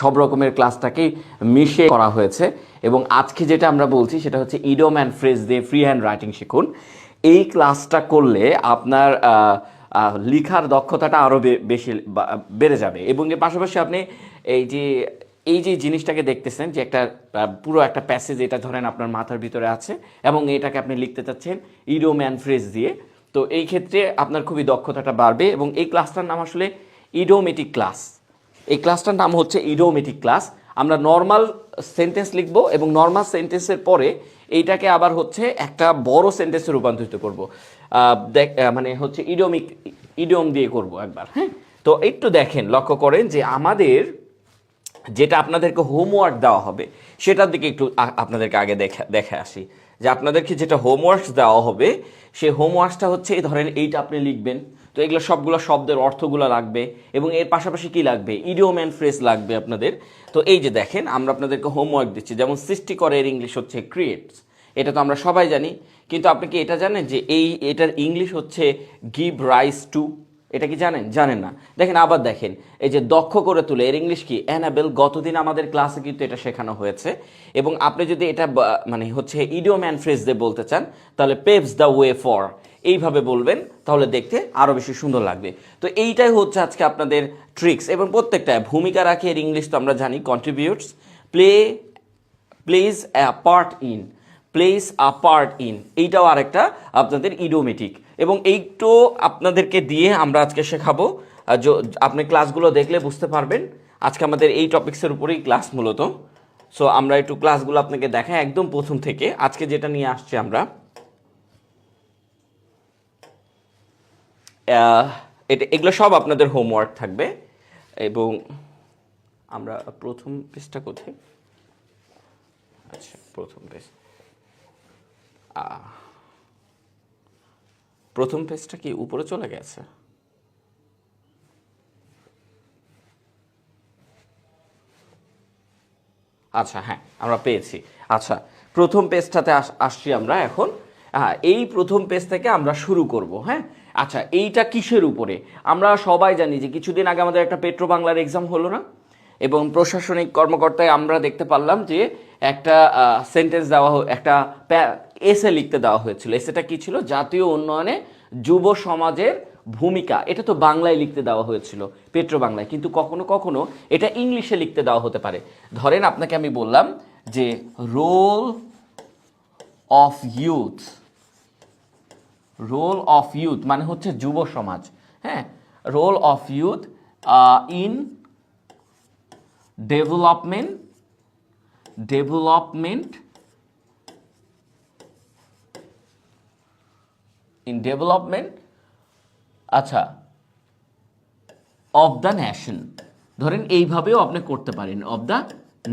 সব রকমের ক্লাসটাকেই মিশিয়ে করা হয়েছে। এবং আজকে যেটা আমরা বলছি সেটা হচ্ছে ইডিয়ম অ্যান্ড ফ্রেজ দিয়ে ফ্রি হ্যান্ড রাইটিং শিখুন। এই ক্লাসটা করলে আপনার লেখার দক্ষতাটা আরও বেশি বেড়ে যাবে। এবং এর পাশাপাশি আপনি এই যে জিনিসটাকে দেখতেছেন যে একটা পুরো একটা প্যাসেজ, এটা ধরেন আপনার মাথার ভিতরে আছে এবং এটাকে আপনি লিখতে চাচ্ছেন ইডিয়ম অ্যান্ড ফ্রেজ দিয়ে, তো এই ক্ষেত্রে আপনার খুবই দক্ষতাটা বাড়বে। এবং এই ক্লাসটার নাম আসলে ইডিওমেটিক ক্লাস। এই ক্লাসটার নাম হচ্ছে ইডিওমেটিক ক্লাস। আমরা নর্মাল সেন্টেন্স লিখবো এবং নর্মাল সেন্টেন্সের পরে এইটাকে আবার হচ্ছে একটা বড় সেন্টেন্সে রূপান্তরিত করব, মানে হচ্ছে ইডিয়ম দিয়ে করব একবার। হ্যাঁ, তো একটু দেখেন, লক্ষ্য করেন যে আমাদের যেটা আপনাদেরকে হোমওয়ার্ক দেওয়া হবে সেটার দিকে একটু আপনাদেরকে আগে দেখে আসি। যে আপনাদেরকে যেটা হোমওয়ার্কস দেওয়া হবে সেই হোমওয়ার্কসটা হচ্ছে ধরেন এইটা আপনি লিখবেন। তো এগুলো সবগুলো শব্দের অর্থগুলো লাগবে এবং এর পাশাপাশি কি লাগবে, ইডিয়ম অ্যান্ড ফ্রেজ লাগবে আপনাদের। তো এই যে দেখেন, আমরা আপনাদেরকে হোমওয়ার্ক দিচ্ছি, যেমন সৃষ্টি করে এর ইংলিশ হচ্ছে ক্রিয়েটস, এটা তো আমরা সবাই জানি। কিন্তু আপনি কি এটা জানেন যে এটার ইংলিশ হচ্ছে গিভ রাইজ টু? এটা কি জানেন? জানেন না। দেখেন, আবার দেখেন, এই যে দক্ষ করে তুলে এর ইংলিশ কি, অ্যানাবেল। গতদিন আমাদের ক্লাসে কিন্তু এটা শেখানো হয়েছে। এবং আপনি যদি এটা মানে হচ্ছে ইডিয়ম অ্যান্ড ফ্রেজ দিয়ে বলতে চান তাহলে পেভস দ্য ওয়ে ফর, এইভাবে বলবেন, তাহলে দেখতে আরও বেশি সুন্দর লাগবে। তো এইটাই হচ্ছে আজকে আপনাদের ট্রিক্স। এবং প্রত্যেকটা ভূমিকা রাখে এর ইংলিশ তো আমরা জানি contributes, plays a part in, place a part in, এইটাও আরেকটা আপনাদের ইডিওমেটিক। এবং এইটো আপনাদেরকে দিয়ে আমরা আজকে শেখাবো। আপনি ক্লাসগুলো দেখলে বুঝতে পারবেন আজকে আমাদের এই টপিক্সের উপরেই ক্লাস মূলত। সো আমরা একটু ক্লাসগুলো আপনাকে দেখাই একদম প্রথম থেকে। আজকে যেটা নিয়ে আসছি আমরা, এগুলো সব আপনাদের হোমওয়ার্ক থাকবে। এবং আমরা প্রথম পেজটা কোথায়, আচ্ছা প্রথম পেজটা কি উপরে চলে গেছে? আচ্ছা হ্যাঁ, আমরা পেয়েছি। আচ্ছা, প্রথম পেজটাতে আসছি আমরা এখন। এই প্রথম পেজ থেকে আমরা শুরু করব। হ্যাঁ, আচ্ছা, এইটা কিসের উপরে? আমরা সবাই জানি যে কিছুদিন আগে আমাদের একটা পেট্রো বাংলার এক্সাম হলো না, এবং প্রশাসনিক কর্মকর্তায় আমরা দেখতে পারলাম যে একটা সেন্টেন্স দেওয়া, একটা এসে লিখতে দেওয়া হয়েছিল। এসেটা কি ছিল? জাতীয় উন্নয়নে যুব সমাজের ভূমিকা। এটা তো বাংলায় লিখতে দেওয়া হয়েছিল, পেট্রো বাংলায়, কিন্তু কখনো কখনো এটা ইংলিশে লিখতে দেওয়া হতে পারে। ধরেন আপনাকে আমি বললাম যে role of youth, role of youth মানে হচ্ছে যুব সমাজ। হ্যাঁ, role of youth in development আচ্ছা অফ দ্য ন্যাশন। ধরেন এইভাবেও আপনি করতে পারেন, অফ দ্য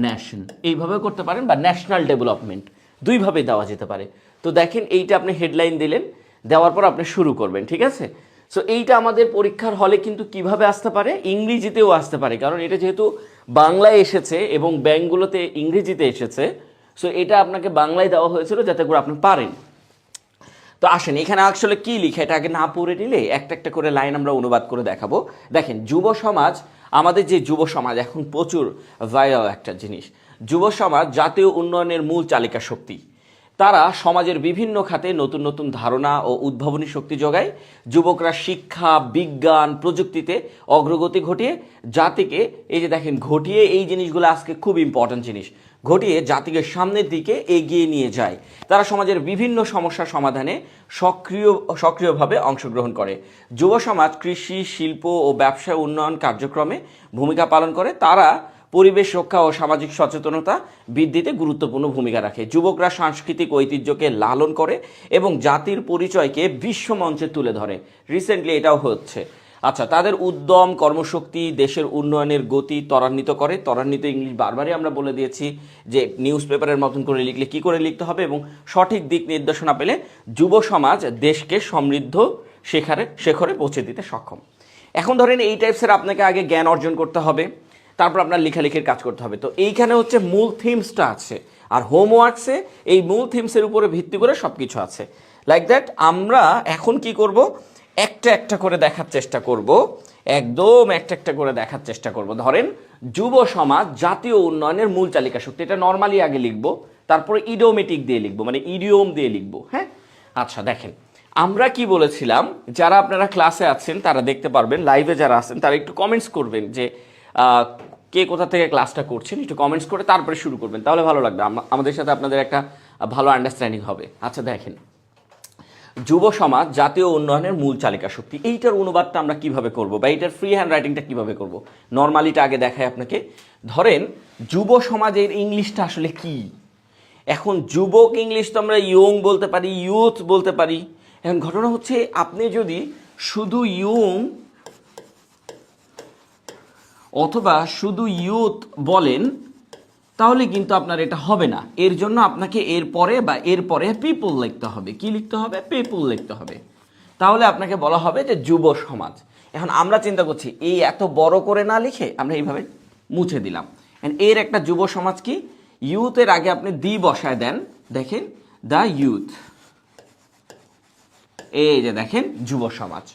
ন্যাশন এইভাবেও করতে পারেন, বা ন্যাশনাল ডেভেলপমেন্ট, দুইভাবে দেওয়া যেতে পারে। তো দেখেন, এইটা আপনি হেডলাইন দিলেন, দেওয়ার পর আপনি শুরু করবেন, ঠিক আছে? সো এইটা আমাদের পরীক্ষার হলে কিন্তু কিভাবে আসতে পারে, ইংরেজিতেও আসতে পারে, কারণ এটা যেহেতু বাংলায় এসেছে এবং ব্যাংকগুলোতে ইংরেজিতে এসেছে। সো এটা আপনাকে বাংলায় দেওয়া হয়েছিল যাতে করে আপনি পারেন। তো আসেন, এখানে আসলে কি লিখে এটা আগে না পড়ে নিলে একটা একটা করে লাইন আমরা অনুবাদ করে দেখাবো। দেখেন, যুব সমাজ, আমাদের যে যুব সমাজ এখন প্রচুর ভাইরাল একটা জিনিস। যুব সমাজ জাতীয় উন্নয়নের মূল চালিকা শক্তি। তারা সমাজের বিভিন্ন খাতে নতুন নতুন ধারণা ও উদ্ভাবনী শক্তি যোগায়। যুবকরা শিক্ষা, বিজ্ঞান, প্রযুক্তিতে অগ্রগতি ঘটিয়ে জাতিকে, এই যে দেখেন ঘটিয়ে, এই জিনিসগুলো আজকে খুব ইম্পর্ট্যান্ট জিনিস, ঘটিয়ে জাতিকে সামনের দিকে এগিয়ে নিয়ে যায়। তারা সমাজের বিভিন্ন সমস্যা সমাধানে সক্রিয়ভাবে অংশগ্রহণ করে। যুব সমাজ কৃষি, শিল্প ও ব্যবসা উন্নয়ন কার্যক্রমে ভূমিকা পালন করে। তারা পরিবেশ রক্ষা ও সামাজিক সচেতনতা বৃদ্ধিতে গুরুত্বপূর্ণ ভূমিকা রাখে। যুবকরা সাংস্কৃতিক ঐতিহ্যকে লালন করে এবং জাতির পরিচয়কে বিশ্বমঞ্চে তুলে ধরে। রিসেন্টলি এটাও হচ্ছে। আচ্ছা, তাদের উদ্যম, কর্মশক্তি দেশের উন্নয়নের গতি ত্বরান্বিত করে। ত্বরান্বিত ইংলিশ বারবারই আমরা বলে দিয়েছি যে নিউজ পেপারের মতন করে লিখলে কী করে লিখতে হবে, এবং সঠিক দিক নির্দেশনা পেলে যুব সমাজ দেশকে সমৃদ্ধ শেখরে পৌঁছে দিতে সক্ষম। এখন ধরেন এই টাইপসের আপনাকে আগে জ্ঞান অর্জন করতে হবে, তারপর আপনার লেখালেখির কাজ করতে হবে। তো এইখানে হচ্ছে মূল থিমসটা আছে, আর হোমওয়ার্কসে এই মূল থিমসের উপরে ভিত্তি করে সব কিছু আছে। লাইক দ্যাট আমরা এখন কি করব, একটা একটা করে দেখার চেষ্টা করব, একদম একটা একটা করে দেখার চেষ্টা করব। ধরেন যুব সমাজ জাতীয় উন্নয়নের মূল চালিকা শক্তি, এটা নর্মালি আগে লিখবো, তারপরে ইডিওমেটিক দিয়ে লিখবো, মানে ইডিওম দিয়ে লিখবো। হ্যাঁ, আচ্ছা দেখেন আমরা কি বলেছিলাম, যারা আপনারা ক্লাসে আছেন তারা দেখতে পারবেন, লাইভে যারা আছেন তারা একটু কমেন্টস করবেন যে কে কোথা থেকে ক্লাসটা করছেন, একটু কমেন্টস করে তারপরে শুরু করবেন, তাহলে ভালো লাগবে, আমাদের সাথে আপনাদের একটা ভালো আন্ডারস্ট্যান্ডিং হবে। আচ্ছা দেখেন, যুব সমাজ জাতীয় উন্নয়নের মূল চালিকা শক্তি, এইটার অনুবাদটা আমরা কিভাবে করব, বা এইটার ফ্রি হ্যান্ড রাইটিংটা কিভাবে করব, নর্মালিটা আগে দেখায় আপনাকে। ধরেন যুব সমাজের ইংলিশটা আসলে কি, এখন যুবক ইংলিশ তো আমরা ইয়ং বলতে পারি, ইউথ বলতে পারি। এখন ঘটনা হচ্ছে আপনি যদি শুধু ইয়ং অথবা শুধু ইউথ বলেন তাহলে কিন্তু আপনার এটা হবে না, এর জন্য আপনাকে এরপরে বা এরপরে পিপল লিখতে হবে। কি লিখতে হবে? পিপল লিখতে হবে, তাহলে আপনাকে বলা হবে যে যুব সমাজ। এখন আমরা চিন্তা করছি এই এত বড় করে না লিখে আমরা এইভাবে মুছে দিলাম। এর একটা যুব সমাজ কি, ইউথের আগে আপনি দি বসায় দেন, দেখেন দ্য ইউথ, এই যে দেখেন যুব সমাজ।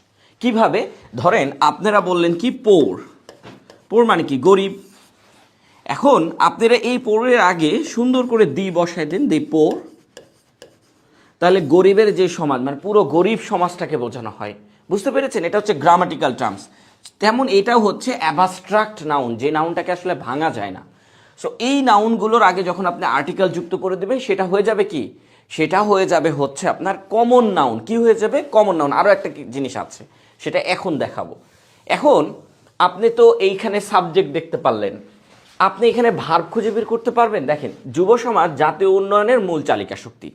কিভাবে? ধরেন আপনারা বললেন কি পোর, পোর মানে কি গরিব। এখন আপনারা এই পোরের আগে সুন্দর করে দি বসায় দেন, দি পোর, তাহলে গরিবের যে সমাজ মানে পুরো গরিব সমাজটাকে বোঝানো হয়। বুঝতে পেরেছেন? এটা হচ্ছে গ্রামাটিক্যাল টার্মস। তেমন এটাও হচ্ছে অ্যাবস্ট্রাক্ট নাউন, যে নাউনটাকে আসলে ভাঙা যায় না। সো এই নাউনগুলোর আগে যখন আপনি আর্টিকেল যুক্ত করে দেবেন সেটা হয়ে যাবে কি, সেটা হয়ে যাবে হচ্ছে আপনার কমন নাউন। কি হয়ে যাবে? Common noun. আরও একটা জিনিস আছে, সেটা এখন দেখাবো। এখন আপনি তো এইখানে সাবজেক্ট দেখতে পারলেন, আপনি এখানে ভার্ব খুঁজে বের করতে পারবেন। দেখেন যুব সমাজ জাতীয় উন্নয়নের মূল চালিকা শক্তি,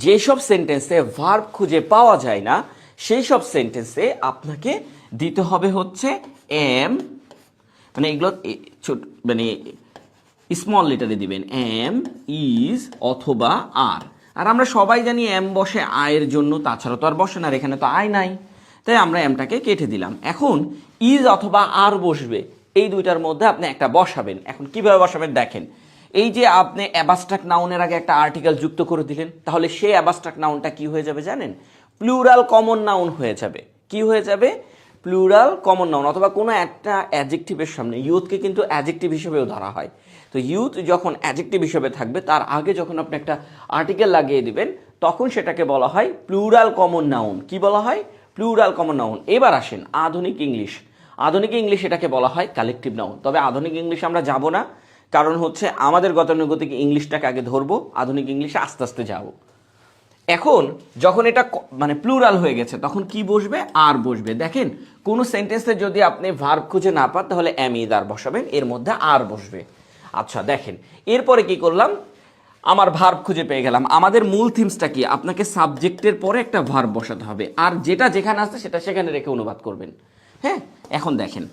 যেসব সেন্টেন্সে ভার্ব খুঁজে পাওয়া যায় না সেই সব সেন্টেন্সে আপনাকে দিতে হবে হচ্ছে এম, মানে এগুলো ছোট মানে স্মল লেটারে দিবেন, এম, ইজ অথবা আর। আর আমরা সবাই জানি এম বসে আয়ের জন্য, তাছাড়া তো আর বসে না, আর এখানে তো আয় নাই, তাই আমরা এমটাকে কেটে দিলাম। এখন ইজ অথবা আর বসবে, এই দুইটার মধ্যে আপনি একটা বসাবেন। এখন কিভাবে বসাবেন দেখেন, এই যে আপনি অ্যাবস্ট্রাক্ট নাউনের আগে একটা আর্টিকেল যুক্ত করে দিলেন, তাহলে সেই অ্যাবস্ট্রাক্ট নাউনটা কি হয়ে যাবে জানেন? প্লুরাল কমন নাউন হয়ে যাবে। কি হয়ে যাবে? Plural common noun. অথবা কোনো একটা অ্যাডজেক্টিভের সামনে, ইউথকে কিন্তু অ্যাডজেক্টিভ হিসেবেও ধরা হয়, তো ইউথ যখন অ্যাডজেক্টিভ হিসেবে থাকবে তার আগে যখন আপনি একটা আর্টিকেল লাগিয়ে দিবেন তখন সেটাকে বলা হয় প্লুরাল কমন নাউন। কি বলা হয়? Plural common noun. এবার আসেন আধুনিক ইংলিশ। আধুনিক ইংলিশ এটাকে বলা হয় কালেকটিভ নাউন। তবে আধুনিক ইংলিশে আমরা যাব না, কারণ হচ্ছে আমাদের গতানুগতিক ইংলিশটাকে আগে ধরবো, আধুনিক ইংলিশে আস্তে আস্তে যাব। এখন যখন এটা মানে প্লুরাল হয়ে গেছে তখন কি বসবে? আর বসবে। দেখেন কোনো সেন্টেন্সে যদি আপনি ভার্ব খুঁজে না পান তাহলে এম ইজ আর বসাবেন, এর মধ্যে আর বসবে। আচ্ছা দেখেন এরপরে কি করলাম, আমার ভার্ব খুঁজে পেয়ে গেলাম। আমাদের মূল থিমসটা কি? আপনাকে সাবজেক্টের পরে একটা ভার্ব বসাতে হবে, আর যেটা যেখানে আসছে সেটা সেখানে রেখে অনুবাদ করবেন। হ্যাঁ, এখন দেখেন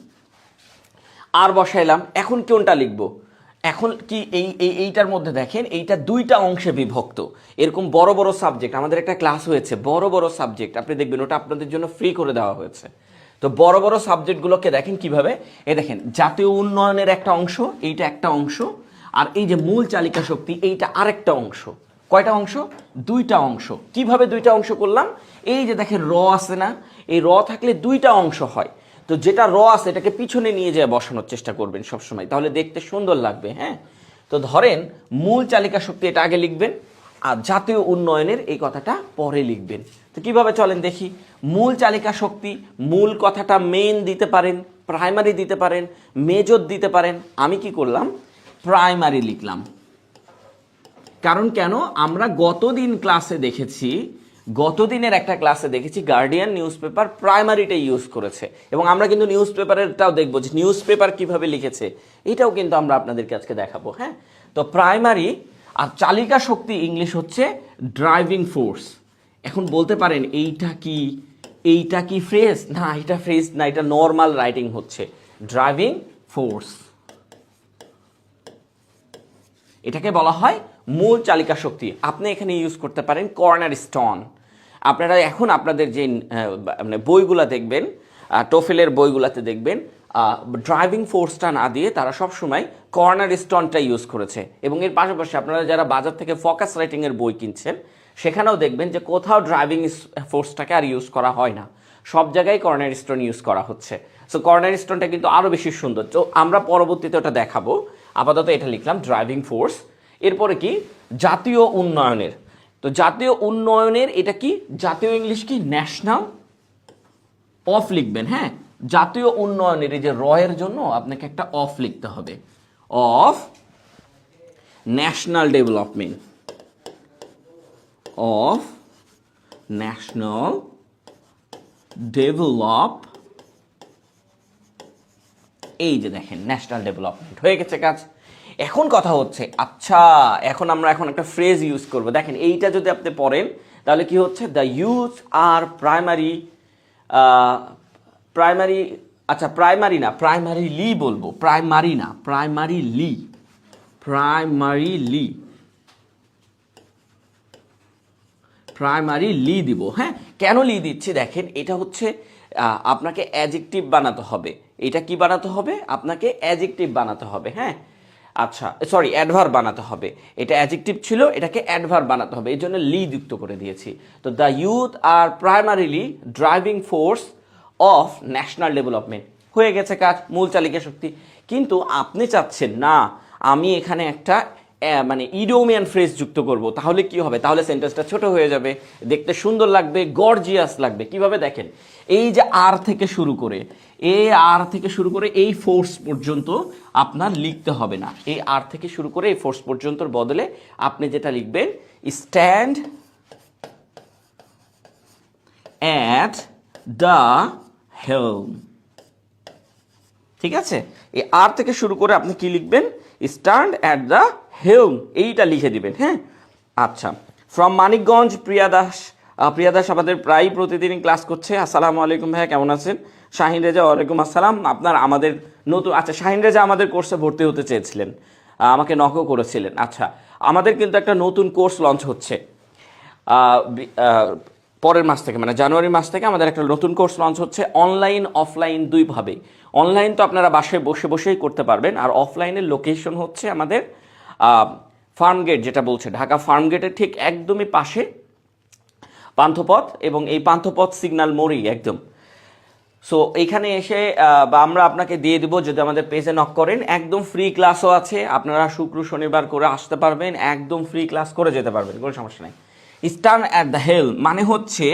আর বসাইলাম, এখন কোনটা লিখবো? এখন কি এইটার মধ্যে দেখেন এইটা দুইটা অংশে বিভক্ত। এরকম বড় বড় সাবজেক্ট, আমাদের একটা ক্লাস হয়েছে বড় বড় সাবজেক্ট, আপনি দেখবেন ওটা আপনাদের জন্য ফ্রি করে দেওয়া হয়েছে। তো বড় বড় সাবজেক্টগুলোকে দেখেন কিভাবে, এই দেখেন জাতীয় উন্নয়নের একটা অংশ, এইটা একটা অংশ, আর এই যে মূল চালিকা শক্তি এইটা আরেকটা অংশ। কয়টা অংশ? দুইটা অংশ। কিভাবে দুইটা অংশ করলাম? এই যে দেখেন র আছে না, এই র থাকলে দুইটা অংশ হয়, তো যেটা র আছে এটাকে পিছনে নিয়ে যেয়ে বসানোর চেষ্টা করবেন সবসময়, তাহলে দেখতে সুন্দর লাগবে। হ্যাঁ, তো ধরেন মূল চালিকা শক্তি এটা আগে লিখবেন, আর জাতীয় উন্নয়নের এই কথাটা পরে লিখবেন। তো কিভাবে চলেন দেখি। মূল চালিকা শক্তি, মূল কথাটা মেইন দিতে পারেন, প্রাইমারি দিতে পারেন, মেজর দিতে পারেন। আমি কি করলাম? প্রাইমারি লিখলাম। কারণ কেন? আমরা গতদিন ক্লাসে দেখেছি, গতদিনের একটা ক্লাসে দেখেছি গার্ডিয়ান নিউজ পেপার প্রাইমারিটা ইউজ করেছে, এবং আমরা কিন্তু নিউজ পেপারেরটাও দেখবো যে নিউজ পেপার কীভাবে লিখেছে, এটাও কিন্তু আমরা আপনাদেরকে আজকে দেখাবো। হ্যাঁ, তো প্রাইমারি। আর চালিকা শক্তি ইংলিশ হচ্ছে ড্রাইভিং ফোর্স। এখন বলতে পারেন এইটা কি ফ্রেজ? না, এটা ফ্রেজ না, এটা নর্মাল রাইটিং হচ্ছে ড্রাইভিং ফোর্স। এটাকে বলা হয় মূল চালিকা শক্তি। আপনি এখানে ইউজ করতে পারেন কর্নার স্টোন। আপনারা এখন আপনাদের যে বইগুলা দেখবেন, টোফেলের বইগুলাতে দেখবেন ড্রাইভিং ফোর্সটা না দিয়ে তারা সবসময় কর্নার স্টোনটা ইউজ করেছে। এবং এর পাশাপাশি আপনারা যারা বাজার থেকে ফোকাস রাইটিংয়ের বই কিনছেন সেখানেও দেখবেন যে কোথাও ড্রাইভিং ফোর্সটাকে আর ইউজ করা হয় না, সব জায়গায় কর্নার স্টোন ইউজ করা হচ্ছে। সো কর্নার স্টোনটা কিন্তু আরও বেশি সুন্দর। তো আমরা পরবর্তীতে ওটা দেখাবো, আপাতত এটা লিখলাম ড্রাইভিং ফোর্স। এরপরে কি জাতীয় উন্নয়নের, তো জাতীয় উন্নয়নের এটা কি জাতীয় ইংলিশ কি ন্যাশনাল অফ লিখবেন। হ্যাঁ, জাতীয় উন্নয়নের এই যে রয়ের জন্য আপনাকে একটা অফ লিখতে হবে, of national development, of national develop, এই যে দেখেন ন্যাশনাল ডেভেলপমেন্ট হয়ে গেছে কাজ। এখন কথা হচ্ছে আচ্ছা এখন আমরা একটা ফ্রেজ ইউজ করব। দেখেন এইটা যদি আপনি পড়েন তাহলে কি হচ্ছে, দ্য ইউথ আর প্রাইমারি, আচ্ছা প্রাইমারি না প্রাইমারিলি বলবো, প্রাইমারি না প্রাইমারিলি, প্রাইমারিলি দিব। হ্যাঁ, কেন লি দিচ্ছি দেখেন, এটা হচ্ছে আপনাকে অ্যাডজেক্টিভ বানাতে হবে। এটা কি বানাতে হবে, আপনাকে অ্যাডজেক্টিভ বানাতে হবে। হ্যাঁ, আচ্ছা সরি অ্যাডভার্ব বানাতে হবে। এটা অ্যাডজেক্টিভ ছিল, এটাকে অ্যাডভার্ব বানাতে হবে, এই জন্য লি যুক্ত করে দিয়েছি। তো the youth are primarily driving force of national development হয়ে গেছে কাজ, মূল চালিকা শক্তি। কিন্তু আপনি চাচ্ছেন না আমি এখানে একটা মানে ইডিওমিয়ান ফ্রেজ যুক্ত করব, তাহলে কি হবে, তাহলে সেন্টেন্সটা ছোট হয়ে যাবে, দেখতে সুন্দর লাগবে, গর্জিয়াস লাগবে। কিভাবে দেখেন, এই যে আর থেকে শুরু করে, আর থেকে শুরু করে এই ফোর্স পর্যন্ত আপনার লিখতে হবে না। এই আর থেকে শুরু করে এই ফোর্স পর্যন্তর বদলে আপনি যেটা লিখবেন, স্ট্যান্ড অ্যাট দ্য হেলম। ঠিক আছে, এই আর থেকে শুরু করে আপনি কি লিখবেন, স্ট্যান্ড অ্যাট দ্য হেলম, এইটা লিখে দিবেন। হ্যাঁ, আচ্ছা ফ্রম মানিকগঞ্জ প্রিয়া দাস, প্রিয়া দাস আমাদের প্রায় প্রতিদিনই ক্লাস করছে। আসসালামু আলাইকুম ভাইয়া, কেমন আছেন? শাহিন রেজা, ওয়ালাইকুম আসসালাম। আপনার আমাদের নতুন, আচ্ছা শাহিন রেজা আমাদের কোর্সে ভর্তি হতে চেয়েছিলেন, আমাকে নকও করেছিলেন। আচ্ছা আমাদের কিন্তু একটা নতুন কোর্স লঞ্চ হচ্ছে পরের মাস থেকে, মানে জানুয়ারি মাস থেকে আমাদের একটা নতুন কোর্স লঞ্চ হচ্ছে, অনলাইন অফলাইন দুইভাবে। অনলাইন তো আপনারা বাসায় বসে বসেই করতে পারবেন, আর অফলাইনের লোকেশন হচ্ছে আমাদের ফার্মগেট, যেটা বলছে ঢাকা ফার্মগেটের ঠিক একদমই পাশে পান্থপথ, এবং এই পান্থপথ সিগন্যাল মোড়েই একদম। সো এইখানে এসে বা আমরা আপনাকে দিয়ে দিব, যদি আমাদের পেজে নক করেন, একদম ফ্রি ক্লাসও আছে, আপনারা শুক্র শনিবার করে আসতে পারবেন, একদম ফ্রি ক্লাস করে যেতে পারবেন, কোনো সমস্যা নেই। স্ট্যান্ড অ্যাট দ্য হেলম মানে হচ্ছে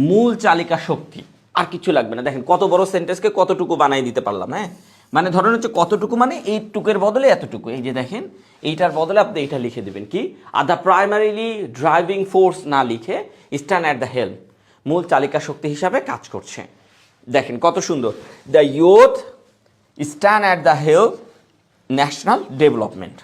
মূল চালিকা শক্তি, আর কিছু লাগবে না। দেখেন কত বড় সেন্টেন্সকে কতটুকু বানাই দিতে পারলাম। হ্যাঁ, মানে ধরেন হচ্ছে কতটুকু, মানে এইটুকের বদলে এতটুকু, এই যে দেখেন এইটার বদলে আপনি এইটা লিখে দেবেন কি, are the primarily driving force না লিখে স্ট্যান্ড অ্যাট দ্য হেলম, মূল চালিকা শক্তি হিসাবে কাজ করছে। দেখেন কত সুন্দর, the youth stand at the helm national development,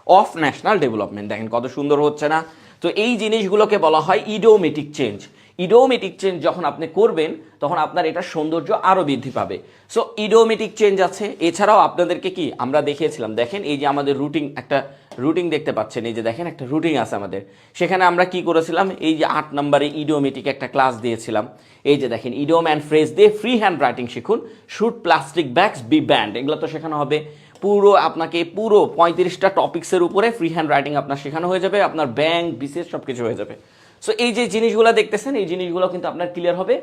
of national development. দেখেন কত সুন্দর হচ্ছে না? তো এই জিনিসগুলোকে বলা হয় ইডিওমেটিক চেঞ্জ। ইডিওমেটিক চেঞ্জ যখন আপনি করবেন তখন আপনার এটার সৌন্দর্য আরও বৃদ্ধি পাবে। সো ইডিওমেটিক চেঞ্জ আছে। এছাড়াও আপনাদেরকে কি আমরা দেখিয়েছিলাম, দেখেন এই যে আমাদের একটা রুটিন দেখতে পাচ্ছেন, এই যে দেখেন একটা রুটিন আছে আমাদের, সেখানে আমরা কি করেছিলাম, এই যে 8 নম্বরে ইডিওমেটিক একটা ক্লাস দিয়েছিলাম। এই যে দেখেন ইডিওম অ্যান্ড ফ্রেজ দিয়ে ফ্রি হ্যান্ড রাইটিং শিখুন, should plastic bags be banned, এগুলো তো শেখানো হবে। পুরো আপনাকে পুরো 35টা টপিক্সের উপরে ফ্রি হ্যান্ড রাইটিং আপনার শেখানো হয়ে যাবে, আপনার ব্যাংক বিশেষ সব কিছু হয়ে যাবে। সো এই যে জিনিসগুলো দেখতেছেন, এই জিনিসগুলো কিন্তু আপনার ক্লিয়ার হবে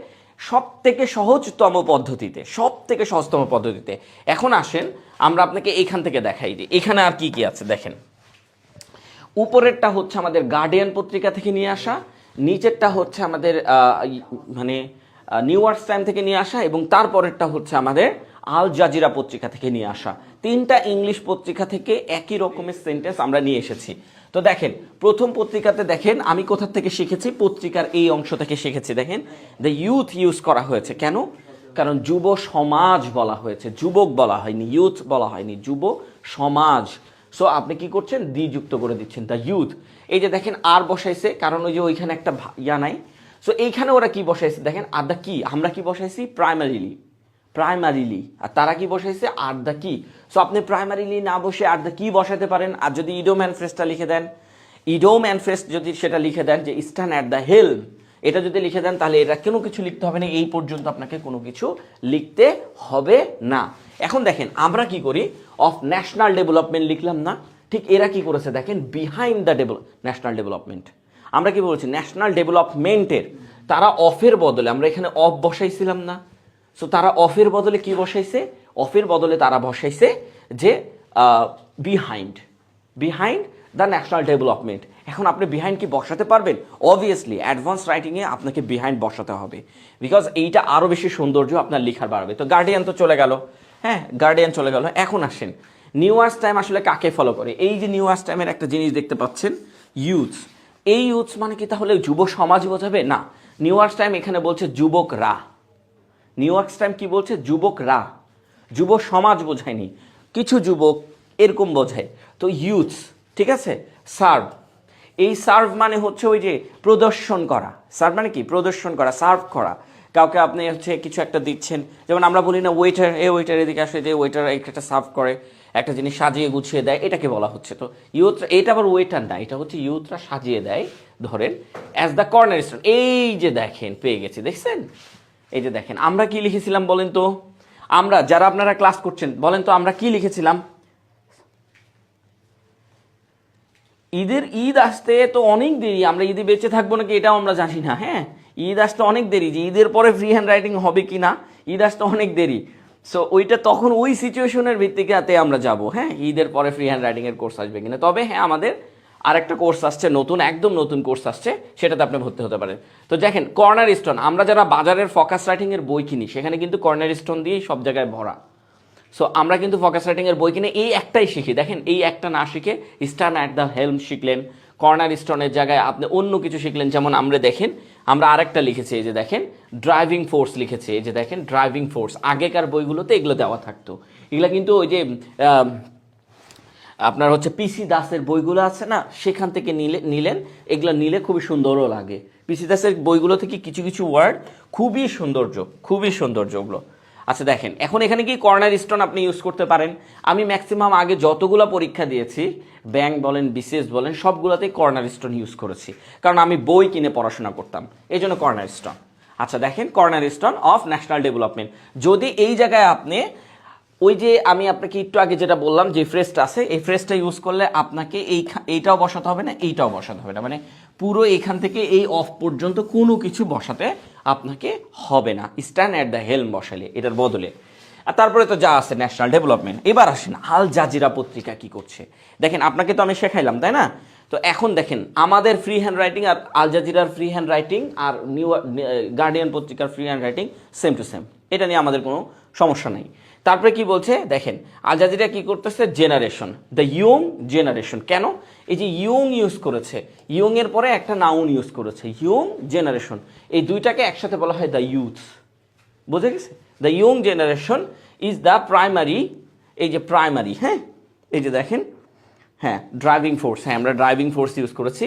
সব থেকে সহজতম পদ্ধতিতে। এখন আসেন আমরা আপনাকে এইখান থেকে দেখাই দিই, এখানে আর কি কি আছে দেখেন। উপরেরটা হচ্ছে আমাদের গার্ডিয়ান পত্রিকা থেকে নিয়ে আসা, নিচেরটা হচ্ছে আমাদের মানে নিউ ইয়র্ক টাইম থেকে নিয়ে আসা, এবং তারপরেরটা হচ্ছে আমাদের আল জাজিরা পত্রিকা থেকে নিয়ে আসা। 3টা ইংলিশ পত্রিকা থেকে একই রকমের সেন্টেন্স আমরা নিয়ে এসেছি। তো দেখেন প্রথম পত্রিকাতে দেখেন আমি কোথা থেকে শিখেছি, পত্রিকার এই অংশ থেকে শিখেছি। দেখেন দ্য ইউথ ইউজ করা হয়েছে, কেন? কারণ যুব সমাজ বলা হয়েছে, যুবক বলা হয়নি, ইউথ বলা হয়নি, যুব সমাজ। সো আপনি কি করছেন, দি যুক্ত করে দিচ্ছেন, দ্য ইউথ। এই যে দেখেন আর বসাইছে, কারণ ওই যে ওইখানে একটা ইয়া নাই। সো এইখানে ওরা কি বসাইছে দেখেন, আর দ্য কি, আমরা কি বসাইছি প্রাইমারিলি, আর তারা কি বসাইছে আর দ্য কি। সো আপনি প্রাইমারিলি না বসে আর দ্য কি বসাতে পারেন। আর যদি ইডোম অ্যান্ড ফ্রেজটা লিখে দেন, ইডোম অ্যান্ড ফ্রেজ যদি সেটা লিখে দেন যে স্ট্যান্ড অ্যাট দ্য হেলম, এটা যদি লিখে দেন তাহলে এটা কোনো কিছু লিখতে হবে না, এই পর্যন্ত আপনাকে কোনো কিছু লিখতে হবে না। এখন দেখেন আমরা কি করি, অফ ন্যাশনাল ডেভেলপমেন্ট লিখলাম না, ঠিক এরা কি করেছে দেখেন, বিহাইন্ড দ্য ন্যাশনাল ডেভেলপমেন্ট। আমরা কি বলছি, ন্যাশনাল ডেভেলপমেন্টের, তারা অফের বদলে আমরা এখানে অফ বসাইছিলাম না। সো তারা অফের বদলে কি বসাইছে, অফের বদলে তারা বসাইছে যে বিহাইন্ড দ্য ন্যাশনাল ডেভেলপমেন্ট। এখন আপনি বিহাইন্ড কি বসাতে পারবেন? অবভিয়াসলি অ্যাডভান্স রাইটিংয়ে আপনাকে বিহাইন্ড বসাতে হবে, বিকজ এইটা আরও বেশি সৌন্দর্য আপনার লেখার বাড়বে। তো গার্ডিয়ান তো চলে গেল, হ্যাঁ গার্ডিয়ান চলে গেল। এখন আসেন নিউ ইয়ার্স টাইম আসলে কাকে ফলো করে? এই যে নিউ ইয়ার্স টাইমের একটা জিনিস দেখতে পাচ্ছেন, ইউথস। এই ইউথস মানে কি তাহলে যুব সমাজ বোঝাবে? না, নিউ ইয়ার্স টাইম এখানে বলছে যুবকরা। নিউ ইয়ার্স টাইম কি বলছে? যুবকরা, যুব সমাজ বোঝায়নি, কিছু যুবক এরকম বোঝায়। তো ইউথস, ঠিক আছে। সার্ভ, এই সার্ভ মানে হচ্ছে ওই যে প্রদর্শন করা। সার্ভ মানে কি? প্রদর্শন করা, সার্ভ করা। কাউকে আপনি হচ্ছে কিছু একটা দিচ্ছেন, যেমন আমরা বলি না ওয়েটার, ওয়েটার এদিকে আসে, যে ওয়েটার একটা সার্ভ করে, একটা জিনিস সাজিয়ে গুছিয়ে দেয়, এটাকে বলা হচ্ছে। তো ইউথ, এটা আবার ওয়েটার না, এটা হচ্ছে ইউথরা সাজিয়ে দেয়, ধরেন অ্যাজ দ্য কর্নার স্টোন। এই যে দেখেন পেয়ে গেছি, দেখছেন? এই যে দেখেন আমরা কি লিখেছিলাম বলেন তো? আমরা যারা আপনারা ক্লাস করছেন বলেন তো আমরা কি লিখেছিলাম? ঈদ আসতে তো অনেক দেরি, আমরা ঈদে বেঁচে থাকবো নাকি এটাও আমরা জানি না। হ্যাঁ, ঈদ আসতে অনেক দেরি, যে ঈদের পরে ফ্রি হ্যান্ড রাইটিং হবে কি না, ঈদ আসতে অনেক দেরি। সো ওইটা তখন ওই সিচুয়েশনের ভিত্তিতে আমরা যাব। হ্যাঁ, ঈদের পরে ফ্রি হ্যান্ড রাইটিংয়ের কোর্স আসবে কিনা। তবে হ্যাঁ, আমাদের আরেকটা কোর্স আসছে নতুন, একদম নতুন কোর্স আসছে, সেটাতে আপনি ভর্তি হতে পারেন। তো দেখেন কর্নার স্টোন, আমরা যারা বাজারের ফোকাস রাইটিংয়ের বই কিনি সেখানে কিন্তু কর্নার স্টোন দিয়েই সব জায়গায় ভরা। সো আমরা কিন্তু ফোকাস রাইটিংয়ের বই কিনে এই একটাই শিখি। দেখেন এই একটা না শিখে স্টার্ন অ্যাট দ্য হেলম শিখলেন, কর্নার স্টোনের জায়গায় আপনি অন্য কিছু শিখলেন। যেমন আমরা দেখেন আমরা আরেকটা লিখেছি, এই যে দেখেন ড্রাইভিং ফোর্স লিখেছি, এই যে দেখেন ড্রাইভিং ফোর্স। আগেকার বইগুলোতে এগুলো দেওয়া থাকতো, এগুলো কিন্তু ওই যে আপনার হচ্ছে পিসি দাসের বইগুলো আছে না, সেখান থেকে নিলেন, এগুলো নিলে খুবই সুন্দরও লাগে। পিসি দাসের বইগুলো থেকে কিছু কিছু ওয়ার্ড খুবই সৌন্দর্য ওগুলো। আচ্ছা দেখেন এখন এখানে কি কর্নার স্টোন আপনি ইউজ করতে পারেন। আমি ম্যাক্সিমাম আগে যতগুলো পরীক্ষা দিয়েছি, ব্যাংক বলেন বিসিএস বলেন, সবগুলোতেই কর্নার স্টোন ইউজ করেছি, কারণ আমি বই কিনে পড়াশোনা করতাম, এই জন্য কর্নার স্টোন। আচ্ছা দেখেন corner stone of national development. যদি এই জায়গায় আপনি ওই যে আমি আপনাকে একটু আগে যেটা বললাম যে ফ্রেজটা আছে, এই ফ্রেজটা ইউজ করলে আপনাকে এইটাও বসাতে হবে না, এইটাও বসাতে হবে না, মানে পুরো এখান থেকে এই অফ পর্যন্ত কোনো কিছু বসাতে আপনাকে হবে না, স্ট্যান্ড অ্যাট দ্য হেলম বসালে এটার বদলে। আর তারপরে তো যা আছে ন্যাশনাল ডেভেলপমেন্ট। এবার আসেন আল জাজিরা পত্রিকা কি করছে। দেখেন আপনাকে তো আমি শেখাইলাম, তাই না? তো এখন দেখেন আমাদের ফ্রি হ্যান্ড রাইটিং আর আল জাজিরার ফ্রি হ্যান্ড রাইটিং আর গার্ডিয়ান পত্রিকার free hand writing same to same, এটা নিয়ে আমাদের কোনো সমস্যা নেই। তারপরে কি বলছে দেখেন, আল জাজিরা কি করতেছে, জেনারেশন, দ্য ইয়ং জেনারেশন। কেন? এই যে ইয়ং ইউজ করেছে, ইয়ং এর পরে একটা নাউন ইউজ করেছে, ইয়ং জেনারেশন, এই দুইটাকে একসাথে বলা হয় দ্য ইউথ। বুঝে গেছে? The young generation is the primary, এই যে প্রাইমারি, হ্যাঁ এই যে দেখেন, হ্যাঁ ড্রাইভিং ফোর্স, হ্যাঁ আমরা ড্রাইভিং ফোর্স ইউজ করেছি।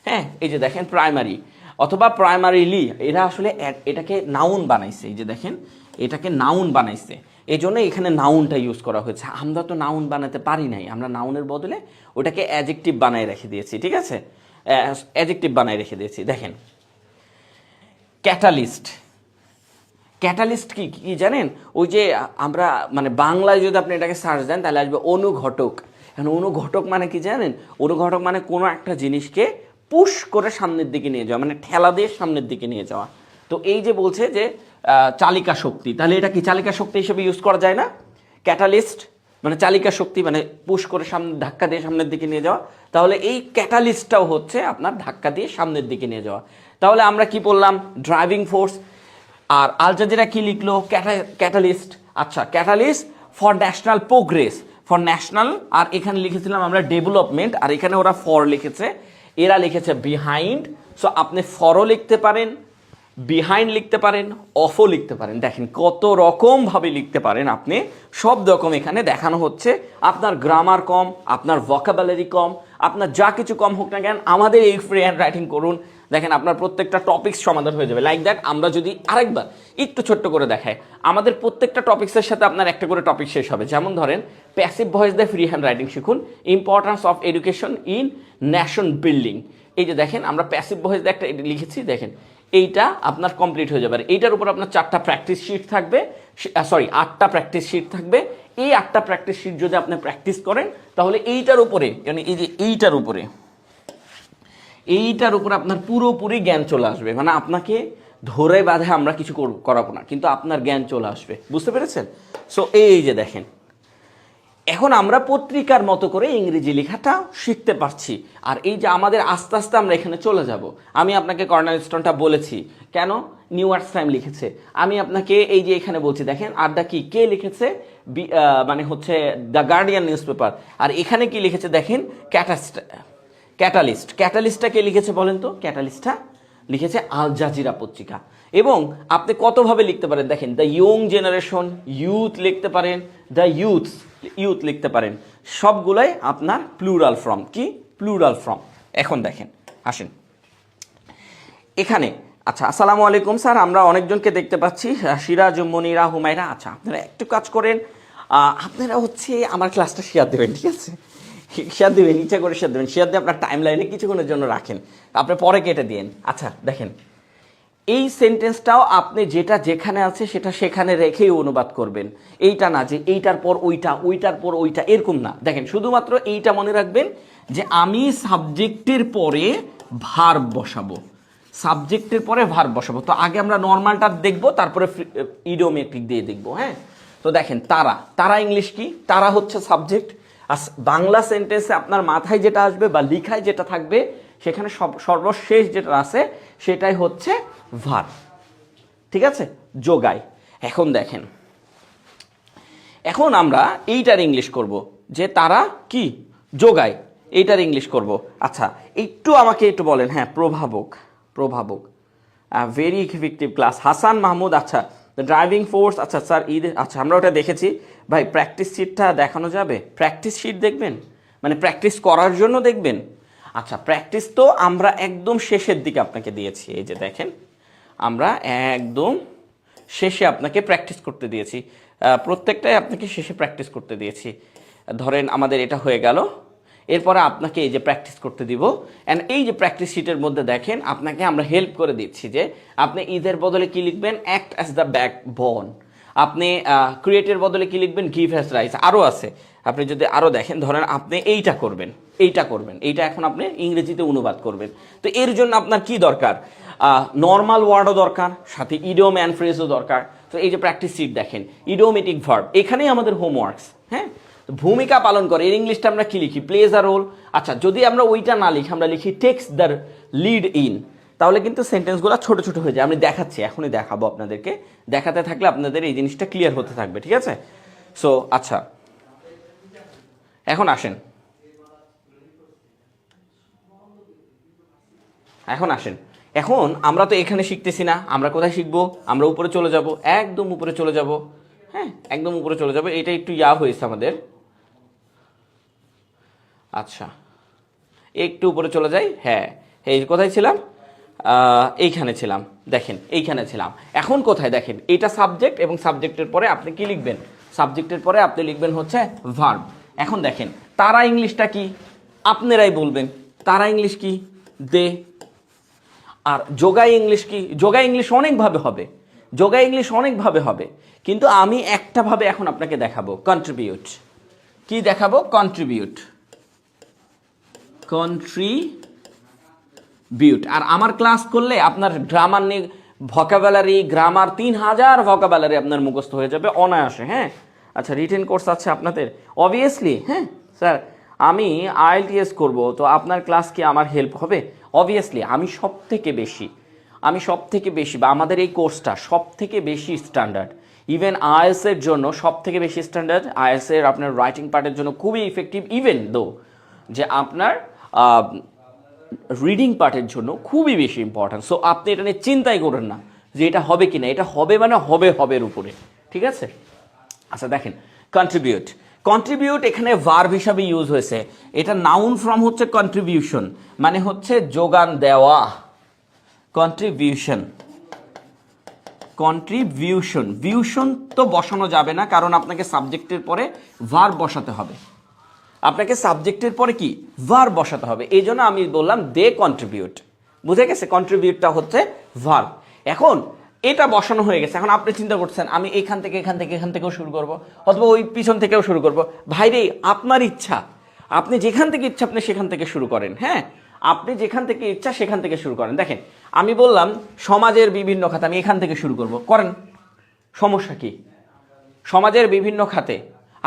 হ্যাঁ এই যে দেখেন প্রাইমারি অথবা প্রাইমারিলি, এরা আসলে এটাকে নাউন বানাইছে, এই যে দেখেন এটাকে নাউন বানাইছে, এই জন্য এখানে নাউনটা ইউজ করা হয়েছে। আমরা তো নাউন বানাতে পারি নাই, আমরা নাউনের বদলে ওটাকে অ্যাডজেক্টিভ বানায় রেখে দিয়েছি, ঠিক আছে? অ্যাডজেক্টিভ বানায় রেখে দিয়েছি। দেখেন ক্যাটালিস্ট, ক্যাটালিস্ট কি কি জানেন? ওই যে আমরা মানে বাংলায় যদি আপনি এটাকে সার্চ দেন তাহলে আসবে অনুঘটক। এখন অনুঘটক মানে কি জানেন? অনুঘটক মানে কোনো একটা জিনিসকে পুশ করে সামনের দিকে নিয়ে যাওয়া, মানে ঠেলা দিয়ে সামনের দিকে নিয়ে যাওয়া। তো এই যে বলছে যে চালিকা শক্তি, তাহলে এটা কি চালিকা শক্তি হিসেবে ইউজ করা যায় না? ক্যাটালিস্ট মানে চালিকা শক্তি, মানে পুশ করে সামনে ধাক্কা দিয়ে সামনের দিকে নিয়ে যাওয়া। তাহলে এই ক্যাটালিস্টটাও হচ্ছে আপনার ধাক্কা দিয়ে সামনের দিকে নিয়ে যাওয়া। তাহলে আমরা কি বললাম? Driving force. আর আল জাজিরা কি লিখলো? ক্যাটালিস্ট। আচ্ছা catalyst for national progress, for national, আর এখানে লিখেছিলাম আমরা ডেভেলপমেন্ট, আর এখানে ওরা ফর লিখেছে, এরা লিখেছে বিহাইন্ড। সো আপনি ফরও লিখতে পারেন, বিহাইন্ড লিখতে পারেন, অফও লিখতে পারেন। দেখেন কত রকমভাবে লিখতে পারেন আপনি, সব রকম এখানে দেখানো হচ্ছে। আপনার গ্রামার কম, আপনার ভোকাবুলারি কম, আপনার যা কিছু কম হোক না কেন, আমাদের এই ফ্রি হ্যান্ড রাইটিং করুন, দেখেন আপনার প্রত্যেকটা টপিক্স সমাধান হয়ে যাবে। লাইক দ্যাট আমরা যদি আরেকবার একটু ছোট্ট করে দেখাই, আমাদের প্রত্যেকটা টপিক্সের সাথে আপনার একটা করে টপিক শেষ হবে। যেমন ধরেন প্যাসিভ ভয়েস দিয়ে ফ্রি হ্যান্ড রাইটিং শিখুন, importance of education in nation building. এই যে দেখেন আমরা প্যাসিভ ভয়েস দিয়ে একটা লিখেছি, দেখেন এইটা আপনার কমপ্লিট হয়ে যাবে। আর এইটার উপর আপনার 4টা প্র্যাকটিস শিট থাকবে, 8টা প্র্যাকটিস শিট থাকবে। এই 8টা প্র্যাকটিস শিট যদি আপনি প্র্যাকটিস করেন তাহলে এইটার উপরে, মানে এই যে এইটার উপরে আপনার পুরোপুরি জ্ঞান চলে আসবে। মানে আপনাকে ধরে বাঁধে আমরা কিছু করাবো না, কিন্তু আপনার জ্ঞান চলে আসবে। বুঝতে পেরেছেন? সো এই যে দেখেন, এখন আমরা পত্রিকার মতো করে ইংরেজি লেখাটা শিখতে পারছি। আর এই যে আমাদের আস্তে আস্তে আমরা এখানে চলে যাব। আমি আপনাকে কর্নারস্টোনটা বলেছি, কেন নিউ ইয়র্ক টাইম লিখেছে। আমি আপনাকে এই যে এখানে বলছি, দেখেন আর দ্য কি কে লিখেছে, মানে হচ্ছে দ্য গার্ডিয়ান নিউজ পেপার। আর এখানে কি লিখেছে দেখেন, ক্যাটালিস্ট। ক্যাটালিস্টটা কে লিখেছে বলেন তো? ক্যাটালিস্টটা লিখেছে আল জাজিরা পত্রিকা। এবং আপনি কতভাবে লিখতে পারেন দেখেন, দ্য ইয়ং জেনারেশন, ইউথ লিখতে পারেন, দ্য ইউথ লিখতে পারেন। সবগুলাই আপনার প্লুরাল ফর্ম। কি প্লুরাল ফর্ম? এখন দেখেন, আসেন এখানে। আচ্ছা, আসসালামু আলাইকুম স্যার, আমরা অনেকজনকে দেখতে পাচ্ছি, সিরাজ, মনিরা, হুমায়রা। আচ্ছা, আপনারা একটু কাজ করেন, আপনারা হচ্ছে আমার ক্লাসটা শেয়ার দেবেন, ঠিক আছে? শেয়ার দেবেন, ইচ্ছা করে শেয়ার দেবেন। শেয়ার দিয়ে আপনার টাইম লাইনে কিছুক্ষণের জন্য রাখেন, আপনি পরে কেটে দিন। আচ্ছা দেখেন, এই সেন্টেন্সটাও আপনি যেটা যেখানে আছে সেটা সেখানে রেখেই অনুবাদ করবেন। এইটা না যে এইটার পর ওইটা, ওইটার পর ওইটা, এরকম না। দেখেন, শুধুমাত্র এইটা মনে রাখবেন যে আমি সাবজেক্টের পরে ভার্ব বসাবো, সাবজেক্টের পরে ভার্ব বসাবো। তো আগে আমরা নর্মালটা দেখবো, তারপরে ইডিওমেট্রিক দিয়ে দেখবো। হ্যাঁ, তো দেখেন, তারা ইংলিশ কি? তারা হচ্ছে সাবজেক্ট। আর বাংলা সেন্টেন্সে আপনার মাথায় যেটা আসবে বা লিখায় যেটা থাকবে, সেখানে সর্বশেষ যেটা আছে সেটাই হচ্ছে ভার্ব, ঠিক আছে? যোগায়। এখন দেখেন, এখন আমরা এইটার ইংলিশ করব, যে তারা কি যোগায়, এইটার ইংলিশ করব। আচ্ছা, একটু আমাকে একটু বলেন। হ্যাঁ, প্রভাবক, very effective class. Hasan Mahmud, আচ্ছা, দ্য ড্রাইভিং ফোর্স। আচ্ছা স্যার, আচ্ছা আমরা ওটা দেখেছি ভাই। প্র্যাকটিস শিটটা দেখানো যাবে? প্র্যাকটিস শিট দেখবেন মানে প্র্যাকটিস করার জন্য দেখবেন? আচ্ছা, প্র্যাকটিস তো আমরা একদম শেষের দিকে আপনাকে দিয়েছি। এই যে দেখেন, আমরা একদম শেষে আপনাকে প্র্যাকটিস করতে দিয়েছি, প্রত্যেকটাই আপনাকে শেষে প্র্যাকটিস করতে দিয়েছি। ধরেন আমাদের এটা হয়ে গেল, এরপরে আপনাকে এই যে প্র্যাকটিস করতে দিব। অ্যান্ড এই যে প্র্যাকটিস শিটের মধ্যে দেখেন, আপনাকে আমরা হেল্প করে দিচ্ছি যে আপনি ইদের বদলে কি লিখবেন, অ্যাক্ট অ্যাজ দ্য ব্যাকবোন। আপনি ক্রিয়েটের বদলে কি লিখবেন, গিভ অ্যাজ রাইস। আরও আছে, আপনি যদি আরও দেখেন, ধরেন আপনি এইটা করবেন, এইটা এখন আপনি ইংরেজিতে অনুবাদ করবেন। তো এর জন্য আপনার কি দরকার? নর্মাল ওয়ার্ডও দরকার, সাথে ইডিওম অ্যান্ড ফ্রেজও দরকার। তো এই যে প্র্যাকটিস শিট দেখেন, ইডিওমেটিক ভার্ব, এখানেই আমাদের হোমওয়ার্কস। হ্যাঁ, ভূমিকা পালন করে, এর ইংলিশটা আমরা কি লিখি, প্লেজ আ রোল। আচ্ছা, যদি আমরা ওইটা না লিখি, আমরা লিখি টেক্স দ্য লিড ইন, তাহলে কিন্তু সেন্টেন্সগুলো ছোট ছোট হয়ে যায়। আমি দেখাচ্ছি, এখনই দেখাবো আপনাদেরকে। দেখাতে থাকলে আপনাদের এই জিনিসটা ক্লিয়ার হতে থাকবে, ঠিক আছে? সো আচ্ছা, এখন আসেন, এখন আমরা তো এখানে শিখতেছি না, আমরা কোথায় শিখবো? আমরা উপরে চলে যাব, একদম উপরে চলে যাব। হ্যাঁ, একদম উপরে চলে যাব। এটা একটু হয়েছে আমাদের। আচ্ছা, একটু উপরে চলে যাই। হ্যাঁ, এই কোথায় ছিলাম? এইখানে ছিলাম, দেখেন এইখানে ছিলাম। এখন কোথায় দেখেন, এটা সাবজেক্ট, এবং সাবজেক্টের পরে আপনি কি লিখবেন? সাবজেক্টের পরে আপনি লিখবেন হচ্ছে ভার্ব। এখন দেখেন, তারা ইংলিশটা কি? আপনারাই বলবেন। তারা ইংলিশ কি? দে। আর যোগাই ইংলিশ কি? যোগাই ইংলিশ অনেকভাবে হবে, কিন্তু আমি একটা ভাবে এখন আপনাকে দেখাবো, কন্ট্রিবিউট। কি দেখাবো? কন্ট্রিবিউট। আর আমার ক্লাস করলে আপনার গ্রামার নিয়ে ভোকাবুলারি, গ্রামার 3000 ভোকাবুলারি আপনার মুখস্থ হয়ে যাবে অনায়াসে। হ্যাঁ, আচ্ছা, রিটেন কোর্স আছে আপনাদের অবভিয়াসলি। হ্যাঁ স্যার, আমি IELTS করব, তো আপনার ক্লাস কি আমার হেল্প হবে? অবভিয়াসলি। আমি সব থেকে বেশি বা আমাদের এই কোর্সটা সব থেকে বেশি স্ট্যান্ডার্ড। ইভেন IELTS এর জন্য সব থেকে বেশি স্ট্যান্ডার্ড। IELTS এর আপনার রাইটিং পার্টের জন্য খুবই ইফেক্টিভ, ইভেন দো যে আপনার রিডিং পার্টের জন্য খুবই বেশি ইম্পর্ট্যান্ট। সো আপনি এটা নিয়ে চিন্তাই করেন না যে এটা হবে কি না। এটা হবে মানে হবের উপরে, ঠিক আছে? আচ্ছা দেখেন, কন্ট্রিবিউট এখানে ভার্ব হিসাবে ইউজ হয়েছে। এটা নাউন ফর্ম হচ্ছে কন্ট্রিবিউশন, মানে হচ্ছে যোগান দেওয়া। কন্ট্রিবিউশন তো বসানো যাবে না, কারণ আপনাকে সাবজেক্টের পরে ভার্ব বসাতে হবে। এই জন্য আমি বললাম দে কন্ট্রিবিউট। বুঝে গেছে? কন্ট্রিবিউটটা হচ্ছে ভার্ব। এখন এটা বসানো হয়ে গেছে। এখন আপনি চিন্তা করছেন আমি এখান থেকেও শুরু করব, অথবা ওই পিছন থেকেও শুরু করব। ভাইরে, আপনার ইচ্ছা, আপনি যেখান থেকে ইচ্ছা আপনি সেখান থেকে শুরু করেন। হ্যাঁ, আপনি যেখান থেকে ইচ্ছা সেখান থেকে শুরু করেন। দেখেন আমি বললাম সমাজের বিভিন্ন খাতে, আমি এখান থেকে শুরু করব, করেন, সমস্যা কি? সমাজের বিভিন্ন খাতে।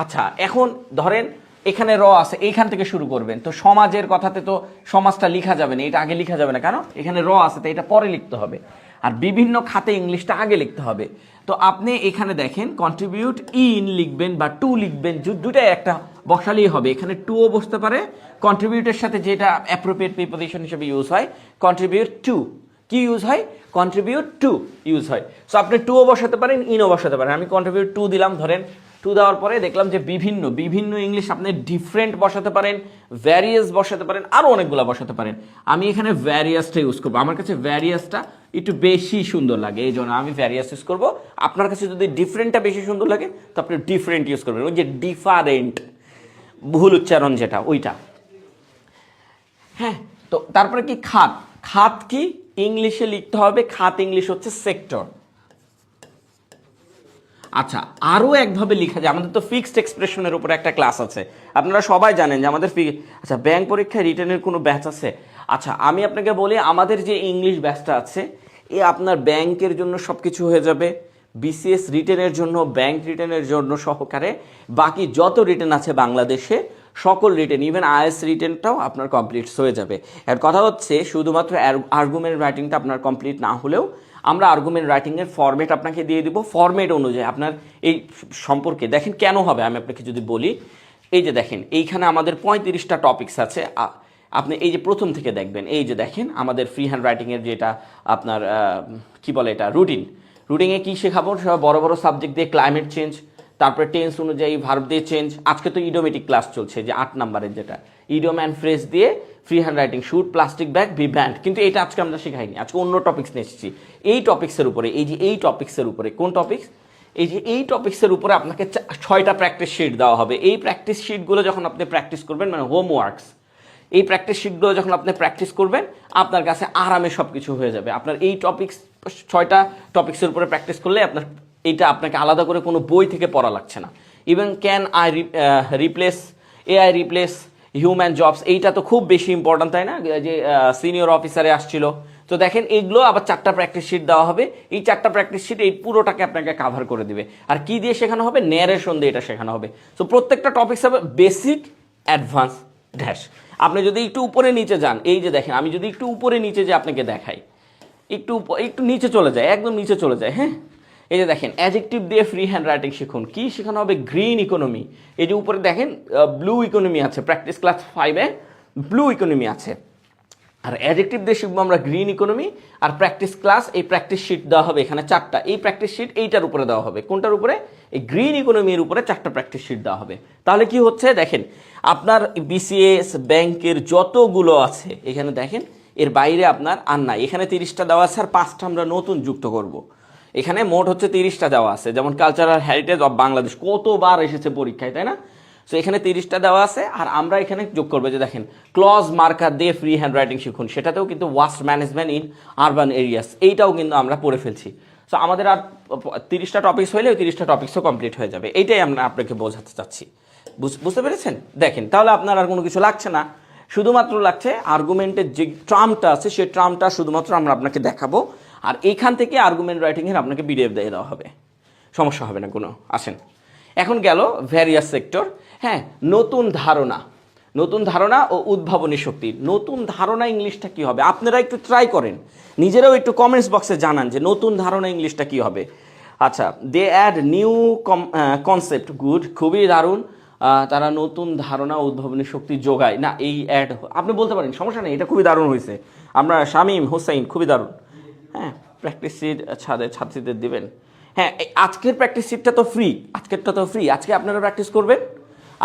আচ্ছা এখন ধরেন এখানে র আছে, এইখান থেকে শুরু করবেন, তো সমাজের কথাতে তো সমাজটা লিখা যাবে না, এটা আগে লিখা যাবে না, কারণ এখানে র আছে, তো এটা পরে লিখতে হবে। আর বিভিন্ন খাতে ইংলিশটা আগে লিখতে হবে। তো আপনি এখানে দেখেন কন্ট্রিবিউট ইন লিখবেন বা টু লিখবেন, দুটাই একটা বসালেই হবে। এখানে টুও বসতে পারে, কন্ট্রিবিউটের সাথে যেটা অ্যাপ্রোপ্রিয়েট প্রিপোজিশন হিসেবে ইউজ হয় কন্ট্রিবিউট টু, কি ইউজ হয়? কন্ট্রিবিউট টু ইউজ হয়। সো আপনি টুও বসাতে পারেন, ইনও বসাতে পারেন। আমি কন্ট্রিবিউট টু দিলাম, ধরেন টু দেওয়ার পরে দেখলাম যে বিভিন্ন বিভিন্ন ইংলিশ আপনি ডিফারেন্ট বসাতে পারেন, ভ্যারিয়াস বসাতে পারেন, আরও অনেকগুলো বসাতে পারেন। আমি এখানে ভ্যারিয়াসটা ইউজ করবো, আমার কাছে ভ্যারিয়াসটা একটু বেশি সুন্দর লাগে, এই জন্য আমি ভ্যারিয়াস ইউজ করবো। আপনার কাছে যদি ডিফারেন্টটা বেশি সুন্দর লাগে তো আপনি ডিফারেন্ট ইউজ করবেন, ওই যে ডিফারেন্ট ভুল উচ্চারণ যেটা ওইটা। হ্যাঁ, তো তারপরে কি খাত, খাত কি ইংলিশে লিখতে হবে, খাত ইংলিশ হচ্ছে সেক্টর। আচ্ছা আরও একভাবে লেখা যায়, আমাদের তো ফিক্সড এক্সপ্রেশনের উপরে একটা ক্লাস আছে, আপনারা সবাই জানেন যে আমাদের আচ্ছা ব্যাংক পরীক্ষায় রিটেনের কোনো ব্যাচ আছে? আচ্ছা আমি আপনাকে বলি, আমাদের যে ইংলিশ ব্যাচটা আছে এ আপনার ব্যাংকের জন্য সব কিছু হয়ে যাবে, বিসিএস রিটেনের জন্য, ব্যাংক রিটেনের জন্য সহকারে বাকি যত রিটেন আছে বাংলাদেশে সকল রিটেন, ইভেন আইএস রিটেনটাও আপনার কমপ্লিট হয়ে যাবে। এর কথা হচ্ছে শুধুমাত্র আর্গুমেন্ট রাইটিংটা আপনার কমপ্লিট না হলেও আমরা আর্গুমেন্ট রাইটিংয়ের ফরম্যাট আপনাকে দিয়ে দিব, ফরম্যাট অনুযায়ী আপনার এই সম্পর্কে দেখেন কেন হবে আমি আপনাকে যদি বলি। এই যে দেখেন এইখানে আমাদের 35টা টপিকস আছে, আপনি এই যে প্রথম থেকে দেখবেন, এই যে দেখেন আমাদের ফ্রি হ্যান্ড রাইটিংয়ের যেটা আপনার কি বলে এটা রুটিনে কী শেখাবো, সব বড় বড় সাবজেক্ট দিয়ে ক্লাইমেট চেঞ্জ, তারপরে টেন্স অনুযায়ী ভার্ব দিয়ে চেঞ্জ, আজকে তো ইডিওমেটিক ক্লাস চলছে যে 8 নম্বরের যেটা ইডিওম অ্যান্ড ফ্রেজ দিয়ে free hand writing, should, plastic bag, be banned, কিন্তু এটা আজকে আমরা শেখাইনি, আজকে অন্য টপিক্স নিয়ে এসেছি। এই টপিক্সের উপরে, এই যে এই টপিক্সের উপরে, কোন টপিক্স? এই যে এই টপিক্সের উপরে আপনাকে 6টা প্র্যাকটিস শিট দেওয়া হবে। এই প্র্যাকটিস শিটগুলো যখন আপনি প্র্যাকটিস করবেন, মানে হোমওয়ার্কস, এই প্র্যাকটিস শিটগুলো যখন আপনি প্র্যাকটিস করবেন আপনার কাছে আরামে সব কিছু হয়ে যাবে। আপনার এই টপিক্স 6টা টপিক্সের উপরে প্র্যাকটিস করলে আপনার এইটা আপনাকে আলাদা করে কোনো বই থেকে পড়া লাগছে না। Even can I replace AI replace human jobs, এইটা তো খুব বেশি ইম্পর্ট্যান্ট, তাই না? যে সিনিয়র অফিসারে আসছিল, তো দেখেন এইগুলো আবার 4টা প্র্যাকটিস শিট দেওয়া হবে। এই 4টা প্র্যাকটিস শিট এই পুরোটাকে আপনাকে কাভার করে দিবে। আর কি দিয়ে শেখানো হবে? ন্যারেশন দিয়ে এটা শেখানো হবে। তো প্রত্যেকটা টপিক্স হবে বেসিক, অ্যাডভান্স, ড্যাশ। আপনি যদি একটু উপরে নিচে যান, এই যে দেখেন আমি যদি একটু উপরে নিচে যে আপনাকে দেখাই, একটু নিচে চলে যায়, একদম নিচে চলে যায়। হ্যাঁ, এই যে দেখেন অ্যাডজেক্টিভ দিয়ে ফ্রি হ্যান্ড রাইটিং শিখুন, কি শেখানো হবে? Green economy. এই যে উপরে দেখেন ব্লু ইকোনমি আছে, প্র্যাকটিস ক্লাস 5-এ ব্লু ইকোনমি আছে। আর অ্যাডজেক্টিভ দিয়ে শিখবো আমরা গ্রিন ইকোনমি। আর প্র্যাকটিস ক্লাস, এই প্র্যাকটিস শিট দেওয়া হবে এখানে 4টা। এই প্র্যাকটিস শিট এইটার উপরে দেওয়া হবে, কোনটার উপরে? এই গ্রিন ইকোনমির উপরে 4টা প্র্যাকটিস শিট দেওয়া হবে। তাহলে কি হচ্ছে দেখেন, আপনার বিসিএস ব্যাংকের যতগুলো আছে এখানে দেখেন, এর বাইরে আপনার আর নাই। এখানে 30টা দেওয়া আছে, আর 5টা আমরা নতুন যুক্ত করব। এখানে মোট হচ্ছে 30টা দেওয়া আছে। যেমন কালচারাল হেরিটেজ অফ বাংলাদেশ কতবার এসেছে পরীক্ষায়, তাই না? সো এখানে 30টা দেওয়া আছে, আর আমরা এখানে যোগ করবো যে দেখেন ক্লজ মার্কার দিয়ে ফ্রি হ্যান্ড রাইটিং শিখুন, সেটাতেও কিন্তু waste management in urban areas, এইটাও কিন্তু আমরা পড়ে ফেলছি। সো আমাদের আর 30টা টপিক্স হইলে ওই 30টা টপিক্সও কমপ্লিট হয়ে যাবে। এইটাই আমরা আপনাকে বোঝাতে চাচ্ছি, বুঝতে পেরেছেন? দেখেন তাহলে আপনার আর কোনো কিছু লাগছে না, শুধুমাত্র লাগছে আর্গুমেন্টের যে ট্রামটা আছে সেই ট্রামটা শুধুমাত্র আমরা আপনাকে দেখাবো, আর এইখান থেকে আর্গুমেন্ট রাইটিংয়ের আপনাকে পিডিএফ দিয়ে দেওয়া হবে, সমস্যা হবে না কোনো। আসেন এখন গেল ভ্যারিয়াস সেক্টর। হ্যাঁ, নতুন ধারণা ও উদ্ভাবনী শক্তি। নতুন ধারণা ইংলিশটা কী হবে? আপনারা একটু ট্রাই করেন, নিজেরাও একটু কমেন্টস বক্সে জানান যে নতুন ধারণা ইংলিশটা কী হবে। আচ্ছা, দে অ্যাড নিউ কনসেপ্ট, গুড, খুবই দারুণ। তারা নতুন ধারণা উদ্ভাবনী শক্তি যোগায় না, এই অ্যাড আপনি বলতে পারেন, সমস্যা নেই, এটা খুবই দারুণ হয়েছে। আমরা শামীম হোসাইন, খুবই দারুণ। হ্যাঁ, প্র্যাকটিস শিট ছাত্রীদের দিবেন। হ্যাঁ, আজকের প্র্যাকটিস শিটটা তো ফ্রি, আজকে আপনারা প্র্যাকটিস করবেন।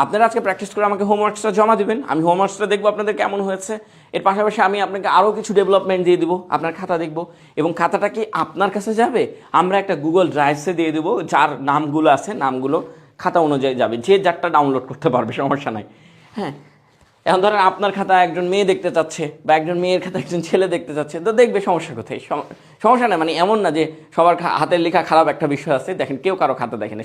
আপনারা আজকে প্র্যাকটিস করে আমাকে হোমওয়ার্কসটা জমা দিবেন, আমি হোমওয়ার্কসটা দেখবো আপনাদের কেমন হয়েছে। এর পাশাপাশি আমি আপনাকে আরও কিছু ডেভেলপমেন্ট দিয়ে দিব, আপনার খাতা দেখব, এবং খাতাটা কি আপনার কাছে যাবে? আমরা একটা গুগল ড্রাইভসে দিয়ে দেবো, যার নামগুলো আছে নামগুলো খাতা অনুযায়ী যাবে, যে যারটা ডাউনলোড করতে পারবে, সমস্যা নাই। হ্যাঁ, এখন ধরেন আপনার খাতা একজন মেয়ে দেখতে চাচ্ছে, বা একজন মেয়ের খাতা একজন ছেলে দেখতে চাচ্ছে, তো দেখবে, সমস্যা কোথায়? সমস্যা নেই, মানে এমন না যে সবার হাতের লেখা খারাপ একটা বিষয় আছে। দেখেন কেউ কারো খাতা দেখে না,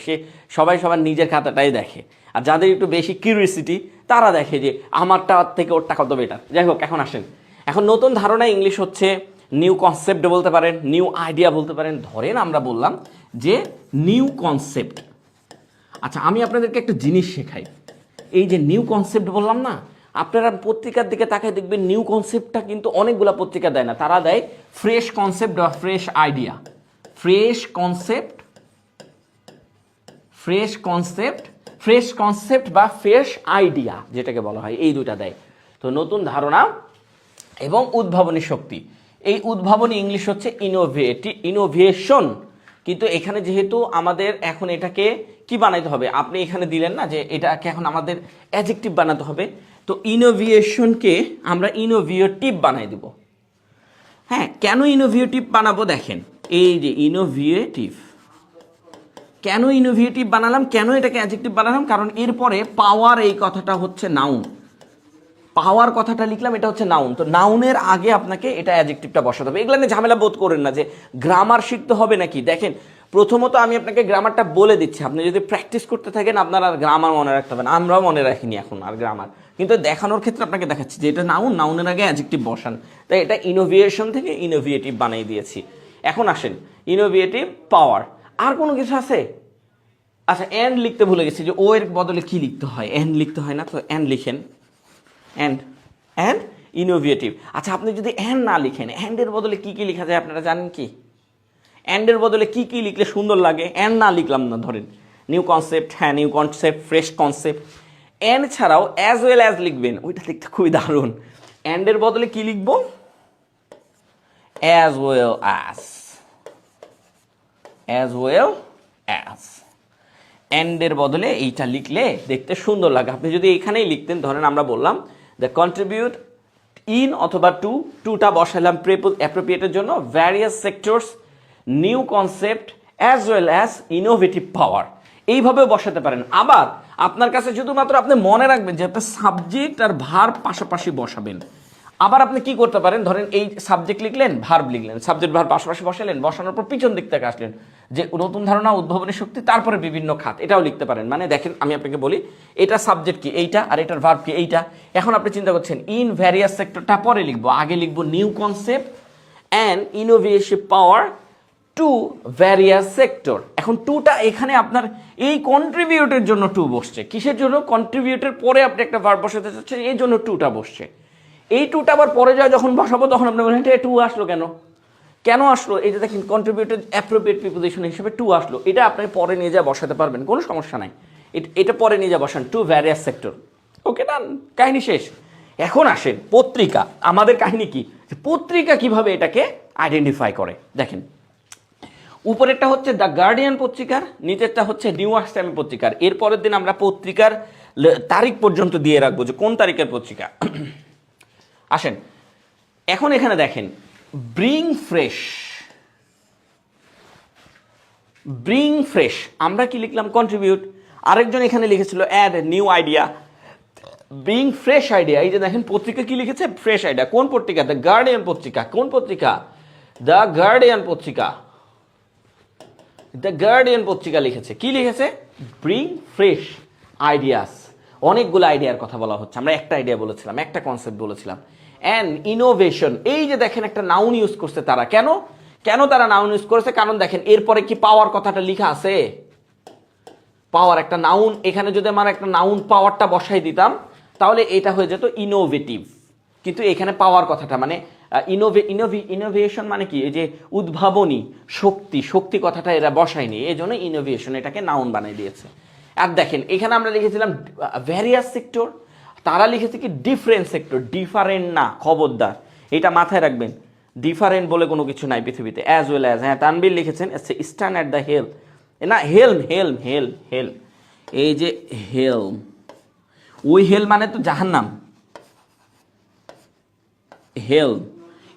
সবাই সবার নিজের খাতাটাই দেখে। আর যাদের একটু বেশি কিউরিয়াসিটি তারা দেখে যে আমারটা থেকে ওরটা কত বেটার। যাই হোক, এখন আসেন, এখন নতুন ধারণা ইংলিশ হচ্ছে নিউ কনসেপ্ট বলতে পারেন, নিউ আইডিয়া বলতে পারেন। ধরেন আমরা বললাম যে নিউ কনসেপ্ট। আচ্ছা, আমি আপনাদেরকে একটা জিনিস শেখাই। এই যে নিউ কনসেপ্ট বললাম না, আপনারা পত্রিকার দিকে তাকায় দেখবেন নিউ কনসেপ্টটা কিন্তু অনেকগুলো পত্রিকা দেয় না, তারা দেয় ফ্রেশ কনসেপ্ট বা fresh idea. Fresh concept, fresh concept, fresh concept বা ফ্রেশ আইডিয়া যেটাকে বলা হয়, এই দুটা দেয়। তো নতুন ধারণা এবং উদ্ভাবনী শক্তি। এই উদ্ভাবনী ইংলিশ হচ্ছে ইনোভেশন। কিন্তু এখানে যেহেতু আমাদের এখন এটাকে কি বানাইতে হবে, আপনি এখানে দিলেন না যে এটাকে এখন আমাদের অ্যাডজেক্টিভ বানাতে হবে, তো ইনোভেশনকে আমরা ইনোভেটিভ বানাই দিব। হ্যাঁ, কেন ইনোভেটিভ বানাবো দেখেন, এই যে ইনোভেটিভ, কেন ইনোভেটিভ বানালাম, কেন এটাকে অ্যাডজেক্টিভ বানালাম, কারণ এরপরে পাওয়ার এই কথাটা হচ্ছে নাউন। পাওয়ার কথাটা লিখলাম, এটা হচ্ছে নাউন। তো নাউনের আগে আপনাকে এটা অ্যাডজেক্টিভটা বসাতে হবে। এগুলো নিয়ে ঝামেলা বোধ করেন না যে গ্রামার শিখতে হবে নাকি। দেখেন, প্রথমত আমি আপনাকে গ্রামারটা বলে দিচ্ছি, আপনি যদি প্র্যাকটিস করতে থাকেন আপনার আর গ্রামার মনে রাখতে হবে না। আমরাও মনে রাখিনি এখন আর গ্রামার, কিন্তু দেখানোর ক্ষেত্রে আপনাকে দেখাচ্ছি যে এটা নাউন, নাউনের আগে অ্যাডজেক্টিভ বসান। তাই এটা ইনোভেশন থেকে ইনোভেটিভ বানিয়ে দিয়েছি। এখন আসেন ইনোভেটিভ, পাওয়ার, আর কোনো কিছু আছে? আচ্ছা, এন্ড লিখতে ভুলে গেছি, যে ও এর বদলে কি লিখতে হয়, এন্ড লিখতে হয় না, তো এন্ড লিখেন, অ্যান্ড, অ্যান্ড ইনোভেটিভ। আচ্ছা, আপনি যদি অ্যান্ড না লিখেন, অ্যান্ডের বদলে কি কি লেখা যায় আপনারা জানেন কি? অ্যান্ডের বদলে কি কি লিখলে সুন্দর লাগে? অ্যান্ড না লিখলাম না, ধরেন নিউ কনসেপ্ট, হ্যাঁ new concept, fresh concept. And ছাড়াও অ্যাজ ওয়েল অ্যাজ লিখবেন, ওইটা লিখতে খুবই দারুণ। অ্যান্ডের বদলে কি লিখবো? As well as, as well as. অ্যান্ডের বদলে এইটা লিখলে দেখতে সুন্দর লাগে। আপনি যদি এইখানেই লিখতেন, ধরেন আমরা বললাম দ্য কন্ট্রিবিউট ইন অথবা টু, টুটা বসালাম অ্যাপ্রোপ্রিয়েটের জন্য, various sectors, new concept, as well as innovative power, এইভাবেও বসাতে পারেন। আবার আপনার কাছে শুধুমাত্র আপনি মনে রাখবেন যে আপনার সাবজেক্ট আর ভার্ব পাশাপাশি বসাবেন। আবার আপনি কি করতে পারেন, ধরেন এই সাবজেক্ট লিখলেন, ভার্ব লিখলেন, সাবজেক্ট ভার্ব পাশাপাশি বসালেন, বসানোর পর পিছন দিক থেকে আসলেন যে নতুন ধারণা, উদ্ভাবনী শক্তি, তারপরে বিভিন্ন খাত, এটাও লিখতে পারেন। মানে দেখেন, আমি আপনাকে বলি, এটা সাবজেক্ট কি এইটা, আর এটার ভার্ব কি এইটা। এখন আপনি চিন্তা করছেন ইন ভ্যারিয়াস সেক্টরটা পরে লিখবো, আগে লিখবো new concept and innovative power to various sector. এখন টুটা এখানে আপনার এই কন্ট্রিবিউটের জন্য টু বসছে। কিসের জন্য? কন্ট্রিবিউটের পরে আপনি একটা ভার্ব বসাতে চাচ্ছেন, এই জন্য টুটা বসছে। এই টুটা আবার পরে যায় যখন বসাবো, তখন আপনি বলেন টু আসলো কেন, কেন আসলো? এই যে দেখেন, কন্ট্রিবিউটেড অ্যাপ্রোপ্রিয়েট প্রিপোজিশন হিসেবে টু আসলো, এটা আপনি পরে নিয়ে যা বসাতে পারবেন, কোনো সমস্যা নাই। এটা পরে নিয়ে যা বসান, টু ভ্যারিয়াস সেক্টর। ওকে, ডান, কাহিনী শেষ। এখন আসেন পত্রিকা। আমাদের কাহিনী কি, পত্রিকা কিভাবে এটাকে আইডেন্টিফাই করে। দেখেন, উপরেরটা হচ্ছে দ্য গার্ডিয়ান পত্রিকার, নিচেরটা হচ্ছে নিউ ইয়র্ক টাইম পত্রিকার। এরপরের দিন আমরা পত্রিকার তারিখ পর্যন্ত দিয়ে রাখবো যে কোন তারিখের পত্রিকা। আসেন এখন এখানে দেখেন, ব্রিং ফ্রেশ, ব্রিং ফ্রেশ, আমরা কি লিখলাম? কন্ট্রিবিউট। আরেকজন এখানে লিখেছিল add new idea, bring fresh idea. এই যে দেখেন, পত্রিকা কি লিখেছে? Fresh idea. কোন পত্রিকা? দ্য গার্ডিয়ান পত্রিকা। কোন পত্রিকা? দ্য গার্ডিয়ান পত্রিকা। দ্য গার্ডিয়ান পত্রিকা লিখেছে, কি লিখেছে? Bring fresh ideas. অনেকগুলো আইডিয়ার কথা বলা হচ্ছে, আমরা একটা আইডিয়া বলেছিলাম, একটা কনসেপ্ট বলেছিলাম। অ্যান্ড ইনোভেশন, এই যে দেখেন একটা নাউন ইউজ করছে তারা। কেন কেন তারা নাউন ইউজ করেছে? কারণ দেখেন এরপরে কি পাওয়ার কথাটা লেখা আছে। পাওয়ার একটা নাউন, এখানে যদি আমার একটা নাউন পাওয়ারটা বসাই দিতাম, তাহলে এটা হয়ে যেত ইনোভেটিভ। কিন্তু এখানে পাওয়ার কথাটা মানে ইনোভেশন মানে কি, এই যে উদ্ভাবনী শক্তি, শক্তি কথাটা এরা বসায়নি, এই জন্য ইনোভেশন এটাকে নাউন বানিয়ে দিয়েছে। আর দেখেন এখানে আমরা লিখেছিলাম ভ্যারিয়াস সেক্টর, তারা লিখেছে কি ডিফারেন্ট সেক্টর। ডিফারেন্ট না, খবরদার, এটা মাথায় রাখবেন। ডিফারেন্ট বলে কোনো কিছু নাই পৃথিবীতে। অ্যাজ ওয়েল অ্যাজ, হ্যাঁ তানবীর লিখেছেন স্ট্যান্ড অ্যাট দ্য হেল, না হেলম, হেলম, হেল, হেল, এই যে হেলম, ওই হেল মানে তো জাহান্নাম। হেল,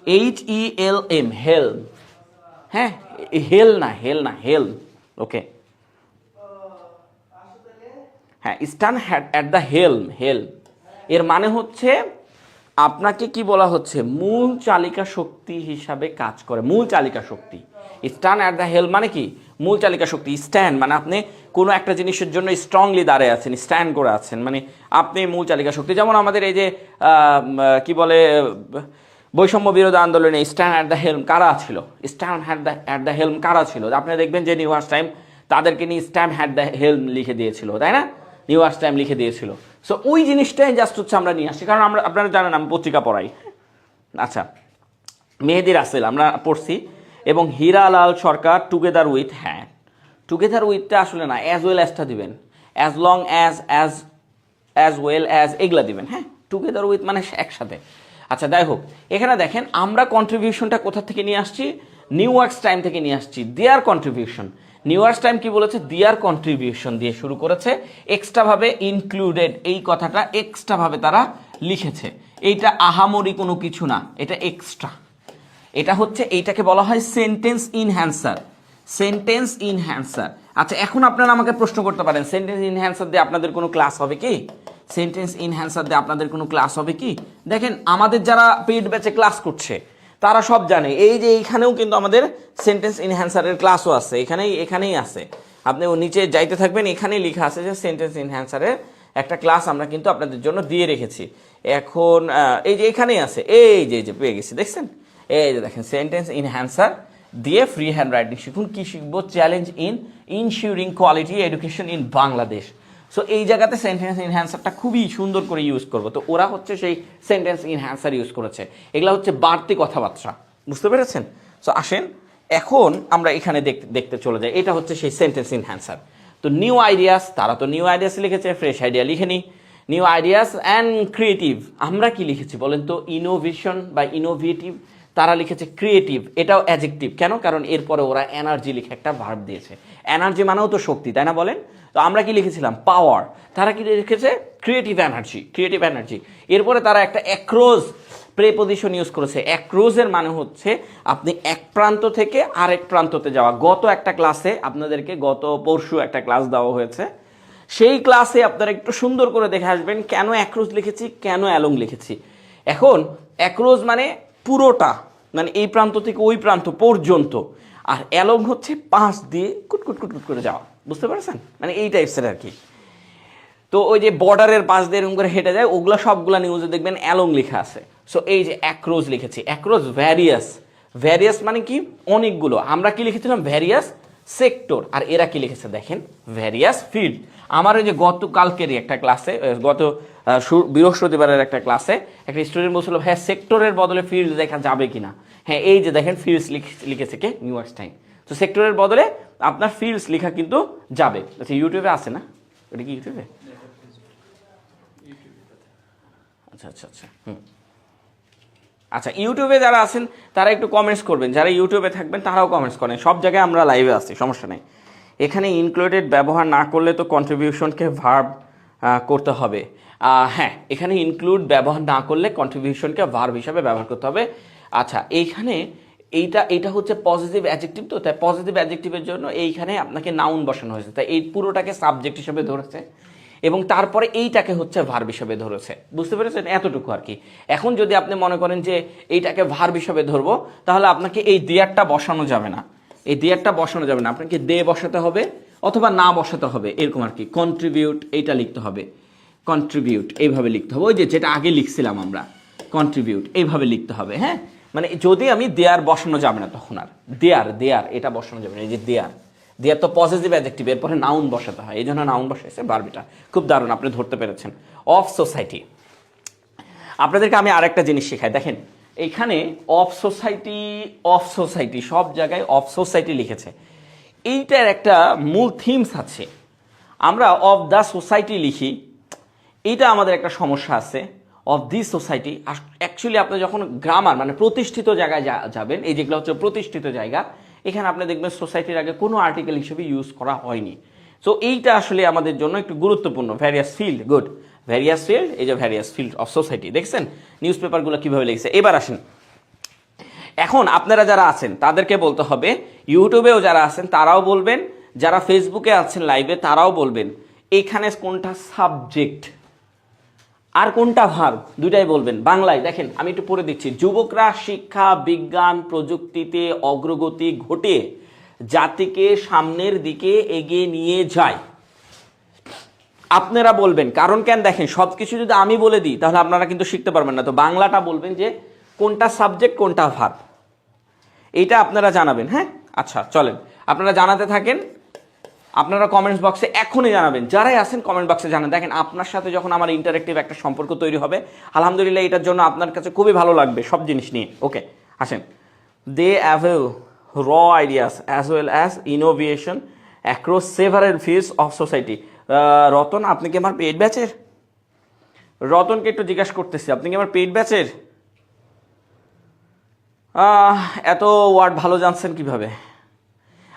HELM, হেল, হ্যাঁ হেল না, হেল না, হেল। ওকে, হ্যাঁ স্ট্যান্ড অ্যাট দ্য হেলম, হেল এর মানে হচ্ছে আপনাকে কি বলা হচ্ছে, মূল চালিকা শক্তি হিসাবে কাজ করে। মূল চালিকা শক্তি, স্ট্যান্ড অ্যাট দ্য হেল মানে কি, মূল চালিকা শক্তি। স্ট্যান্ড মানে আপনি কোনো একটা জিনিসের জন্য স্ট্রংলি দাঁড়িয়ে আছেন, স্ট্যান্ড করে আছেন, মানে আপনি মূল চালিকা শক্তি। যেমন আমাদের এই যে কি বলে, বৈষম্য বিরোধী আন্দোলনে স্ট্যান্ড অ্যাট দ্য হেলম কারা ছিল, স্ট্যান্ড অ্যাট দ্য হেলম কারা ছিল? আপনি দেখবেন যে নিউ ইয়র্ক টাইম তাদেরকে নিয়ে স্ট্যান্ড অ্যাট দ্য হেলম লিখে দিয়েছিল, তাই না? নিউ ইয়র্ক টাইম লিখে দিয়েছিল। সো ওই জিনিসটাই জাস্ট হচ্ছে আমরা নিয়ে আসছি, কারণ আমরা, আপনারা জানেন আমি পত্রিকা পড়াই। আচ্ছা, মেহেদী রাসেল আমরা পড়ছি, এবং হীরালাল সরকার টুগেদার উইথ, হ্যাঁ টুগেদার উইথটা আসলে না, অ্যাজ ওয়েল অ্যাজটা দিবেন, as long as well as এগুলা দিবেন, হ্যাঁ টুগেদার উইথ মানে একসাথে। আচ্ছা যাই হোক, এখানে দেখেন আমরা কন্ট্রিবিউশনটা কোথা থেকে নিয়ে আসছি, নিউ ইয়র্ক টাইম থেকে নিয়ে আসছি। দেয়ার কন্ট্রিবিউশন, নিউ ইয়র্ক টাইম কি বলেছে, দেয়ার কন্ট্রিবিউশন দিয়ে শুরু করেছে, এক্সট্রাভাবে ইনক্লুডেড এই কথাটা এক্সট্রাভাবে তারা লিখেছে। এইটা আহামরি কোনো কিছু না, এটা এক্সট্রা, এটা হচ্ছে, এইটাকে বলা হয় সেন্টেন্স ইনহ্যান্সার, সেন্টেন্স ইনহ্যান্সার। আচ্ছা এখন আপনারা আমাকে প্রশ্ন করতে পারেন, সেন্টেন্স ইনহ্যান্সার দিয়ে আপনাদের কোনো ক্লাস হবে কি? সেন্টেন্স ইনহ্যান্সার দিয়ে আপনাদের কোনো ক্লাস হবে কি? দেখেন আমাদের যারা পেইড ব্যাচে ক্লাস করছে তারা সব জানে, এই যে এইখানেও কিন্তু আমাদের সেন্টেন্স ইনহ্যান্সারের ক্লাসও আছে, এখানেই আছে। আপনি ও নিচে যাইতে থাকবেন, এখানেই লেখা আছে যে সেন্টেন্স ইনহ্যান্সারের একটা ক্লাস আমরা কিন্তু আপনাদের জন্য দিয়ে রেখেছি। এখন এই যে এখানেই আছে, এই যে পেয়ে গেছি, দেখছেন? এই যে দেখেন সেন্টেন্স ইনহ্যান্সার দিয়ে ফ্রি হ্যান্ড রাইটিং শিখুন। কি শিখবো? Challenge in ensuring quality education in Bangladesh. So এই জায়গাতে সেন্টেন্স ইনহ্যান্সারটা খুবই সুন্দর করে ইউজ করবো। তো ওরা হচ্ছে সেই সেন্টেন্স ইনহ্যান্সার ইউজ করেছে, এগুলা হচ্ছে বাড়তি কথাবার্তা, বুঝতে পেরেছেন? সো আসেন এখন আমরা এখানে দেখতে চলে যাই, এটা হচ্ছে সেই সেন্টেন্স ইনহ্যান্সার। তো নিউ আইডিয়াস, তারা তো নিউ আইডিয়াস লিখেছে, ফ্রেশ আইডিয়া লিখেনি। নিউ আইডিয়াস অ্যান্ড ক্রিয়েটিভ, আমরা কি লিখেছি বলেন তো? ইনোভেশন বা ইনোভেটিভ, তারা লিখেছে ক্রিয়েটিভ, এটাও অ্যাডজেক্টিভ। কেন? কারণ এরপরে ওরা এনার্জি লিখে একটা ভার্ব দিয়েছে, এনার্জি মানেও তো শক্তি, তাই না বলেন? তো আমরা কি লিখেছিলাম? পাওয়ার, তারা কি লিখেছে? Creative energy, creative energy. এরপরে তারা একটা অ্যাক্রোজ প্রেপোজিশন ইউজ করেছে। অ্যাক্রোজের মানে হচ্ছে আপনি এক প্রান্ত থেকে আরেক প্রান্ততে যাওয়া। গত একটা ক্লাসে আপনাদেরকে, গত পরশু একটা ক্লাস দেওয়া হয়েছে, সেই ক্লাসে আপনারা একটু সুন্দর করে দেখে আসবেন কেন অ্যাক্রোজ লিখেছি, কেন অ্যালং লিখেছি। এখন অ্যাক্রোজ মানে পুরোটা, মানে এই প্রান্ত থেকে ওই প্রান্ত পর্যন্ত, আর অ্যালং হচ্ছে পাশ দিয়ে কুটকুট কুটকুট করে যাওয়া, বুঝতে পারছেন? মানে এই টাইপসের আর কি। তো ওই যে বর্ডারের পাশ দিয়ে এরকম করে হেঁটে যায়, ওগুলো সবগুলা নিউজে দেখবেন অ্যালং লেখা আছে। সো এই যে অ্যাক্রোজ লিখেছি, অ্যাক্রোজ ভ্যারিয়াস, ভ্যারিয়াস মানে কি? অনেকগুলো। আমরা কি লিখেছিলাম? Various sector. আর এরা কি লিখেছে দেখেন? Various field. আমার ওই যে গতকালকেরই একটা ক্লাসে, গত বৃহস্পতিবারের একটা ক্লাসে একটা স্টুডেন্ট বলছিল, হ্যাঁ সেক্টরের বদলে ফিল্ড দেখা যাবে কিনা? হ্যাঁ এই যে দেখেন ফিল্ডস লিখেছে কে? New York time. তো সেক্টরের বদলে আপনার ফিল্ডস লেখা কিন্তু যাবে। আচ্ছা ইউটিউবে আছে না? ওটা কি ইউটিউবে? আচ্ছা আচ্ছা আচ্ছা আচ্ছা, ইউটিউবে যারা আছেন তারা একটু কমেন্টস করবেন, যারা ইউটিউবে থাকবেন তারাও কমেন্টস করেন। সব জায়গায় আমরা লাইভে আছি, সমস্যা নেই। এখানে ইনক্লুডেড ব্যবহার না করলে তো কন্ট্রিবিউশনকে ভার্ব করতে হবে। হ্যাঁ, এখানে ইনক্লুড ব্যবহার না করলে কন্ট্রিবিউশনকে ভার্ব হিসাবে ব্যবহার করতে হবে। আচ্ছা এইখানে এইটা হচ্ছে পজিটিভ অ্যাডজেক্টিভ, তো তাই পজিটিভ অ্যাডজেক্টিভের জন্য এইখানে আপনাকে নাউন বসানো হয়েছে, তাই এই পুরোটাকে সাবজেক্ট হিসেবে ধরেছে এবং তারপরে এইটাকে হচ্ছে ভার্ব হিসেবে ধরেছে, বুঝতে পেরেছেন? এতটুকু আর কি। এখন যদি আপনি মনে করেন যে এইটাকে ভার্ব হিসেবে ধরবো, তাহলে আপনাকে এই দেয়ারটা বসানো যাবে না, এই দেয়ারটা বসানো যাবে না, আপনাকে দে বসাতে হবে অথবা না বসাতে হবে, এরকম আর কি। কন্ট্রিবিউট এইটা লিখতে হবে, কন্ট্রিবিউট এইভাবে লিখতে হবে, ওই যে যেটা আগে লিখছিলাম আমরা, কন্ট্রিবিউট এইভাবে লিখতে হবে। হ্যাঁ, মানে যদি আমি দেয়ার বসানো যাবে না তখন, আর দেয়ার এটা বসানো যাবে না। এই যে দেয়ার তো পজিটিভ অ্যাডজেক্টিভ, এরপরে নাউন বসাতে হয়, এই জন্য নাউন বসাইছে ভার্বটা। খুব দারুণ, আপনি ধরতে পেরেছেন। অফ সোসাইটি, আপনাদেরকে আমি আরেকটা জিনিস শেখাই। দেখেন এইখানে অফ সোসাইটি সব জায়গায় অফ সোসাইটি লিখেছে। এইটার একটা মূল থিমস আছে। আমরা অফ দ্য সোসাইটি লিখি, এইটা আমাদের একটা সমস্যা আছে। অফ দিস সোসাইটি, অ্যাকচুয়ালি আপনি যখন গ্রামার মানে প্রতিষ্ঠিত জায়গায় যাবেন, এই যেগুলো হচ্ছে প্রতিষ্ঠিত জায়গা, এখানে আপনি দেখবেন সোসাইটির আগে কোনো আর্টিকেল হিসেবে ইউজ করা হয়নি। সো এইটা আসলে আমাদের জন্য একটু গুরুত্বপূর্ণ। Various field, good, various field, এই যে ভ্যারিয়াস ফিল্ড অফ সোসাইটি, দেখছেন নিউজ পেপারগুলো কীভাবে লিখেছে। এবার আসেন, এখন আপনারা যারা আছেন তাদেরকে বলতে হবে, ইউটিউবেও যারা আছেন তারাও বলবেন, যারা ফেসবুকে আছেন লাইভে তারাও বলবেন, এখানে কোনটা সাবজেক্ট আর কোনটা ভার্ব, দুইটাই বলবেন বাংলায়। দেখেন আমি একটু পড়ে দিচ্ছি। যুবকরা শিক্ষা, বিজ্ঞান, প্রযুক্তিতে অগ্রগতি ঘটিয়ে জাতিকে সামনের দিকে এগিয়ে নিয়ে যায়। আপনারা বলবেন কারণ কেন? দেখেন সব কিছু যদি আমি বলে দিই তাহলে আপনারা কিন্তু শিখতে পারবেন না। তো বাংলাটা বলবেন যে কোনটা সাবজেক্ট কোনটা ভার্ব, এইটা আপনারা জানাবেন। হ্যাঁ, আচ্ছা চলেন আপনারা জানাতে থাকেন, আপনারা কমেন্টস বক্সে এখনই জানাবেন, যারাই আছেন কমেন্ট বক্সে জানান। দেখেন আপনার সাথে যখন আমার ইন্টারেক্টিভ একটা সম্পর্ক তৈরি হবে, আলহামদুলিল্লাহ এটার জন্য আপনার কাছে খুবই ভালো লাগবে সব জিনিস নিয়ে। ওকে আসেন, দে অ্যাভেল র ideas as well as innovation across several fields of society. Ratan, আপনি কি আমার পেইড ব্যাচের? রতনকে একটু জিজ্ঞাসা করতেছি, আপনি কি আমার পেইড ব্যাচের? এত ওয়ার্ড ভালো জানছেন কিভাবে?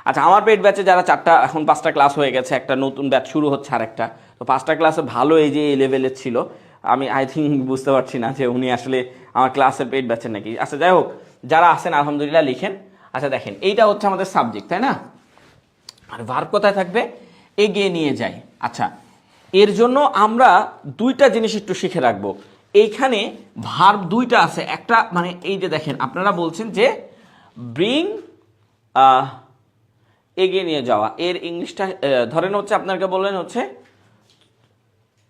আচ্ছা, আমার পেইড ব্যাচে যারা 4টা এখন 5টা ক্লাস হয়ে গেছে, একটা নতুন ব্যাচ শুরু হচ্ছে আরেকটা, তো 5টা ক্লাসে ভালো এই যে এই লেভেলের ছিল, আমি আই থিঙ্ক বুঝতে পারছি না যে উনি আসলে আমার ক্লাসের পেইড ব্যাচের নাকি। আচ্ছা যাই হোক, যারা আছেন আলহামদুলিল্লাহ লিখেন। আচ্ছা দেখেন, এইটা হচ্ছে আমাদের সাবজেক্ট, তাই না? আর ভার্ব কোথায় থাকবে? এগিয়ে নিয়ে যাই। আচ্ছা, এর জন্য আমরা 2টা জিনিস একটু শিখে রাখবো। এইখানে ভার্ব 2টা আছে, একটা মানে এই যে দেখেন আপনারা বলছেন যে ব্রিং, এগিয়ে নিয়ে যাওয়া, এর ইংলিশটা ধরেন হচ্ছে আপনাকে বললেন হচ্ছে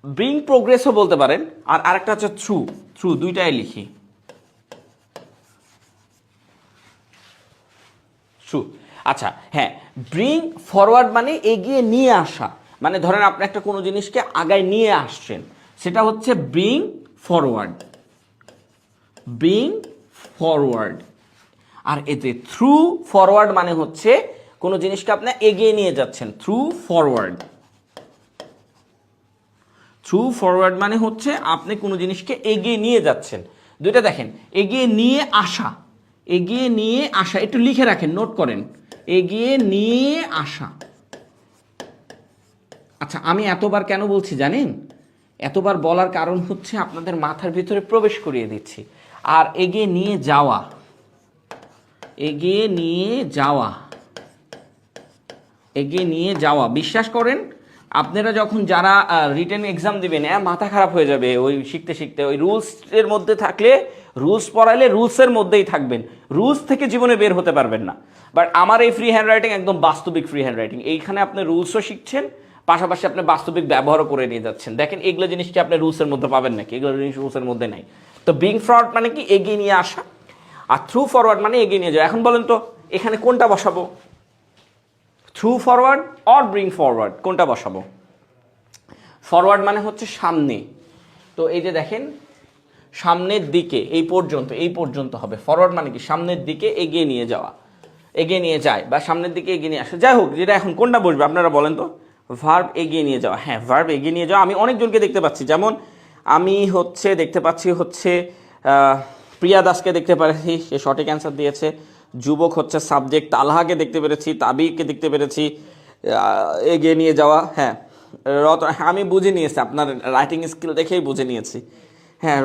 ব্রিং প্রোগ্রেসও বলতে পারেন, আর আরেকটা হচ্ছে থ্রু, থ্রু, 2টাই লিখি থ্রু। আচ্ছা হ্যাঁ, ব্রিং ফরওয়ার্ড মানে এগিয়ে নিয়ে আসা, মানে ধরেন আপনি একটা কোনো জিনিসকে আগায় নিয়ে আসছেন, সেটা হচ্ছে ব্রিং ফরওয়ার্ড, ব্রিং ফরওয়ার্ড। আর এতে থ্রু ফরওয়ার্ড মানে হচ্ছে কোনো জিনিসকে আপনি এগিয়ে নিয়ে যাচ্ছেন, থ্রু ফরওয়ার্ড। থ্রু ফরওয়ার্ড মানে হচ্ছে আপনি কোনো জিনিসকে এগিয়ে নিয়ে যাচ্ছেন। 2টা দেখেন, এগিয়ে নিয়ে আসা, এগিয়ে নিয়ে আসা, একটু লিখে রাখেন, নোট করেন, এগিয়ে নিয়ে আসা। আচ্ছা, আমি এতবার কেন বলছি জানেন? এতবার বলার কারণ হচ্ছে আপনাদের মাথার ভিতরে প্রবেশ করিয়ে দিচ্ছি। আর এগিয়ে নিয়ে যাওয়া, এগিয়ে নিয়ে যাওয়া, এগিয়ে নিয়ে যাওয়া, বিশ্বাস করেন আপনারা যখন যারা রিটেন এক্সাম দিবেন, মাথা খারাপ হয়ে যাবে ওই শিখতে শিখতে। ওই রুলসের মধ্যে থাকলে, রুলস পড়াইলে রুলসের মধ্যেই থাকবেন, রুলস থেকে জীবনে বের হতে পারবেন না। বাট আমার এই ফ্রি হ্যান্ড রাইটিং একদম বাস্তবিক ফ্রি হ্যান্ড রাইটিং, এইখানে আপনি রুলসও শিখছেন, পাশাপাশি আপনি বাস্তবিক ব্যবহারও করে নিয়ে যাচ্ছেন। দেখেন এগুলো জিনিস কি আপনি রুলসের মধ্যে পাবেন নাকি? এগুলো জিনিস রুলসের মধ্যে নাই। তো ব্রিং ফরওয়ার্ড মানে কি? এগিয়ে নিয়ে আসা। আর থ্রু ফরওয়ার্ড মানে এগিয়ে নিয়ে যাওয়া। এখন বলেন তো এখানে কোনটা বসাবো? Through forward or bring forward, কোনটা বসাবো? ফরওয়ার্ড মানে হচ্ছে সামনে, তো এই যে দেখেন সামনের দিকে, এই পর্যন্ত, এই পর্যন্ত হবে। ফরওয়ার্ড মানে কি? সামনের দিকে এগিয়ে নিয়ে যাওয়া, এগিয়ে নিয়ে যায় বা সামনের দিকে এগিয়ে নিয়ে আসে। যাই হোক, যেটা এখন কোনটা বসবে আপনারা বলেন তো? ভার্ব এগিয়ে নিয়ে যাওয়া। হ্যাঁ, ভার্ব এগিয়ে নিয়ে যাওয়া। আমি অনেকজনকে দেখতে পাচ্ছি, যেমন আমি হচ্ছে দেখতে পাচ্ছি হচ্ছে প্রিয়া দাসকে দেখতে পাচ্ছি, সে সঠিক অ্যান্সার দিয়েছে। যুবক হচ্ছে সাবজেক্ট, তালহাকে দেখতে পেরেছি, তাবিকে দেখতে পেরেছি, এগিয়ে নিয়ে যাওয়া। হ্যাঁ রতন, আমি বুঝে নিয়েছি, আপনার রাইটিং স্কিল দেখেই বুঝে নিয়েছি। হ্যাঁ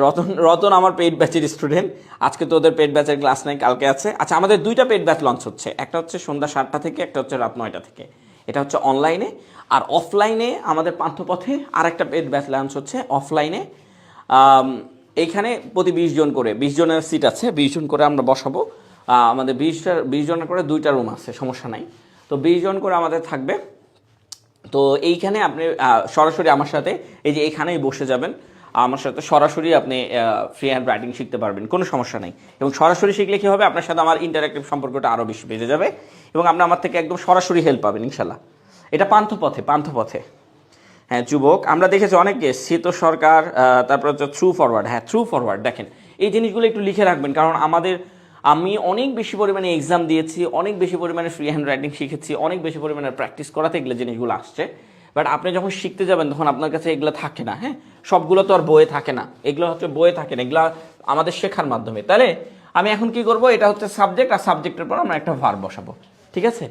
রতন আমার পেইড ব্যাচের স্টুডেন্ট। আজকে তো ওদের পেইড ব্যাচের ক্লাস নাই, কালকে আছে। আচ্ছা, আমাদের 2টা পেইড ব্যাচ লঞ্চ হচ্ছে, একটা হচ্ছে সন্ধ্যা 7টা থেকে, একটা হচ্ছে রাত 9টা থেকে। এটা হচ্ছে অনলাইনে। আর অফলাইনে আমাদের পান্থপথে আরেকটা পেইড ব্যাচ লঞ্চ হচ্ছে অফলাইনে। এইখানে প্রতি 20 জন করে, 20 জনের সিট আছে, 20 জন করে আমরা বসাবো। আমাদের 20 জনের করে 2টা রুম আছে, সমস্যা নাই। তো 20 জন করে আমাদের থাকবে। তো এইখানে আপনি সরাসরি আমার সাথে এই যে এখানেই বসে যাবেন, আমার সাথে সরাসরি আপনি ফ্রি হ্যান্ড রাইটিং শিখতে পারবেন, কোনো সমস্যা নেই। এবং সরাসরি শিখলে কী হবে, আপনার সাথে আমার ইন্টারাক্টিভ সম্পর্কটা আরও বেশি বেড়ে যাবে এবং আপনি আমার থেকে একদম সরাসরি হেল্প পাবেন ইনশাল্লাহ। এটা পান্থপথে, পান্থপথে। হ্যাঁ যুবক, আমরা দেখেছি অনেকে, শীত সরকার, তারপর হচ্ছে থ্রু ফরওয়ার্ড। হ্যাঁ থ্রু ফরওয়ার্ড, দেখেন এই জিনিসগুলো একটু লিখে রাখবেন, কারণ আমি অনেক বেশি পরিমাণে এক্সাম দিয়েছি, অনেক বেশি পরিমাণে ফ্রি হ্যান্ড রাইটিং শিখেছি, অনেক বেশি পরিমাণে প্র্যাকটিস করাতে এগুলো জিনিসগুলো আসছে। বাট আপনি যখন শিখতে যাবেন তখন আপনার কাছে এগুলো থাকে না। হ্যাঁ, সবগুলো তো আর বইয়ে থাকে না, এগুলো হচ্ছে বইয়ে থাকে না, এগুলো আমাদের শেখার মাধ্যমে। তাহলে আমি এখন কি করব, এটা হচ্ছে সাবজেক্ট, আর সাবজেক্টের পর আমরা একটা ভার্ব বসাবো, ঠিক আছে?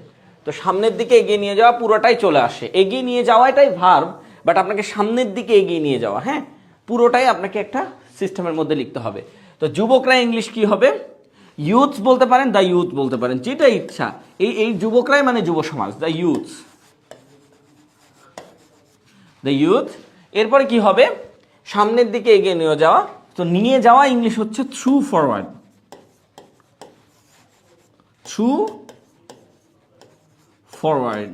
তো সামনের দিকে এগিয়ে নিয়ে যাওয়া পুরোটাই চলে আসে, এগিয়ে নিয়ে যাওয়াটাই ভার্ব, বাট আপনাকে সামনের দিকে এগিয়ে নিয়ে যাওয়া, হ্যাঁ, পুরোটাই আপনাকে একটা সিস্টেমের মধ্যে লিখতে হবে। তো যুবকরা ইংলিশ কি হবে? ইউথ বলতে পারেন, দ্য ইউথ বলতে পারেন, যেটা ইচ্ছা। এই যুবকরাই মানে যুব সমাজ, দ্য ইউথ, দ্য ইউথ। এরপরে কি হবে? সামনের দিকে এগিয়ে নিয়ে যাওয়া। তো নিয়ে যাওয়া ইংলিশ হচ্ছে থ্রু ফরওয়ার্ড, থ্রু ফরওয়ার্ড।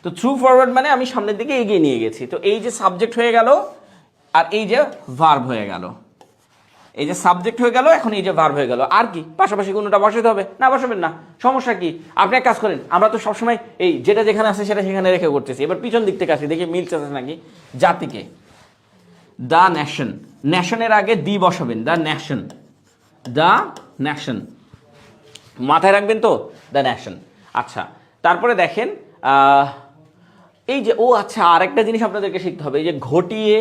তো থ্রু ফরওয়ার্ড মানে আমি সামনের দিকে এগিয়ে নিয়ে গেছি। তো এই যে সাবজেক্ট হয়ে গেল আর এই যে ভার্ব হয়ে গেল, এই যে সাবজেক্ট হয়ে গেল, এখন এই যে ভার্ব হয়ে গেল, আর কি পাশাপাশি কোনোটা বসাতে হবে না? বসাবেন না, সমস্যা কি? আপনি এক কাজ করেন, আমরা তো সবসময় এই যেটা যেখানে আছে সেটা সেখানে রেখে করতেছি। এবার পিছন দিক থেকে আসি, দেখি মিলছে নাকি। জাতিকে, দ্য ন্যাশন, ন্যাশনের আগে দি বসাবেন, দ্য ন্যাশন, দ্য ন্যাশন, মাথায় রাখবেন তো, দ্য ন্যাশন। আচ্ছা, তারপরে দেখেন এই যে আচ্ছা, আরেকটা জিনিস আপনাদেরকে শিখতে হবে, এই যে ঘটিয়ে,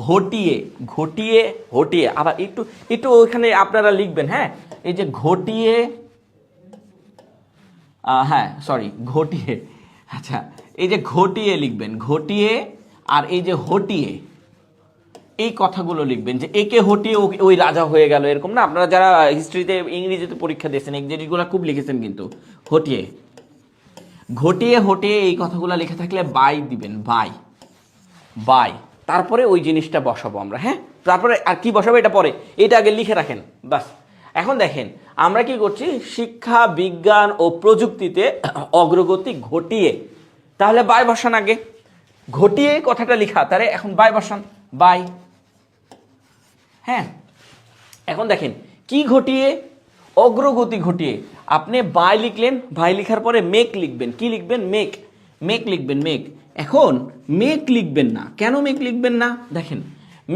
হটিয়ে, ঘটিয়ে, হটিয়ে, আবার একটু একটু ওইখানে আপনারা লিখবেন। হ্যাঁ, এই যে ঘটিয়ে, হ্যাঁ সরি ঘটিয়ে, আচ্ছা এই যে ঘটিয়ে লিখবেন, ঘটিয়ে, আর এই যে হটিয়ে, এই কথাগুলো লিখবেন যে একে হটিয়ে ওই রাজা হয়ে গেল, এরকম না? আপনারা যারা হিস্ট্রিতে ইংরেজিতে পরীক্ষা দিয়েছেন এই জিনিসগুলো খুব লিখেছেন কিন্তু। হটিয়ে, ঘটিয়ে, হটিয়ে, এই কথাগুলো লিখে থাকলে বাই দিবেন, বাই, বাই, তারপরে ওই জিনিসটা বসাবো আমরা। হ্যাঁ, তারপরে আর কি বসাবো এটা পরে, এটা আগে লিখে রাখেন বাস। এখন দেখেন আমরা কি করছি, শিক্ষা, বিজ্ঞান ও প্রযুক্তিতে অগ্রগতি ঘটিয়ে, তাহলে বাই বসান আগে, ঘটিয়ে কথাটা লিখা, তাহলে এখন বাই বসান, বাই। হ্যাঁ, এখন দেখেন কি ঘটিয়ে, অগ্রগতি ঘটিয়ে, আপনি বাই লিখলেন, বাই লিখার পরে মেক লিখবেন, কি লিখবেন, মেক, মেক লিখবেন, মেক। এখন মেক লিখবেন না, কেন মেক লিখবেন না? দেখেন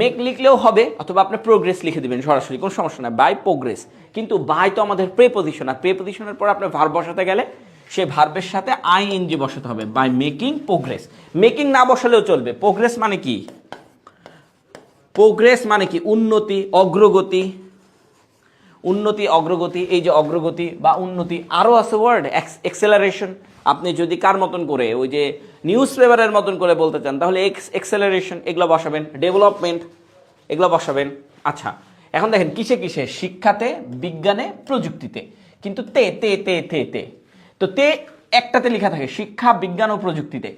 মেক লিখলেও হবে, অথবা আপনি প্রোগ্রেস লিখে দিবেন সরাসরি, কোনো সমস্যা না, বাই প্রোগ্রেস। কিন্তু বাই তো আমাদের প্রেপোজিশন, আর প্রেপোজিশনের পর আপনি ভার্ব বসাতে গেলে সে ভার্বের সাথে আইএনজি বসাতে হবে, বাই মেকিং প্রোগ্রেস। মেকিং না বসালেও চলবে। প্রোগ্রেস মানে কি? প্রোগ্রেস মানে কি? উন্নতি, অগ্রগতি, উন্নতি, অগ্রগতি, এই যে অগ্রগতি বা উন্নতি। আরও আছে ওয়ার্ড এক্সেলারেশন। আপনি যদি কার মতন করে, ওই যে নিউজ পেপারের মতন করে বলতে চান, তাহলে এক্সেলারেশন, এগুলো বসাবেন। ডেভেলপমেন্ট, এগুলো বসাবেন। আচ্ছা, এখন দেখেন কিসে কিসে, শিক্ষাতে, বিজ্ঞানে, প্রযুক্তিতে, কিন্তু তে তে তে তে তে, তো তে একটাতে লেখা থাকে, শিক্ষা, বিজ্ঞান ও প্রযুক্তিতে,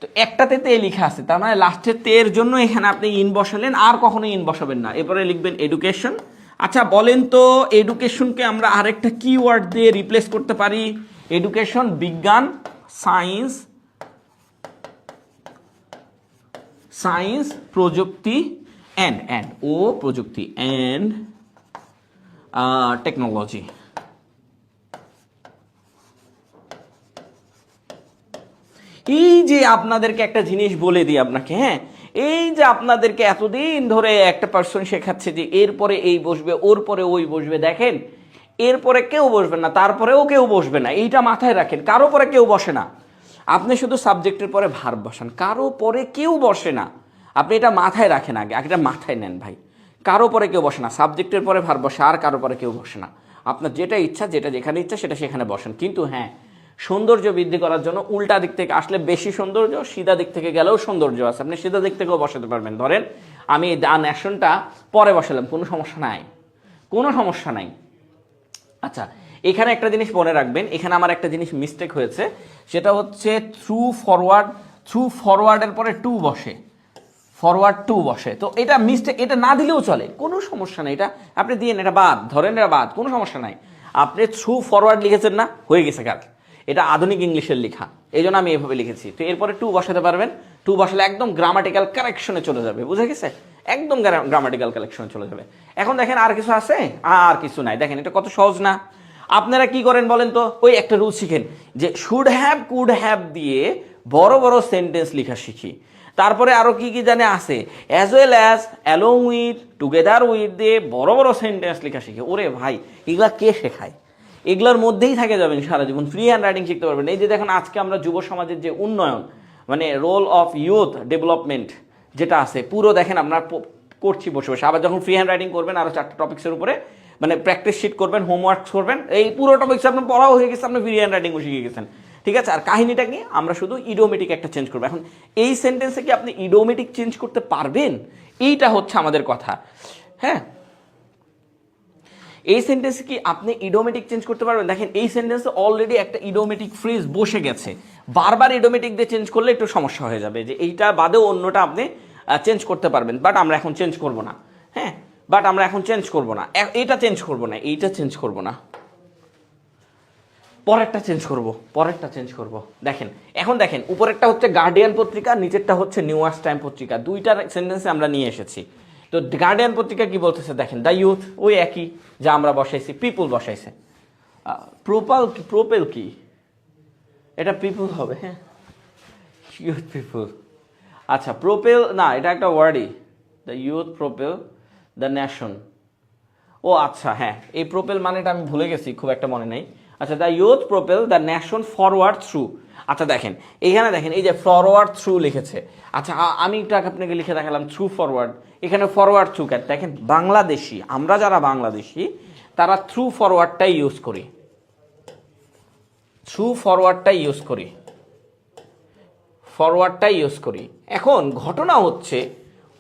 তো একটাতে তে লেখা আছে, তার মানে লাস্টের তের জন্য এখানে আপনি ইন বসালেন, আর কখনো ইন বসাবেন না। এরপরে লিখবেন এডুকেশন। আচ্ছা বলেন তো, এডুকেশনকে আমরা আরেকটা কিওয়ার্ড দিয়ে রিপ্লেস করতে পারি? এডুকেশন, বিজ্ঞান, সায়েন্স, সায়েন্স, প্রযুক্তি, অ্যান্ড ও প্রযুক্তি, অ্যান্ড টেকনোলজি। এই যে আপনাদেরকে একটা জিনিস বলে দিই আপনাকে, হ্যাঁ, এই যে আপনাদেরকে এতদিন ধরে একটা পার্সন শেখাচ্ছে যে এরপরে এই বসবে, ওর পরে ওই বসবে, দেখেন এরপরে কেউ বসবে না, তারপরেও কেউ বসবে না, এইটা মাথায় রাখেন। কারো পরে কেউ বসে না, আপনি শুধু সাবজেক্টের পরে ভার্ব বসান, কারো পরে কেউ বসে না। আপনি এটা মাথায় রাখেন, আগে এটা মাথায় নেন ভাই। কারো পরে কেউ বসে না, সাবজেক্টের পরে ভার্ব বসে, আর কারো পরে কেউ বসে না। আপনার যেটা ইচ্ছা, যেটা যেখানে ইচ্ছা সেটা সেখানে বসেন। কিন্তু হ্যাঁ, সৌন্দর্য বৃদ্ধি করার জন্য উল্টা দিক থেকে আসলে বেশি সৌন্দর্য, সিধা দিক থেকে গেলেও সৌন্দর্য আছে, আপনি সিধা দিক থেকেও বসাতে পারবেন। ধরেন আমি দ্য ন্যাশনটা পরে বসালাম, কোনো সমস্যা নাই, কোনো সমস্যা নাই। আচ্ছা, এখানে একটা জিনিস মনে রাখবেন, এখানে আমার একটা জিনিস মিস্টেক হয়েছে, সেটা হচ্ছে থ্রু ফরওয়ার্ড, থ্রু ফরওয়ার্ডের পরে টু বসে, ফরওয়ার্ড টু বসে, তো এটা মিস্টেক, এটা না দিলেও চলে, কোনো সমস্যা নেই, এটা আপনি দিন, এটা বাদ, ধরেন এটা বাদ, কোনো সমস্যা নাই। আপনি থ্রু ফরওয়ার্ড লিখেছেন না, হয়ে গেছে কাজ, এটা আধুনিক ইংলিশের লেখা, এই জন্য আমি এভাবে লিখেছি। তো এরপরে টু বসাতে পারবেন, টু বসালে একদম গ্রামাটিক্যাল কারেকশনে চলে যাবে, বুঝে গেছে, একদম গ্রামাটিক্যাল কারেকশনে চলে যাবে। এখন দেখেন আর কিছু আছে, আর কিছু নাই, দেখেন এটা কত সহজ না? আপনারা কি করেন বলেন তো, ওই একটা রুল শিখেন যে শুড হ্যাভ, কুড হ্যাভ দিয়ে বড় বড় সেন্টেন্স লেখা শিখি। তারপরে আরো কি কি জানে আছে, as well as, along with, together with দিয়ে বড় বড় সেন্টেন্স লেখা শিখি। ওরে ভাই, এগুলা কে শেখায়? এগুলোর মধ্যেই থাকে যাবেন সারা জীবন, ফ্রি হ্যান্ড রাইটিং শিখতে পারবেন। এই যে দেখুন আজকে আমরা যুব সমাজের যে উন্নয়ন, মানে রোল অফ ইউথ ডেভেলপমেন্ট যেটা আছে, পুরো দেখেন আমরা করছি বসে বসে। আবার যখন ফ্রি হ্যান্ড রাইটিং করবেন, আরও 4টা টপিক্সের উপরে মানে প্র্যাকটিস শিট করবেন, হোমওয়ার্ক করবেন, এই পুরো টপিক্স আপনার পড়াও হয়ে গেছে, আপনি ফ্রি হ্যান্ড রাইটিংও শিখে গেছেন, ঠিক আছে? আর কাহিনীটা কি, আমরা শুধু ইডোমেটিক একটা চেঞ্জ করবো। এখন এই সেন্টেন্সে কি আপনি ইডোমেটিক চেঞ্জ করতে পারবেন? এইটা হচ্ছে আমাদের কথা। হ্যাঁ, এই সেন্টেন্সে কি আপনি ইডোমেটিক চেঞ্জ করতে পারবেন? দেখেন এই সেন্টেন্সে অলরেডি একটা ইডোমেটিক ফ্রেজ বসে গেছে, বারবার ইডোমেটিক দিয়ে চেঞ্জ করলে একটু সমস্যা হয়ে যাবে, যে এইটা বাদেও অন্যটা আপনি চেঞ্জ করতে পারবেন, বাট আমরা এখন চেঞ্জ করব না। হ্যাঁ, বাট আমরা এখন চেঞ্জ করব না, এটা চেঞ্জ করব না, এইটা চেঞ্জ করব না, পরেরটা চেঞ্জ করব, পরেরটা চেঞ্জ করব। দেখেন এখন দেখেন, উপরেরটা হচ্ছে গার্ডিয়ান পত্রিকা, নিচেরটা হচ্ছে নিউ ইয়র্ক টাইম পত্রিকা, দুইটার সেন্টেন্সে আমরা নিয়ে এসেছি। তো গার্ডিয়ান পত্রিকা কি বলতেছে দেখেন, দ্য ইউথ ওই একই যা আমরা বসাইছি, পিপুল বসাইছে। প্রোপেল কি, এটা পিপুল হবে, হ্যাঁ ইউথ পিপুল। আচ্ছা প্রোপেল না, এটা একটা ওয়ার্ডই, the youth propel the nation. ও আচ্ছা হ্যাঁ, এই প্রোপেল মানেটা আমি ভুলে গেছি, খুব একটা মনে নেই। আচ্ছা the youth propel the nation forward through. আচ্ছা দেখেন এইখানে দেখেন এই যে ফরওয়ার্ড থ্রু লিখেছে। আচ্ছা আমি একটু আপনাকে লিখে দেখালাম থ্রু ফরওয়ার্ড, এখানে ফরওয়ার্ড থ্রু কেন, দেখেন বাংলাদেশি, আমরা যারা বাংলাদেশি তারা থ্রু ফরওয়ার্ডটাই ইউজ করি, থ্রু ফরওয়ার্ডটাই ইউজ করি, ফরওয়ার্ডটাই ইউজ করি। এখন ঘটনা হচ্ছে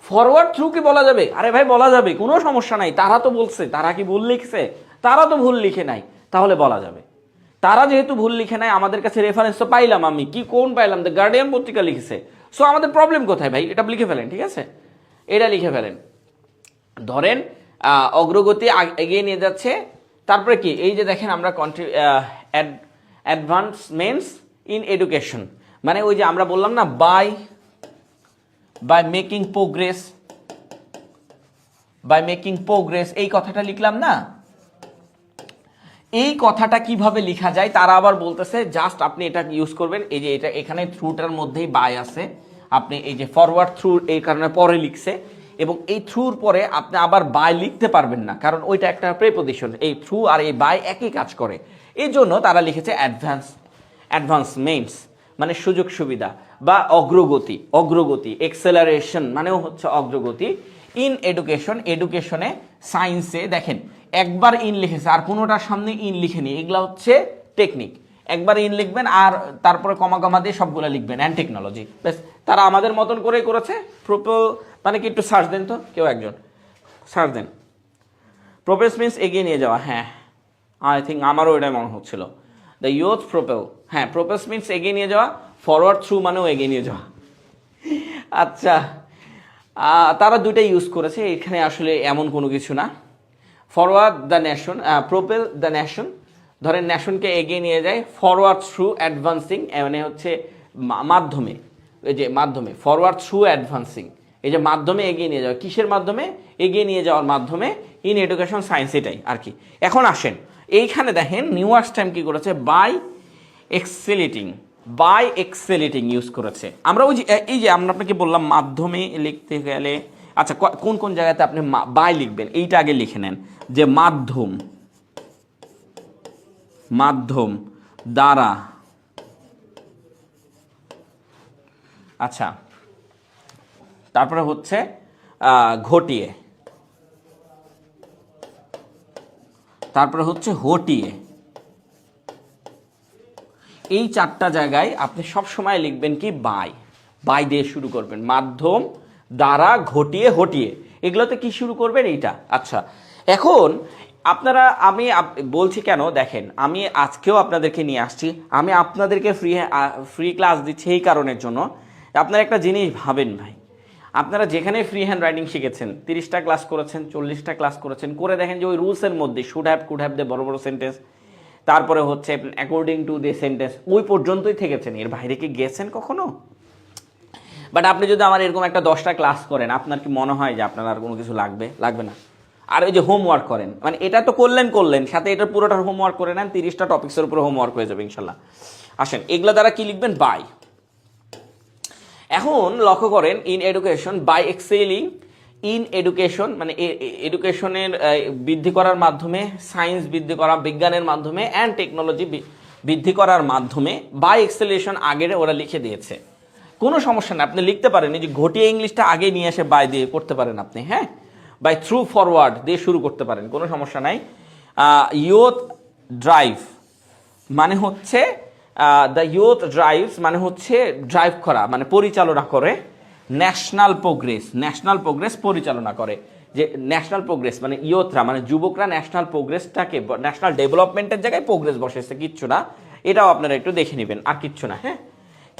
ফরওয়ার্ড থ্রু কি বলা যাবে? আরে ভাই বলা যাবে, কোনো সমস্যা নাই। তারা তো বলছে, তারা কি ভুল লিখছে? তারা তো ভুল লিখে নাই, তাহলে বলা যাবে। তারা যেহেতু ভুল লিখে নাই, আমাদের কাছে রেফারেন্স তো পাইলাম, আমি কি কোন পাইলাম, দ্য গার্ডিয়ান পত্রিকা লিখেছে। সো আমাদের প্রবলেম কোথায় ভাই? এটা লিখে ফেলেন, ঠিক আছে, এটা লিখে ফেলেন। ধরেন অগ্রগতি এগিয়ে নিয়ে যাচ্ছে, তারপরে কি এই যে দেখেন আমরা অ্যাডভান্সমেন্টস ইন এডুকেশন, মানে ওই যে আমরা বললাম না by making progress, by making progress, এই কথাটা লিখলাম না। এই কথাটা কিভাবে লেখা যায় তারা আবার বলতেছে, জাস্ট আপনি এটা ইউজ করবেন, এই যে এটা এখানে থ্রুটার মধ্যেই বাই আছে, আপনি এই যে ফরওয়ার্ড থ্রু এই কারণে পরে লিখছে, এবং এই থ্রুর পরে আপনি আবার বাই লিখতে পারবেন না, কারণ ওইটা একটা প্রেপোজিশন, এই থ্রু আর এই বাই একই কাজ করে। এই জন্য তারা লিখেছে অ্যাডভান্সমেন্টস, মানে সুযোগ সুবিধা বা অগ্রগতি, অগ্রগতি এক্সেলারেশন মানেও হচ্ছে অগ্রগতি। ইন এডুকেশন, এডুকেশনে, সায়েন্সে, দেখেন একবার ইন লিখেছে আর কোনোটার সামনে ইন লিখেনি, এগুলা হচ্ছে টেকনিক। একবার ইন লিখবেন আর তারপরে কমা কমা দিয়ে সবগুলো লিখবেন, অ্যান্ড টেকনোলজি, ব্যাস। তারা আমাদের মতন করেই করেছে। মানে কি একটু সার্চ দেন তো, কেউ একজন সার্চ দেন, প্রোপেলস মিনস এগিয়ে নিয়ে যাওয়া। হ্যাঁ আই থিঙ্ক আমারও এটাই মনে হচ্ছিল, দ্য ইউথ প্রোপেল, হ্যাঁ প্রোপেলস মিনস এগিয়ে নিয়ে যাওয়া, ফরওয়ার্ড থ্রু মানেও এগিয়ে নিয়ে যাওয়া। আচ্ছা তারা দুইটাই ইউজ করেছে, এখানে আসলে এমন কোনো কিছু না। Forward the nation, propel the nation, ধরেন ন্যাশনকে এগিয়ে নিয়ে যায়, ফরওয়ার্ড থ্রু অ্যাডভান্সিং, মানে হচ্ছে মাধ্যমে, এই যে মাধ্যমে, ফরওয়ার্ড থ্রু অ্যাডভান্সিং, এই যে মাধ্যমে এগিয়ে নিয়ে যাওয়া, কিসের মাধ্যমে? এগিয়ে নিয়ে যাওয়ার মাধ্যমে, ইন এডুকেশন সায়েন্স, এটাই আর কি। এখন আসেন এইখানে দেখেন নিউয়ার্স টাইম কি করেছে, বাই এক্সেলিটিং ইউজ করেছে। আমরা ওই যে এই যে আমরা আপনাকে বললাম মাধ্যমে লিখতে গেলে, আচ্ছা কোন কোন জায়গাতে আপনি বাই লিখবেন এইটা আগে লিখে নেন, যে মাধ্যম দ্বারা, আচ্ছা তারপরে হচ্ছে ঘটিয়ে, তারপরে হচ্ছে হটিয়ে। এই চারটা জায়গায় আপনি সব সময় লিখবেন কি বাই দিয়ে শুরু করবেন, মাধ্যম দ্বারা ঘটিয়ে হটিয়ে, এগুলোতে কি শুরু করবেন এইটা। আচ্ছা এখন আপনারা, আমি বলছি কেন দেখেন, আমি আজকেও আপনাদেরকে নিয়ে আসছি, আমি আপনাদেরকে ফ্রি ক্লাস দিচ্ছি এই কারণের জন্য। আপনারা একটা জিনিস ভাবেন ভাই, আপনারা যেখানে ফ্রি হ্যান্ড রাইটিং শিখেছেন, 30টা ক্লাস করেছেন, 40টা ক্লাস করেছেন, করে দেখেন যে ওই রুলসের মধ্যে শুড হ্যাভ, কুড হ্যাভ, দে বড় বড় সেন্টেন্স, তারপরে হচ্ছে অ্যাকর্ডিং টু দি সেন্টেন্স, ওই পর্যন্তই থেকেছেন, এর বাইরে কি গেছেন কখনো? বাট আপনি যদি আমার এরকম একটা 10টা ক্লাস করেন, আপনার কি মনে হয় যে আপনার আর কোনো কিছু লাগবে না? আর ওই যে হোমওয়ার্ক করেন, মানে এটা তো করলেন, সাথে এটার পুরোটার হোমওয়ার্ক করে নেন, 30টা টপিক্সের উপরে হোমওয়ার্ক হয়ে যাবে ইনশাল্লাহ। আসেন এগুলো দ্বারা কি লিখবেন, বাই। এখন লক্ষ্য করেন, in education, by excelling in education, মানে এডুকেশনের বৃদ্ধি করার মাধ্যমে, সায়েন্স বৃদ্ধি করা, বিজ্ঞানের মাধ্যমে, অ্যান্ড টেকনোলজি বৃদ্ধি করার মাধ্যমে, বাই এক্সেলেশন আগের ওরা লিখে দিয়েছে, কোনো সমস্যা নেই, আপনি লিখতে পারেন। এই যে ঘটিয়ে ইংলিশটা আগে নিয়ে এসে বাই দিয়ে করতে পারেন আপনি, হ্যাঁ, বাই থ্রু ফরওয়ার্ড দিয়ে শুরু করতে পারেন, কোনো সমস্যা নাই। ইউথ ড্রাইভ মানে হচ্ছে, দ্য ইউথ ড্রাইভস মানে হচ্ছে ড্রাইভ করা, মানে পরিচালনা করে। ন্যাশনাল প্রোগ্রেস পরিচালনা করে, যে ন্যাশনাল প্রোগ্রেস মানে ইয়ুথরা, মানে যুবকরা ন্যাশনাল প্রোগ্রেসটাকে, ন্যাশনাল ডেভেলপমেন্টের জায়গায় প্রোগ্রেস বসেছে, কিচ্ছু না, এটাও আপনারা একটু দেখে নেবেন, আর কিচ্ছু না, হ্যাঁ,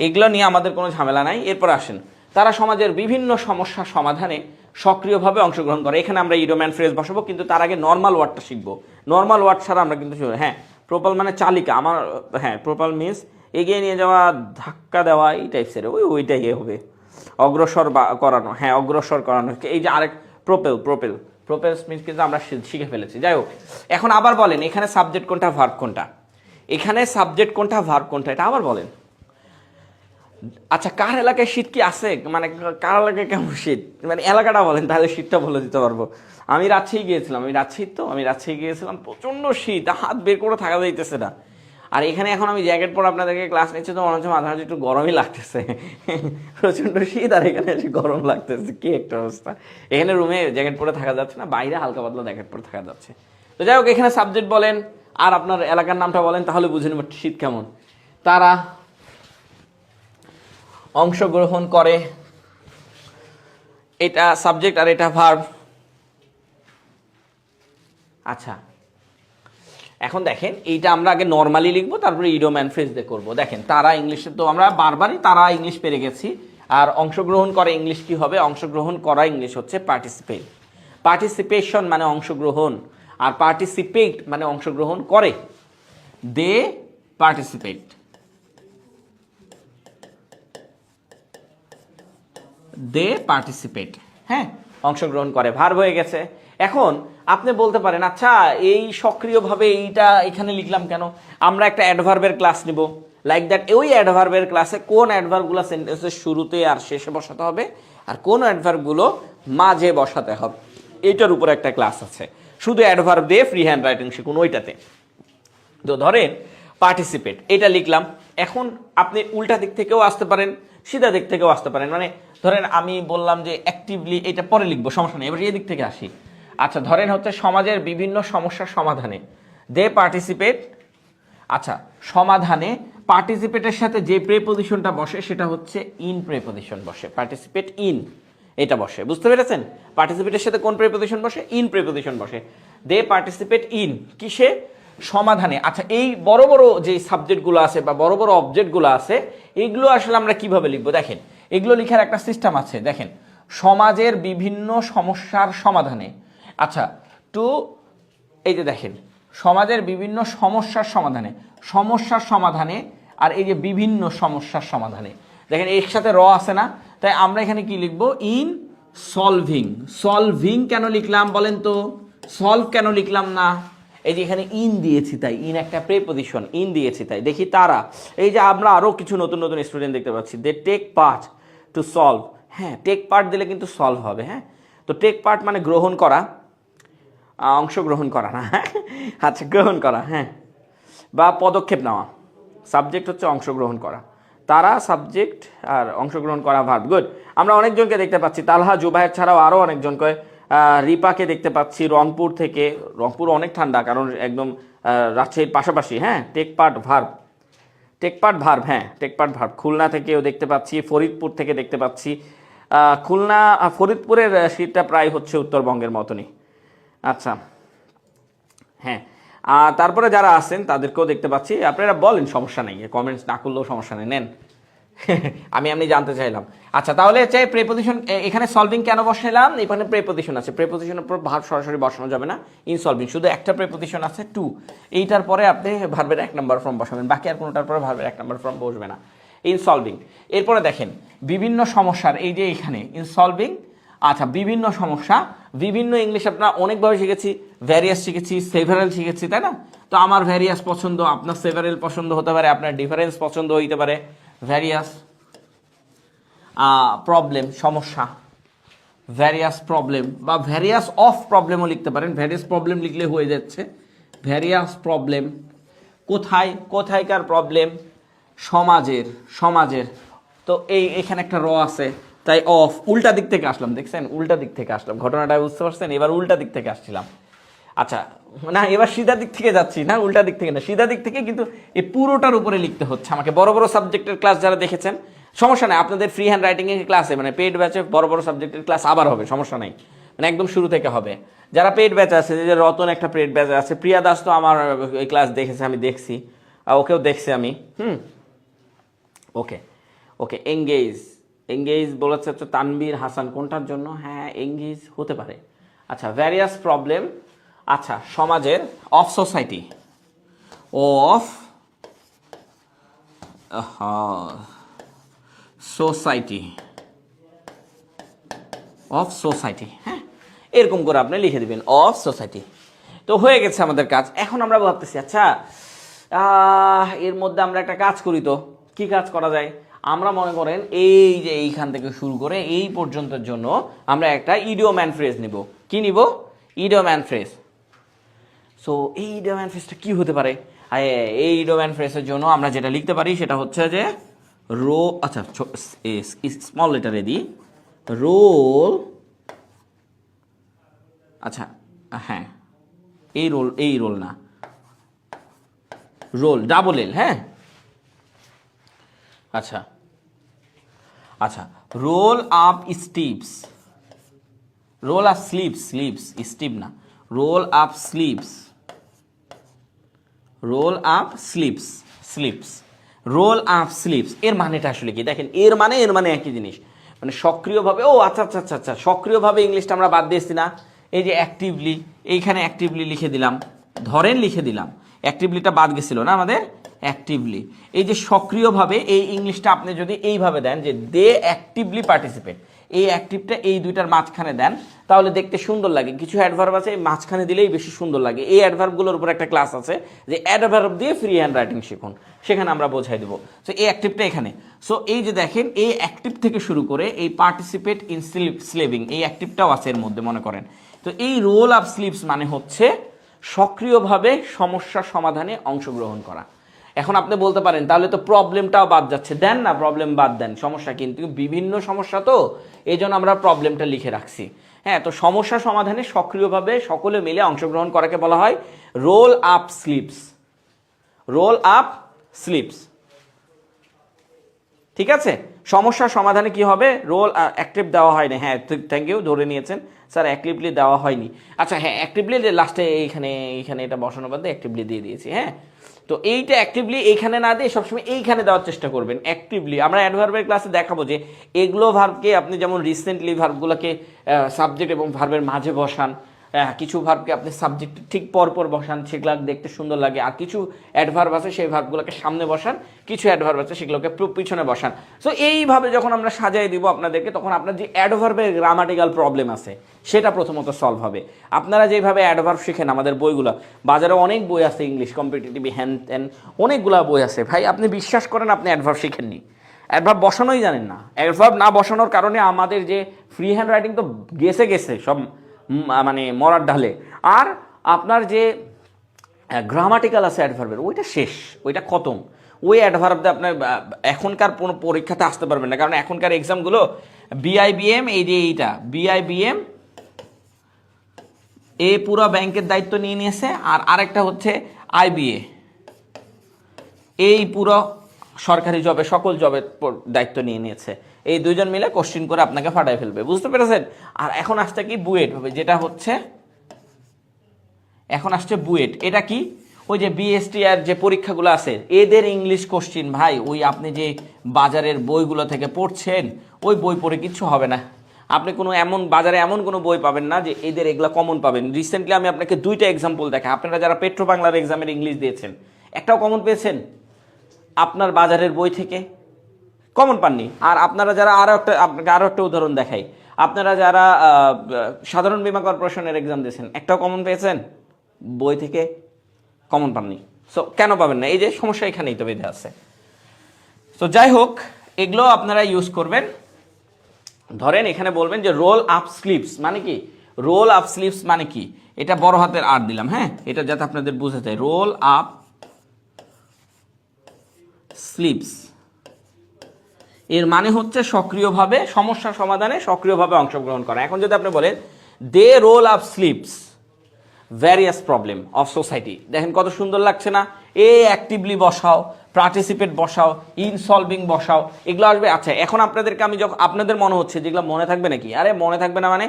এগুলো নিয়ে আমাদের কোনো ঝামেলা নাই। এরপর আসেন, তারা সমাজের বিভিন্ন সমস্যা সমাধানে সক্রিয়ভাবে অংশগ্রহণ করে। এখানে আমরা ইডোম্যান ফ্রেজ বসাবো, কিন্তু তার আগে নর্মাল ওয়ার্ডটা শিখবো। নর্মাল ওয়ার্ড ছাড়া আমরা কিন্তু, হ্যাঁ, প্রোপাল মানে চালিকা, আমার, হ্যাঁ, প্রোপাল মিন্স এগিয়ে নিয়ে যাওয়া, ধাক্কা দেওয়া, এই টাইপসের, ওইটাই হবে, অগ্রসর করানো, হ্যাঁ অগ্রসর করানো। এই যে আরেক প্রোপেল প্রোপেল প্রোপেল মিন্স কিন্তু আমরা শিখে ফেলেছি। যাই হোক, এখন আবার বলেন এখানে সাবজেক্ট কোনটা ভার্ব কোনটা, এখানে সাবজেক্ট কোনটা ভার্ব কোনটা, এটা আবার বলেন। আচ্ছা, কার এলাকায় শীত কি আছে, মানে কার এলাকায় কেমন শীত, মানে এলাকাটা বলেন, তাহলে শীতটা বলে দিতে পারবো। আমি রাজশাহী গিয়েছিলাম, আমি রাজশাহী গিয়েছিলাম, প্রচণ্ড শীত, হাত বের করে থাকা যাইতেছে না। আর এখানে এখন আমি জ্যাকেট পরে আপনাদেরকে ক্লাস নিচ্ছি, তো মনে হচ্ছে মাঝে মাঝে একটু গরমই লাগতেছে, প্রচণ্ড শীত, আর এখানে এসে গরম লাগতেছে, কি একটা অবস্থা। এখানে রুমে জ্যাকেট পরে থাকা যাচ্ছে না, বাইরে হালকা পাতলা জ্যাকেট পরে থাকা যাচ্ছে। তো যাই হোক, এখানে সাবজেক্ট বলেন আর আপনার এলাকার নামটা বলেন, তাহলে বুঝে নেব শীত কেমন। তারা অংশগ্রহণ করে, এটা সাবজেক্ট আর এটা ভার্ব। আচ্ছা, এখন দেখেন এইটা আমরা আগে নর্মালি লিখবো, তারপরে ইডিয়ম অ্যান্ড ফ্রেজ দিয়ে করবো। দেখেন তারা, ইংলিশে তো আমরা বারবারই তারা ইংলিশ পেরে গেছি। আর অংশগ্রহণ করে ইংলিশ কি হবে? অংশগ্রহণ করা ইংলিশ হচ্ছে পার্টিসিপেট। পার্টিসিপেশন মানে অংশগ্রহণ, আর পার্টিসিপেট মানে অংশগ্রহণ করে। দে পার্টিসিপেট, দে পার্টিসিপেট, হ্যাঁ, অংশগ্রহণ করে, ভার্ব হয়ে গেছে। এখন আপনি বলতে পারেন, আচ্ছা এই সক্রিয়ভাবে এইটা এখানে লিখলাম কেন? আমরা একটা অ্যাডভার্বের ক্লাস নিব, লাইক দ্যাট। ওই অ্যাডভার্বের ক্লাসে কোন অ্যাডভার্বগুলো সেন্টেন্সের শুরুতে আর শেষে বসাতে হবে, আর কোন অ্যাডভার্বগুলো মাঝে বসাতে হবে, এইটার উপর একটা ক্লাস আছে। শুধু অ্যাডভার্ব দিয়ে ফ্রি হ্যান্ড রাইটিং শিখুন ওইটাতে। তো ধরেন পার্টিসিপেট, এটা লিখলাম। এখন আপনি উল্টা দিক থেকেও আসতে পারেন, সিধা দিক থেকেও আসতে পারেন। মানে ধরেন আমি বললাম যে অ্যাক্টিভলি, এটা পরে লিখবো, সমস্যা নেই। এবার এই দিক থেকে আসি। আচ্ছা, ধরেন হচ্ছে সমাজের বিভিন্ন সমস্যার সমাধানে, দে পার্টিসিপেট। আচ্ছা, সমাধানে পার্টিসিপেটের সাথে যে প্রেপোজিশনটা বসে সেটা হচ্ছে ইন প্রেপোজিশন বসে, পার্টিসিপেট ইন এটা বসে। বুঝতে পেরেছেন? পার্টিসিপেটের সাথে কোন প্রেপোজিশন বসে? ইন প্রেপোজিশন বসে। দে পার্টিসিপেট ইন কিসে? সমাধানে। আচ্ছা, এই বড় বড় যে সাবজেক্টগুলো আছে বা বড় বড় অবজেক্টগুলো আছে, এগুলো আসলে আমরা কিভাবে লিখবো? দেখেন, এগুলো লেখার একটা সিস্টেম আছে। দেখেন, সমাজের বিভিন্ন সমস্যার সমাধানে। আচ্ছা, টু, এই যে দেখেন, সমাজের বিভিন্ন সমস্যার সমাধানে, সমস্যার সমাধানে, আর এই যে বিভিন্ন সমস্যার সমাধানে, দেখেন এর সাথে র আছে না? তাই আমরা এখানে কি লিখবো? In solving. সলভিং কেন লিখলাম বলেন তো? সলভ কেন লিখলাম না? এই যে এখানে ইন দিয়েছি, তাই ইন একটা প্রেপোজিশন, ইন দিয়েছি তাই। দেখি তারা, এই যে আমরা আরও কিছু নতুন নতুন স্টুডেন্ট দেখতে পাচ্ছি, they take part to solve. হ্যাঁ, টেক পার্ট দিলে কিন্তু সলভ হবে। হ্যাঁ, তো টেক পার্ট মানে গ্রহণ করা, অংশগ্রহণ করা না, আচ্ছা গ্রহণ করা, হ্যাঁ, বা পদক্ষেপ নেওয়া। সাবজেক্ট হচ্ছে অংশগ্রহণ করা, তারা সাবজেক্ট, আর অংশগ্রহণ করা ভার্ব। গুড। আমরা অনেকজনকে দেখতে পাচ্ছি, তালহা জুবায়ের ছাড়াও আরও অনেকজনকে, রিপাকে দেখতে পাচ্ছি রংপুর থেকে। রংপুর অনেক ঠান্ডা, কারণ একদম রাজশাহীর পাশাপাশি। হ্যাঁ, take part verb, take part verb, হ্যাঁ টেক পার্ট ভার্ব। খুলনা থেকেও দেখতে পাচ্ছি, ফরিদপুর থেকে দেখতে পাচ্ছি। খুলনা, ফরিদপুরের শীতটা প্রায় হচ্ছে উত্তরবঙ্গের মতনই। আচ্ছা, হ্যাঁ, তারপরে যারা আছেন তাদেরকেও দেখতে পাচ্ছি। আপনারা বলেন, সমস্যা নেই, কমেন্টস না করলেও সমস্যা নেই, নেন। আমি জানতে চাইলাম। আচ্ছা, তাহলে চাই প্রেপোজিশন, এখানে সলভিং কেন বসাইলাম? এখানে প্রেপোজিশন আছে, প্রেপোজিশনের উপর ভার্ব সরাসরি বসানো যাবে না। ইন সলভিং শুধু একটা প্রেপোজিশন আছে, টু। এইটার পরে আপনি ভার্বের 1 নম্বর ফর্ম বসাবেন, বাকি আর কোনোটার পরে ভার্বের 1 নম্বর ফর্ম বসবে না। In solving. এরপরে দেখেন বিভিন্ন সমস্যার, এই যে এখানে ইন সলভিং। আচ্ছা, বিভিন্ন সমস্যা, বিভিন্ন ইংলিশ আপনার অনেকভাবে শিখেছি, ভ্যারিয়াস শিখেছি, সেভারেল শিখেছি, তাই না? তো আমার ভ্যারিয়াস পছন্দ, আপনার সেভারেল পছন্দ হতে পারে, আপনার ডিফারেন্স পছন্দ হইতে পারে। ভ্যারিয়াস, প্রবলেম সমস্যা, ভ্যারিয়াস প্রবলেম, বা ভ্যারিয়াস অফ প্রবলেমও লিখতে পারেন। ভ্যারিয়াস প্রবলেম লিখলে হয়ে যাচ্ছে। ভ্যারিয়াস প্রবলেম কোথায়, কোথায়কার প্রবলেম? সমাজের, সমাজের। তো এখানে একটা র আছে, তাই অফ, উল্টা দিক থেকে আসলাম, দেখছেন উল্টা দিক থেকে আসলাম, ঘটনাটা বুঝতে পারছেন? এবার উল্টা দিক থেকে আসছিলাম। আচ্ছা, না এবার সিধা দিক থেকে যাচ্ছি না, উল্টা দিক থেকে না, সিধা দিক থেকে, কিন্তু এই পুরোটার উপরে লিখতে হচ্ছে আমাকে। বড় বড় সাবজেক্টের ক্লাস যারা দেখেছেন, সমস্যা নাই, আপনাদের ফ্রি হ্যান্ড রাইটিং এর ক্লাসে, মানে পেইড ব্যাচে বড় বড় সাবজেক্টের ক্লাস আবার হবে, সমস্যা নাই, মানে একদম শুরু থেকে হবে। যারা পেইড ব্যাচ আছে, যে রতন একটা পেইড ব্যাচ আছে, প্রিয়া দাস তো আমার এই ক্লাস দেখেছে, আমি দেখছি, ওকেও দেখছি আমি। ওকে ওকে, এঙ্গেজ, এঙ্গেজ বলেছে হচ্ছে তানবীর হাসান, কোনটার জন্য? হ্যাঁ, এঙ্গেজ হতে পারে। আচ্ছা, ভ্যারিয়াস প্রবলেম, আচ্ছা সমাজের, of society, of society, of society. হ্যাঁ, এরকম করে আপনি লিখে দিবেন অফ সোসাইটি। তো হয়ে গেছে আমাদের কাজ। এখন আমরা ভাবতেছি আচ্ছা এর মধ্যে আমরা একটা কাজ করি, তো কি কাজ করা যায়? আমরা মনে করেন এই যে এইখান থেকে শুরু করে এই পর্যন্তের জন্য আমরা একটা ইডিয়ম অ্যান্ড ফ্রেজ নিব। কি নিব? Idiom and phrase. সো এই ইডিয়ম অ্যান্ড ফ্রেজটা কি হতে পারে? এই ইডিয়ম অ্যান্ড ফ্রেজের জন্য আমরা যেটা লিখতে পারি সেটা হচ্ছে যে আচ্ছা স্মল লেটারে দিই রোল, আচ্ছা হ্যাঁ এই রোল না, রোল ডাবল এল, হ্যাঁ আচ্ছা আচ্ছা roll up steves, roll up sleeves, steve না, roll up sleeves, roll up sleeves, roll up sleeves. এর মানেটা আসলে কি দেখেন, এর মানে একই জিনিস, মানে সক্রিয়ভাবে। ও আচ্ছা আচ্ছা আচ্ছা আচ্ছা, সক্রিয়ভাবে ইংলিশটা আমরা বাদ দিয়েছি না, এই যে অ্যাক্টিভলি, এইখানে অ্যাক্টিভলি লিখে দিলাম, ধরেন লিখে দিলাম, অ্যাক্টিভলিটা বাদ গেছিল না আমাদের, অ্যাক্টিভলি। এই যে সক্রিয়ভাবে এই ইংলিশটা আপনি যদি এইভাবে দেন যে দে অ্যাক্টিভলি পার্টিসিপেট, এই অ্যাক্টিভটা এই দুইটার মাঝখানে দেন, তাহলে দেখতে সুন্দর লাগে। কিছু অ্যাডভার্ব আছে মাঝখানে দিলেই বেশি সুন্দর লাগে। এই অ্যাডভার্বগুলোর উপর একটা ক্লাস আছে যে অ্যাডভার্ব দিয়ে ফ্রি হ্যান্ড রাইটিং শিখুন, সেখানে আমরা বোঝাই দেবো। সো এই অ্যাক্টিভটা এখানে, সো এই যে দেখেন এই অ্যাক্টিভ থেকে শুরু করে এই পার্টিসিপেট ইন স্লেভিং, এই অ্যাক্টিভটাও আছে এর মধ্যে মনে করেন। তো এই রোল আপ স্লিভস মানে হচ্ছে সক্রিয়ভাবে সমস্যা সমাধানে অংশগ্রহণ করা। এখন আপনি বলতে পারেন তাহলে তো প্রবলেমটাও বাদ যাচ্ছে, দেন না প্রবলেম বাদ দেন, সমস্যা কিন্তু বিভিন্ন সমস্যা, তো এই জন্য আমরা প্রবলেমটা লিখে রাখছি। হ্যাঁ, তো সমস্যা সমাধানে সক্রিয়ভাবে সকলে মিলে অংশগ্রহণ করাকে বলা হয় role up sleeves, roll up sleeves. ঠিক আছে, সমস্যা সমাধানে কি হবে? রোল অ্যাক্টিভ দেওয়া হয়নি, হ্যাঁ থ্যাংক ইউ, ধরে নিয়েছেন স্যার, অ্যাক্টিভলি দেওয়া হয়নি। আচ্ছা হ্যাঁ, অ্যাক্টিভলি লাস্টে এইখানে এটা বসানো বাদ দিয়ে অ্যাক্টিভলি দিয়ে দিয়েছি। হ্যাঁ, তো এইটা অ্যাক্টিভলি এইখানে না দিয়ে সবসময় এইখানে দেওয়ার চেষ্টা করবেন অ্যাক্টিভলি। আমরা অ্যাডভার্বের ক্লাসে দেখাবো যে এগুলো ভার্বকে আপনি যেমন রিসেন্টলি ভার্বগুলোকে সাবজেক্ট এবং ভার্বের মাঝে বসান, কিছু ভার্বকে আপনি সাবজেক্ট ঠিক পরপর বসান, সেগুলো দেখতে সুন্দর লাগে। আর কিছু অ্যাডভার্ব আছে সেই ভার্বগুলোকে সামনে বসান, কিছু অ্যাডভার্ব আছে সেগুলোকে পিছনে বসান। সো এইভাবে যখন আমরা সাজাই দিব আপনাদেরকে, তখন আপনার যে অ্যাডভার্বের গ্রামাটিক্যাল প্রবলেম আছে সেটা প্রথমত সলভ হবে। আপনারা যেভাবে অ্যাডভার্ব শিখেন আমাদের বইগুলো, বাজারে অনেক বই আছে ইংলিশ কম্পিটিটিভ হ্যান ত্যান অনেকগুলো বই আছে, ভাই আপনি বিশ্বাস করেন আপনি অ্যাডভার্ব শিখেননি, অ্যাডভার্ব বসানোই জানেন না। অ্যাডভার্ব না বসানোর কারণে আমাদের যে ফ্রি হ্যান্ড রাইটিং তো গেছে সব, মানে মরার ঢালে। আর আপনার যে গ্রামাটিক্যাল আছে অ্যাডভার্বের, ওইটা শেষ, ওইটা খতম। ওই অ্যাডভার্ব দিয়ে আপনার এখনকার কোনো পরীক্ষাতে আসতে পারবেন না, কারণ এখনকার এক্সামগুলো বিআইবিএম, এই যে এইটা বিআইবিএম এ পুরো ব্যাংকের দায়িত্ব নিয়ে নিয়েছে, আর আরেকটা হচ্ছে আইবিএ, এই পুরো সরকারি জবে সকল জবের দায়িত্ব নিয়ে নিয়েছে। এই দুইজন মিলে কোশ্চিন করে আপনাকে ফাটাই ফেলবে, বুঝতে পেরেছেন? আর এখন আসছে কি বুয়েট হবে, যেটা হচ্ছে এখন আসছে বুয়েট। এটা কি? ওই যে বিএসটি আর যে পরীক্ষাগুলো আছে এদের ইংলিশ কোশ্চিন, ভাই ওই আপনি যে বাজারের বইগুলো থেকে পড়ছেন ওই বই পড়ে কিচ্ছু হবে না। আপনি কোনো বাজারে এমন কোনো বই পাবেন না যে এদের এগুলো কমন পাবেন। রিসেন্টলি আমি আপনাকে দুইটা এক্সাম্পল দেখাই। আপনারা যারা পেট্রো বাংলার এক্সামের ইংলিশ দিয়েছেন, একটাও কমন পেয়েছেন আপনার বাজারের বই থেকে? কমন পাননি। আর আপনারা যারা আপনাকে আরও একটা উদাহরণ দেখাই, আপনারা যারা সাধারণ বীমা কর্পোরেশনের এক্সাম দিয়েছেন, একটাও কমন পেয়েছেন? বই থেকে কমন পাননি। সো কেন পাবেন না? এই যে সমস্যা এখানেই তো বেঁধে আছে। তো যাই হোক, এগুলো আপনারা ইউজ করবেন। ধরেন এখানে বলবেন যে রোল আপ স্লিভস মানে কি? রোল আপ স্লিভস মানে কি? এটা বড় হাতের আর দিলাম, হ্যাঁ, এটা যাতে আপনাদের বুঝতে চাই। রোল আপ স্লিভস এর মানে হচ্ছে সক্রিয়ভাবে সমস্যা সমাধানে সক্রিয়ভাবে অংশগ্রহণ করা। এখন যদি আপনি বলেন they roll up sleeves various problem of society, দেখেন কত সুন্দর লাগছে না? অ্যাক্টিভলি বসাও, পার্টিসিপেট বসাও, ইন সলভিং বসাও, এগুলো আসবে। আচ্ছা এখন আপনাদেরকে আমি যখন আপনাদের মনে হচ্ছে যেগুলো মনে থাকবে নাকি? আরে মনে থাকবে না মানে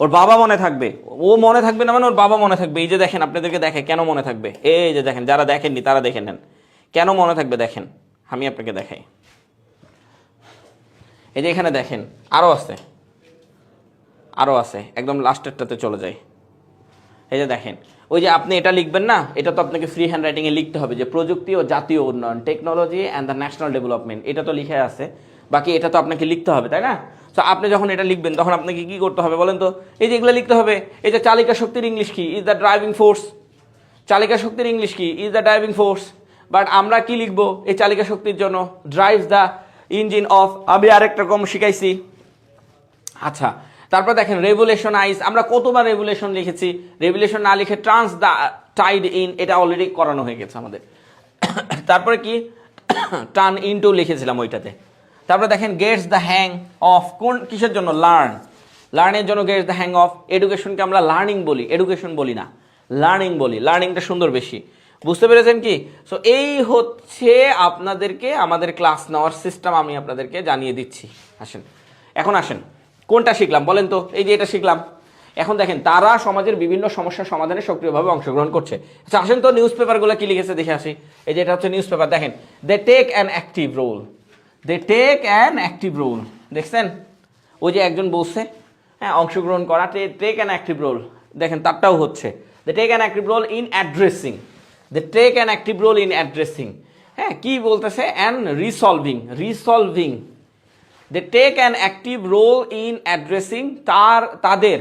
ওর বাবা মনে থাকবে, ও মনে থাকবে না মানে ওর বাবা মনে থাকবে। এই যে দেখেন আপনাদেরকে দেখে কেন মনে থাকবে, এই যে দেখেন, যারা দেখেননি তারা দেখে নেন কেন মনে থাকবে। দেখেন আমি আপনাকে দেখাই, এই যে এখানে দেখেন আরও আছে, একদম লাস্টেরটাতে চলে যায়। এই যে দেখেন, ওই যে আপনি এটা লিখবেন না, এটা তো আপনাকে ফ্রি হ্যান্ড রাইটিংয়ে লিখতে হবে যে প্রযুক্তি ও জাতীয় উন্নয়ন, technology and the national development, এটা তো লিখে আছে। বাকি এটা তো আপনাকে লিখতে হবে, তাই না? তো আপনি যখন এটা লিখবেন তখন আপনাকে কি করতে হবে বলেন তো? এই যে এগুলো লিখতে হবে। এই যে চালিকা শক্তির ইংলিশ কি? Is the driving force. চালিকা শক্তির ইংলিশ কি? Is the driving force. But আমরা কি লিখবো এই চালিকা শক্তির জন্য? Drives the engine of. আমি আরেকটা রকম শিখাইছি। আচ্ছা, তারপর দেখেন রেভুলেশনাইজ, আমরা কতবার রেভুলেশন লিখেছি। রেভুলেশন না লিখে ট্রান্স দ্য টাইড ইন, এটা অলরেডি করানো হয়ে গেছে আমাদের। তারপরে কি টার্ন ইনটু লিখেছিলাম ওইটাতে। তারপরে দেখেন গেটস দ্য হ্যাং অফ, কোন কিসের জন্য? লার্ন। লার্নের জন্য গেটস দ্য হ্যাং অফ। এডুকেশনকে আমরা লার্নিং বলি, এডুকেশন বলি না, লার্নিং বলি। লার্নিংটা সুন্দর বেশি। বুঝতে পেরেছেন কি? সো এই হচ্ছে আপনাদেরকে আমাদের ক্লাস নেওয়ার সিস্টেম, আমি আপনাদেরকে জানিয়ে দিচ্ছি। আসেন এখন আসেন কোনটা শিখলাম বলেন তো? এই যে এটা শিখলাম। এখন দেখেন তারা সমাজের বিভিন্ন সমস্যার সমাধানে সক্রিয়ভাবে অংশগ্রহণ করছে। আচ্ছা আসেন তো নিউজ পেপারগুলো কি লিখেছে দেখে আসি। এই যে এটা হচ্ছে নিউজ পেপার, দেখেন they take an active role. They take an active role, দেখছেন? ওই যে একজন বলছে হ্যাঁ অংশগ্রহণ করা, টেক অ্যান অ্যাক্টিভ রোল, দেখেন তারটাও হচ্ছে they take an active role in addressing. They take an active role in addressing. হ্যাঁ কি বলতেছে? And resolving, resolving. They take an active role in addressing, তাদের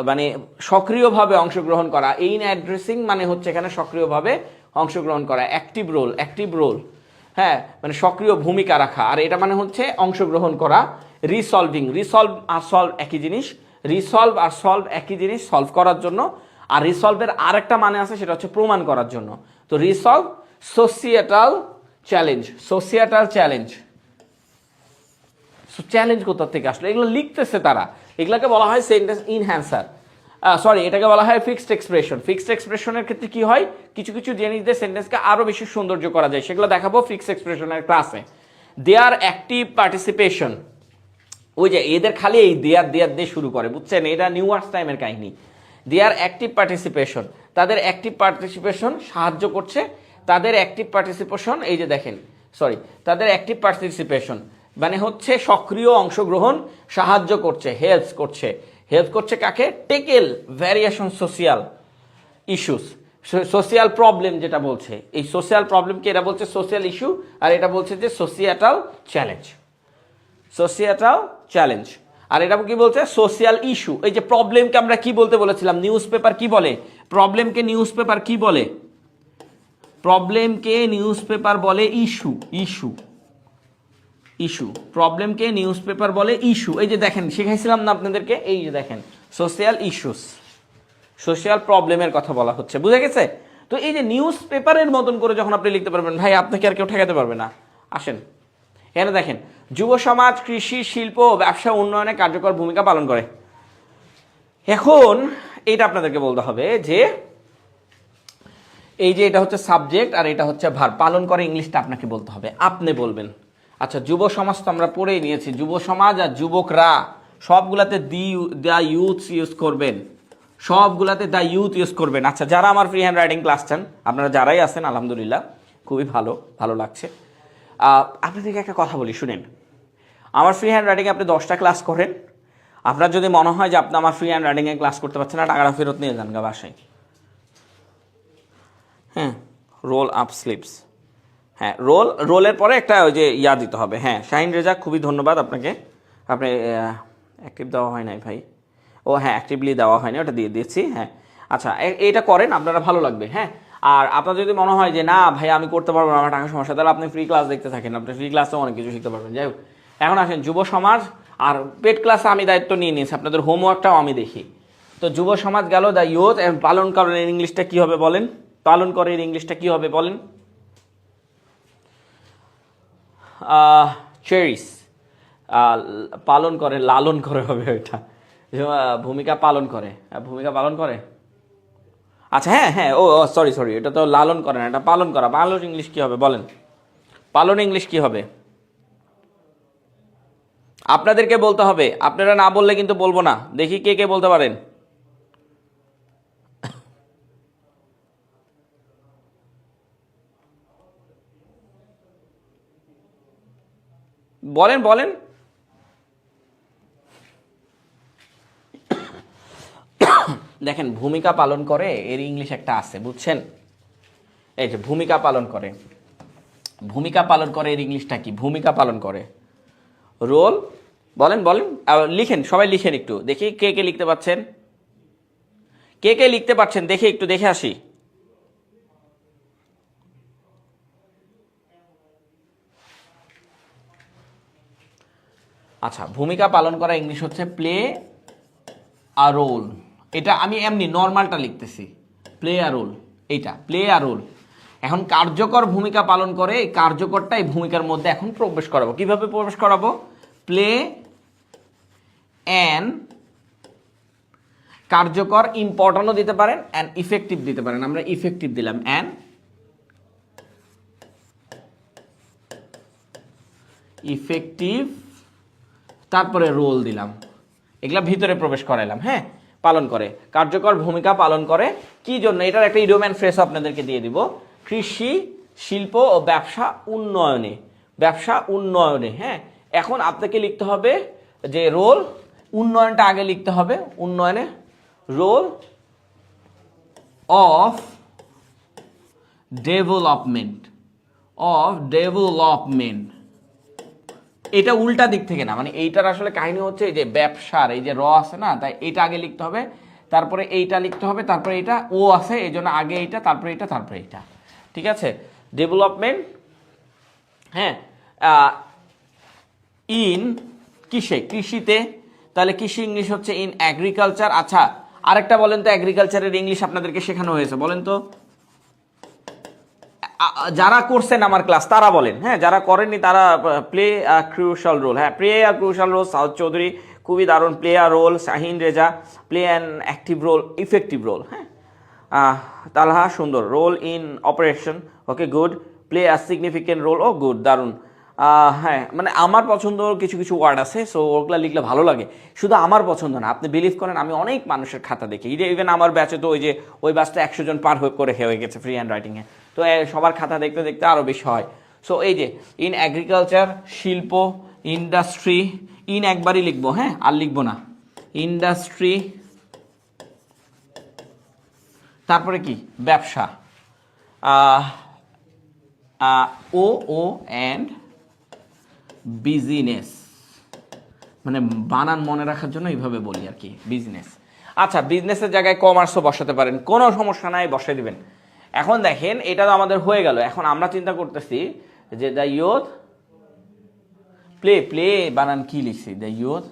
মানে সক্রিয়ভাবে অংশগ্রহণ করা। ইন অ্যাড্রেসিং মানে হচ্ছে এখানে সক্রিয়ভাবে অংশগ্রহণ করা। অ্যাক্টিভ রোল, অ্যাক্টিভ রোল, হ্যাঁ মানে সক্রিয় ভূমিকা রাখা। আর এটা মানে হচ্ছে অংশগ্রহণ করা। রিসলভিং, রিসলভ আর সলভ একই জিনিস। রিসলভ আর সলভ একই জিনিস, সলভ করার জন্য। আর রিসলভের আরেকটা মানে আছে, সেটা হচ্ছে প্রমাণ করার জন্য। তো রিসলভ সোসিয়েটাল চ্যালেঞ্জ, সোসিয়েটাল চ্যালেঞ্জ। চ্যালেঞ্জ কোথা থেকে আসলো? এগুলো লিখতেছে তারা, এগুলোকে বলা হয় সেন্টেন্স ইনহ্যান্সার। সরি, এটাকে বলা হয় ফিক্সড এক্সপ্রেশন। ফিক্সড এক্সপ্রেশনের ক্ষেত্রে কি হয়, কিছু কিছু জিনিস দিয়ে সেন্টেন্সকে আরো বেশি সৌন্দর্য করা যায়, সেগুলো দেখাবো ফিক্সড এক্সপ্রেশনের ক্লাসে। দেয়ার অ্যাক্টিভ পার্টিসিপেশন, ওই যে এদের খালি এই দেয়ার দেয়ার দিয়ে শুরু করে, বুঝছেন? এটা নিউ ইয়ার্স টাইমের কাহিনী। দেয়ার অ্যাক্টিভ পার্টিসিপেশন, তাদের অ্যাক্টিভ পার্টিসিপেশন সাহায্য করছে। তাদের অ্যাক্টিভ পার্টিসিপেশন, এই যে দেখেন, সরি, তাদের অ্যাক্টিভ পার্টিসিপেশন মানে হচ্ছে সক্রিয় অংশগ্রহণ সাহায্য করছে, হেল্প করছে। হেল্প করছে কাকে? Tackle variation social issues, social problem যেটা বলছে, এই সোশিয়াল প্রবলেমকে এরা বলছে সোশিয়াল ইস্যু, আর এটা বলছে যে সোসিয়েটাল চ্যালেঞ্জ। সোসিয়েটাল চ্যালেঞ্জ, আর এটা কি বলছে? Social issue. এই যে প্রবলেমকে আমরা কি বলতে বলেছিলাম? নিউজ পেপার কি বলে? প্রবলেমকে নিউজ পেপার কি বলে? প্রবলেমকে নিউজ পেপার বলে ইস্যু, ইস্যু, ইস্যু। প্রবলেমকে নিউজ পেপার বলে ইস্যু। এই যে দেখেন শিখাইছিলাম না আপনাদেরকে, এই যে দেখেন সোশিয়াল ইস্যুস, সোশিয়াল প্রবলেমের কথা বলা হচ্ছে, বুঝে গেছে? তো এই যে নিউজ পেপারের মতন করে যখন আপনি লিখতে পারবেন, ভাই আপনাকে আর কেউ ঠেকাতে পারবে না। আসেন এখানে দেখেন, যুব সমাজ কৃষি, শিল্প ও ব্যবসা উন্নয়নে কার্যকর ভূমিকা পালন করে। এখন এইটা আপনাদেরকে বলতে হবে যে এই যে এটা হচ্ছে সাবজেক্ট আর এটা হচ্ছে ভার্ব। পালন করে ইংলিশটা আপনাকে বলতে হবে, আপনি বলবেন। আচ্ছা যুব সমাজ তো আমরা পড়েই নিয়েছি, যুব সমাজ আর যুবকরা সবগুলাতে দ্য ইউথ ইউজ করবেন, সবগুলাতে দ্য ইউথ ইউজ করবেন। আচ্ছা যারা আমার ফ্রি হ্যান্ড রাইটিং ক্লাস চান, আপনারা যারাই আছেন আলহামদুলিল্লাহ, খুবই ভালো, ভালো লাগছে। আপনাদেরকে একটা কথা বলি শুনেন, আমার ফ্রি হ্যান্ড রাইটিংয়ে আপনি 10টা ক্লাস করেন, আপনার যদি মনে হয় যে আপনি আমার ফ্রি হ্যান্ড রাইটিংয়ে ক্লাস করতে পারছেন না, টাকাটা ফেরত নিয়ে যান গা বাসায়। হ্যাঁ, রোল আপ স্লিপস, হ্যাঁ রোলের পরে একটা ওই যে ইয়া দিতে হবে। হ্যাঁ শাহিন রেজা, খুবই ধন্যবাদ আপনাকে। আপনি অ্যাক্টিভ দেওয়া হয় নাই ভাই, ও হ্যাঁ অ্যাক্টিভলি দেওয়া হয়নি, ওটা দিয়ে দিয়েছি। হ্যাঁ আচ্ছা এইটা করেন, আপনারা ভালো লাগবে। হ্যাঁ আর আপনার যদি মনে হয় যে না ভাই আমি করতে পারবো না, আমার টাকা সমস্যা, তাহলে আপনি ফ্রি ক্লাস দেখতে থাকেন, আপনি ফ্রি ক্লাসে অনেক কিছু শিখতে পারবেন। যাই হোক, এখন আসেন যুব সমাজ আর পেড ক্লাসে আমি দায়িত্ব নিয়ে নিয়েছি, আপনাদের হোমওয়ার্কটাও আমি দেখি। তো যুব সমাজ গেল, দ্য ইউথ। পালন করেন ইংলিশটা কি হবে বলেন? পালন করেন ইংলিশটা কি হবে বলেন? চেরিস, পালন করে, লালন করে হবে ওইটা। ভূমিকা পালন করে, ভূমিকা পালন করে। আচ্ছা হ্যাঁ হ্যাঁ, ও সরি সরি, এটা তো লালন করে না, এটা পালন করা। পালন ইংলিশ কি হবে বলেন? পালন ইংলিশ কি হবে? আপনাদেরকে বলতে হবে, আপনারা না বললে কিন্তু বলবো না। দেখি কে কে বলতে পারেন। বলেন বলেন। দেখেন ভূমিকা পালন করে এর ইংলিশ একটা আছে, বুঝছেন? এই যে ভূমিকা পালন করে, ভূমিকা পালন করে এর ইংলিশটা কি? ভূমিকা পালন করে, রোল, বলেন বলেন, লিখেন, সবাই লিখেন, একটু দেখি কে কে লিখতে পাচ্ছেন, কে কে লিখতে পারছেন দেখে একটু দেখে আসি। আচ্ছা, ভূমিকা পালন করা ইংলিশ হচ্ছে প্লে আ রোল। এটা আমি এমনি নর্মালটা লিখতেছি, প্লে আ রোল, এইটা প্লে আ রোল। এখন কার্যকর ভূমিকা পালন করে, এই কার্যকরটা এই ভূমিকার মধ্যে এখন প্রবেশ করাবো। কিভাবে প্রবেশ করাবো? প্লে অ্যান, কার্যকর, ইম্পর্ট্যান্টও দিতে পারেন, অ্যান্ড ইফেক্টিভ দিতে পারেন। আমরা ইফেক্টিভ দিলাম, অ্যান ইফেক্টিভ, তারপরে রোল দিলাম, এগুলা ভিতরে প্রবেশ করাইলাম। হ্যাঁ, পালন করে, কার্যকর ভূমিকা পালন করে কি জন্য? এটার একটা ইডিয়ম অ্যান্ড ফ্রেজ আপনাদেরকে দিয়ে দিব। কৃষি, শিল্প ও ব্যবসা উন্নয়নে, ব্যবসা উন্নয়নে। হ্যাঁ, এখন আপনাকে লিখতে হবে যে রোল, উন্নয়নটা আগে লিখতে হবে, উন্নয়নে role of development, of development. এটা উল্টা দিক থেকে না, মানে এইটার আসলে কাহিনী হচ্ছে এই যে ব্যবসার এই যে র আছে না, তাই এইটা আগে লিখতে হবে, তারপরে এইটা লিখতে হবে, তারপরে এটা ও আছে, এই জন্য আগে এইটা, তারপরে এইটা, তারপরে এইটা। ঠিক আছে, ডেভেলপমেন্ট। হ্যাঁ, ইন কিসে? কৃষিতে। তাহলে কৃষি ইংলিশ হচ্ছে ইন এগ্রিকালচার। আচ্ছা, আরেকটা বলেন তো, এগ্রিকালচারের ইংলিশ আপনাদেরকে শেখানো হয়েছে, বলেন তো, যারা করছেন আমার ক্লাস তারা বলেন। হ্যাঁ, যারা করেননি তারা প্লে আ ক্রুশাল রোল। হ্যাঁ, প্লে আ ক্রুশাল রোল, সাউথ চৌধুরী খুবই দারুণ। Play a role, Shahin Reza, play an active role, effective role. হ্যাঁ, তালহা সুন্দর, role in operation, okay good. Play a significant role, oh good, দারুণ। হ্যাঁ, মানে আমার পছন্দ কিছু কিছু ওয়ার্ড আছে, সো ওগুলো লিখলে ভালো লাগে। শুধু আমার পছন্দ না, আপনি বিলিভ করেন আমি অনেক মানুষের খাতা দেখি, ইভেন আমার ব্যাচে তো ওই যে ওই ব্যাচটা 100 জন পার করে হয়ে গেছে ফ্রি হ্যান্ড রাইটিংয়ে, তো সবার খাতা দেখতে দেখতে আরও বেশি হয়। সো এই যে ইন এগ্রিকালচার, শিল্প, ইন্ডাস্ট্রি, ইন একবারই লিখবো, হ্যাঁ আর লিখবো না, ইন্ডাস্ট্রি, তারপরে কি ব্যবসা, ও ও অ্যান্ড বিজনেস, মানে বানান মনে রাখার জন্য এইভাবে বলি আর কি, বিজনেস। আচ্ছা, বিজনেসের জায়গায় কমার্সও বসাতে পারেন, কোনো সমস্যা নাই, বসে দিবেন। এখন দেখেন এটা তো আমাদের হয়ে গেল, এখন আমরা চিন্তা করতেছি যে দ্য ইয়ুথ প্লে, প্লে বানান কি লিখছি, the youth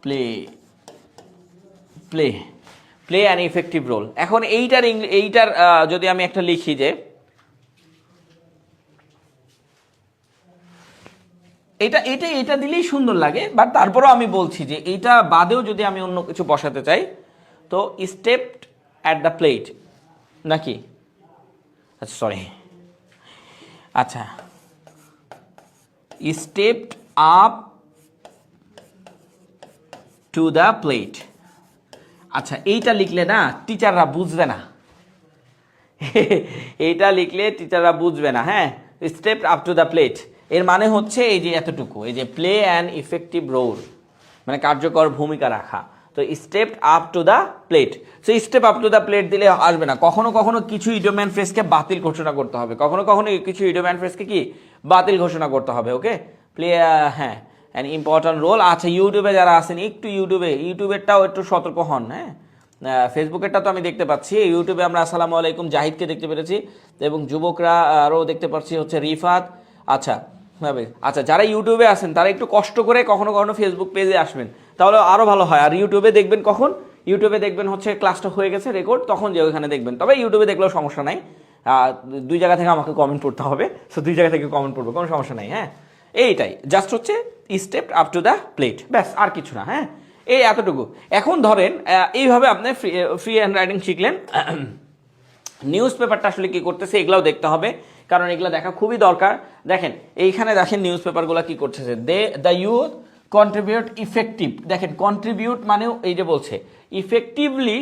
play, play, play an effective role. এখন এইটার যদি আমি একটা লিখি যে এটা এটা এটা দিলেই সুন্দর লাগে, বাট তারপরেও আমি বলছি যে এইটা বাদেও যদি আমি অন্য কিছু বসাতে চাই, তো স্টেপড অ্যাট দ্য প্লেট, নাকি? আচ্ছা সরি, আচ্ছা, stepped up to the plate. আচ্ছা, এইটা লিখলে না টিচাররা বুঝবে না, এইটা লিখলে টিচাররা বুঝবে না। হ্যাঁ, stepped up to the plate এর মানে হচ্ছে এই যে এতটুকু, এই যে প্লে অ্যান ইফেক্টিভ রোল, মানে কার্যকর ভূমিকা রাখা। তো stepped up to the plate, so step up to the plate দিলে আসবে না। কখনো কখনো কিছু ইডিয়ম অ্যান্ড ফ্রেজকে বাতিল ঘোষণা করতে হবে, কখনো কখনো কিছু ইডিয়ম অ্যান্ড ফ্রেজকে কি বাতিল ঘোষণা করতে হবে। ওকে, প্লে, হ্যাঁ, অ্যান ইম্পর্ট্যান্ট রোল। আচ্ছা, ইউটিউবে যারা আছেন একটু ইউটিউবেরটাও একটু সতর্ক হন। হ্যাঁ, ফেসবুকেরটা তো আমি দেখতে পাচ্ছি, ইউটিউবে আমরা আসসালামু আলাইকুম জাহিদকে দেখতে পেরেছি, এবং যুবকরা আরও দেখতে পাচ্ছি হচ্ছে রিফাত। আচ্ছা আচ্ছা, যারা ইউটিউবে আছেন তারা একটু কষ্ট করে কখনো কখনো ফেসবুক পেজে আসবেন, তাহলে আরও ভালো হয়। আর ইউটিউবে দেখবেন কখন? ইউটিউবে দেখবেন হচ্ছে ক্লাসটা হয়ে গেছে রেকর্ড, তখন যে ওইখানে দেখবেন। তবে ইউটিউবে দেখলেও সমস্যা নাই, দুই জায়গা থেকে আমাকে কমেন্ট করতে হবে, সো দুই জায়গা থেকে কমেন্ট করবো, কোনো সমস্যা নাই। হ্যাঁ, এইটাই জাস্ট হচ্ছে stepped up to the plate, ব্যাস, আর কিছু না। হ্যাঁ, এই এতটুকু। এখন ধরেন এইভাবে আপনি ফ্রি হ্যান্ড রাইটিং শিখলেন। নিউজ পেপারটা আসলে কি করতেছে এগুলাও দেখতে হবে, কারণ এগুলো দেখা খুবই দরকার। দেখেন এইখানে দেখেন নিউজ পেপারগুলো কি করতেছে, দ্য ইউথ কন্ট্রিবিউট ইফেক্টিভ। দেখেন কন্ট্রিবিউট মানেও এই যে বলছে ইফেক্টিভলি,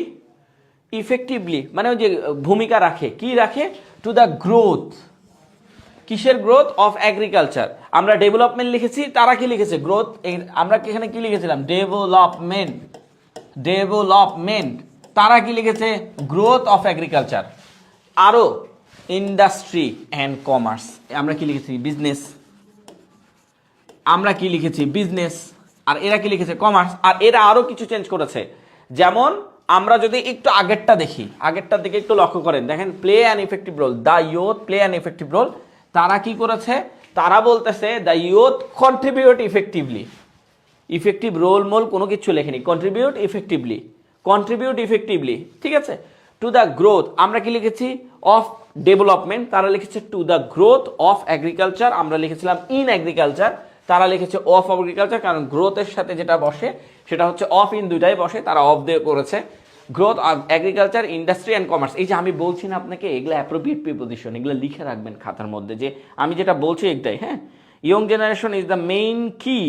ইফেক্টিভলি মানে ওই যে ভূমিকা রাখে, কি রাখে, টু দ্য গ্রোথ, কিসের গ্রোথ? Of agriculture. আমরা ডেভেলপমেন্ট লিখেছি, তারা কি লিখেছে? গ্রোথ। আমরা এখানে কি লিখেছিলাম? Development, development. তারা কি লিখেছে? Growth of agriculture. আরও ইন্ডাস্ট্রি অ্যান্ড কমার্স, আমরা কি লিখেছি? বিজনেস, আমরা কি লিখেছি বিজনেস, আর এরা কি লিখেছে কমার্স, আর এরা আরো কিছু চেঞ্জ করেছে। যেমন আমরা যদি একটু আগেরটা দেখি, আগেরটার দিকে একটু লক্ষ্য করেন, দেখেন play an effective role, the youth play an effective role. তারা কি করেছে, তারা বলতেছে the youth contribute effectively, effective role মোল কোনো কিছু লেখেনি, কন্ট্রিবিউট ইফেক্টিভলি, কন্ট্রিবিউট ইফেক্টিভলি, ঠিক আছে। টু দ্য গ্রোথ আমরা কি লিখেছি অফ ডেভেলপমেন্ট, তারা লিখেছে to the growth of agriculture, আমরা লিখেছিলাম ইন এগ্রিকালচার, তারা লিখেছে অফ এগ্রিকালচার, কারণ গ্রোথের সাথে যেটা বসে সেটা হচ্ছে অফ, ইন দুইটাই বসে, তারা অফ দিয়ে করেছে। Growth of agriculture, industry and commerce. এই যে আমি বলছি না আপনাকে, এগুলো অ্যাপ্রোপ্রিয়েট প্রিপোজিশন, এগুলো লিখে রাখবেন খাতার মধ্যে, যে আমি যেটা বলছি একটাই। হ্যাঁ, young generation is the main কি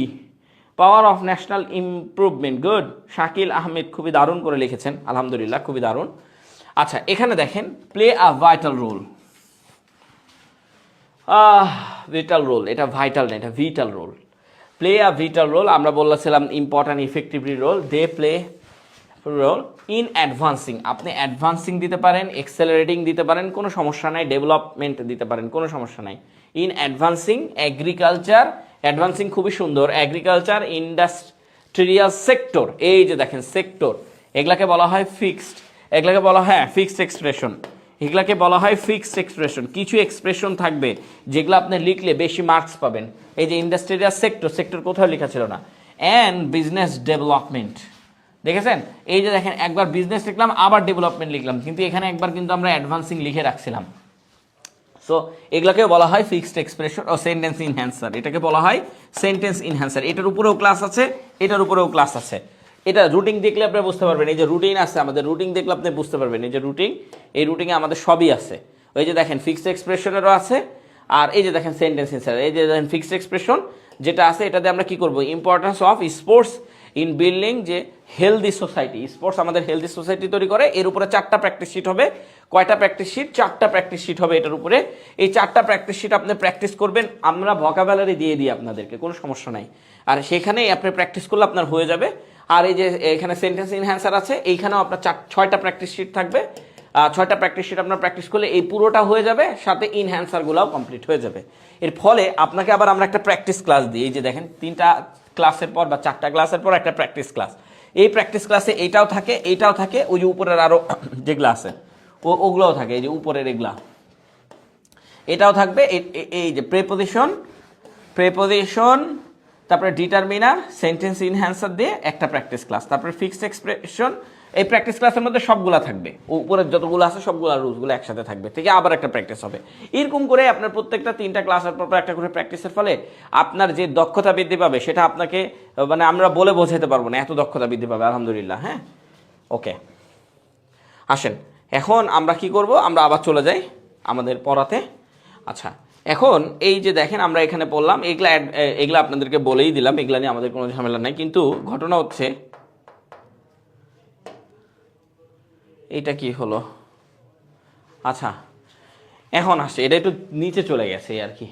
power of national improvement. Good, Shakil Ahmed খুবই দারুণ করে লিখেছেন, আলহামদুলিল্লাহ, খুবই দারুণ। আচ্ছা, এখানে দেখেন play a vital role, vital role, এটা ভাইটাল না, এটা vital role. Play a vital role, আমরা বলেছিলাম important effectively role, they play role in advancing, আপনি অ্যাডভান্সিং দিতে পারেন, এক্সেলারেটিং দিতে পারেন, কোনো সমস্যা নাই, ডেভেলপমেন্ট দিতে পারেন, কোনো সমস্যা নাই। ইন অ্যাডভান্সিং এগ্রিকালচার, অ্যাডভান্সিং খুবই সুন্দর, এগ্রিকালচার ইন্ডাস্ট্রিয়াল সেক্টর, এই যে দেখেন সেক্টর, এগুলাকে বলা হয় ফিক্সড, এগুলাকে বলা হয় ফিক্সড এক্সপ্রেশন, এগুলাকে বলা হয় ফিক্সড এক্সপ্রেশন। কিছু এক্সপ্রেশন থাকবে যেগুলো আপনি লিখলে বেশি মার্কস পাবেন। এই যে ইন্ডাস্ট্রিয়াল সেক্টর, সেক্টর কোথাও লেখা ছিল না। অ্যান্ড বিজনেস ডেভেলপমেন্ট, দেখেছেন, এই যে দেখেন একবার বিজনেস লিখলাম আবার ডেভেলপমেন্ট লিখলাম, কিন্তু এখানে একবার কিন্তু আমরা অ্যাডভান্সিং লিখে রাখছিলাম। সো এগুলোকে বলা হয় ফিক্সড এক্সপ্রেশন ও সেন্টেন্স ইনহ্যান্সার, এটাকে বলা হয় সেন্টেন্স ইনহ্যান্সার। এটার উপরেও ক্লাস আছে, এটার উপরেও ক্লাস আছে। এটা রুটিন দেখলে আপনি বুঝতে পারবেন, এই যে রুটিন আছে আমাদের, রুটিন দেখলে আপনি বুঝতে পারবেন, এই যে রুটিন, এই রুটিনে আমাদের সবই আছে। ওই যে দেখেন ফিক্সড এক্সপ্রেশনেরও আছে, আর এই যে দেখেন সেন্টেন্স ইনহ্যান্সার, এই যে দেখেন ফিক্সড এক্সপ্রেশন যেটা আছে, এটাতে আমরা কি করব, importance of sports in building, যে হেলদি সোসাইটি, স্পোর্টস আমাদের হেলদি সোসাইটি তৈরি করে। এর উপরে 4টা প্র্যাকটিস শিট হবে। কয়টা প্র্যাকটিস শিট? 4টা প্র্যাকটিস শিট হবে এটার উপরে। এই 4টা প্র্যাকটিস শিট আপনি প্র্যাকটিস করবেন, আমরা ভোকাবুলারি দিয়ে দিই আপনাদেরকে, কোনো সমস্যা নাই। আর সেখানেই আপনি প্র্যাকটিস করলে আপনার হয়ে যাবে। আর এই যে এখানে সেন্টেন্স ইনহ্যান্সার আছে, এইখানেও আপনার 6টা প্র্যাকটিস শিট থাকবে। 6টা প্র্যাকটিস শিট আপনার প্র্যাকটিস করলে এই পুরোটা হয়ে যাবে, সাথে ইনহ্যান্সারগুলোও কমপ্লিট হয়ে যাবে। এর ফলে আপনাকে আবার আমরা একটা প্র্যাকটিস ক্লাস দিই, এই যে দেখেন 3টা ক্লাসের পর বা 4টা ক্লাসের পর একটা প্র্যাকটিস ক্লাস। এই প্র্যাকটিস ক্লাসে এইটাও থাকে, এইটাও থাকে, ওই যে উপরের আরো যেগুলো আছে ওগুলোও থাকে, এই যে উপরের এগুলা, এটাও থাকবে। এই যে প্রেপোজিশন, তারপরে ডিটারমিনার, সেন্টেন্স ইনহ্যান্সার দিয়ে একটা প্র্যাকটিস ক্লাস, তারপরে ফিক্সড এক্সপ্রেশন। এই প্র্যাকটিস ক্লাসের মধ্যে সবগুলা থাকবে, উপরের যতগুলো আছে সবগুলা রুলসগুলো একসাথে থাকবে, থেকে আবার একটা প্র্যাকটিস হবে। এরকম করে আপনার প্রত্যেকটা 3টা ক্লাসের পর একটা করে প্র্যাকটিসের ফলে আপনার যে দক্ষতা বৃদ্ধি পাবে, সেটা আপনাকে মানে আমরা বলে বোঝাতে পারবো না, এত দক্ষতা বৃদ্ধি পাবে, আলহামদুলিল্লাহ। হ্যাঁ, ওকে, আসেন এখন আমরা কি করব, আমরা আবার চলে যাই আমাদের পড়াতে। আচ্ছা, এখন এই যে দেখেন আমরা এখানে পড়লাম, এগুলা আপনাদেরকে বলেই দিলাম, এগুলা নিয়ে আমাদের কোনো ঝামেলা নাই। কিন্তু ঘটনা হচ্ছে এটা কি হলো, আচ্ছা এখন আসে, এটা একটু নিচে চলে গেছে আর কি।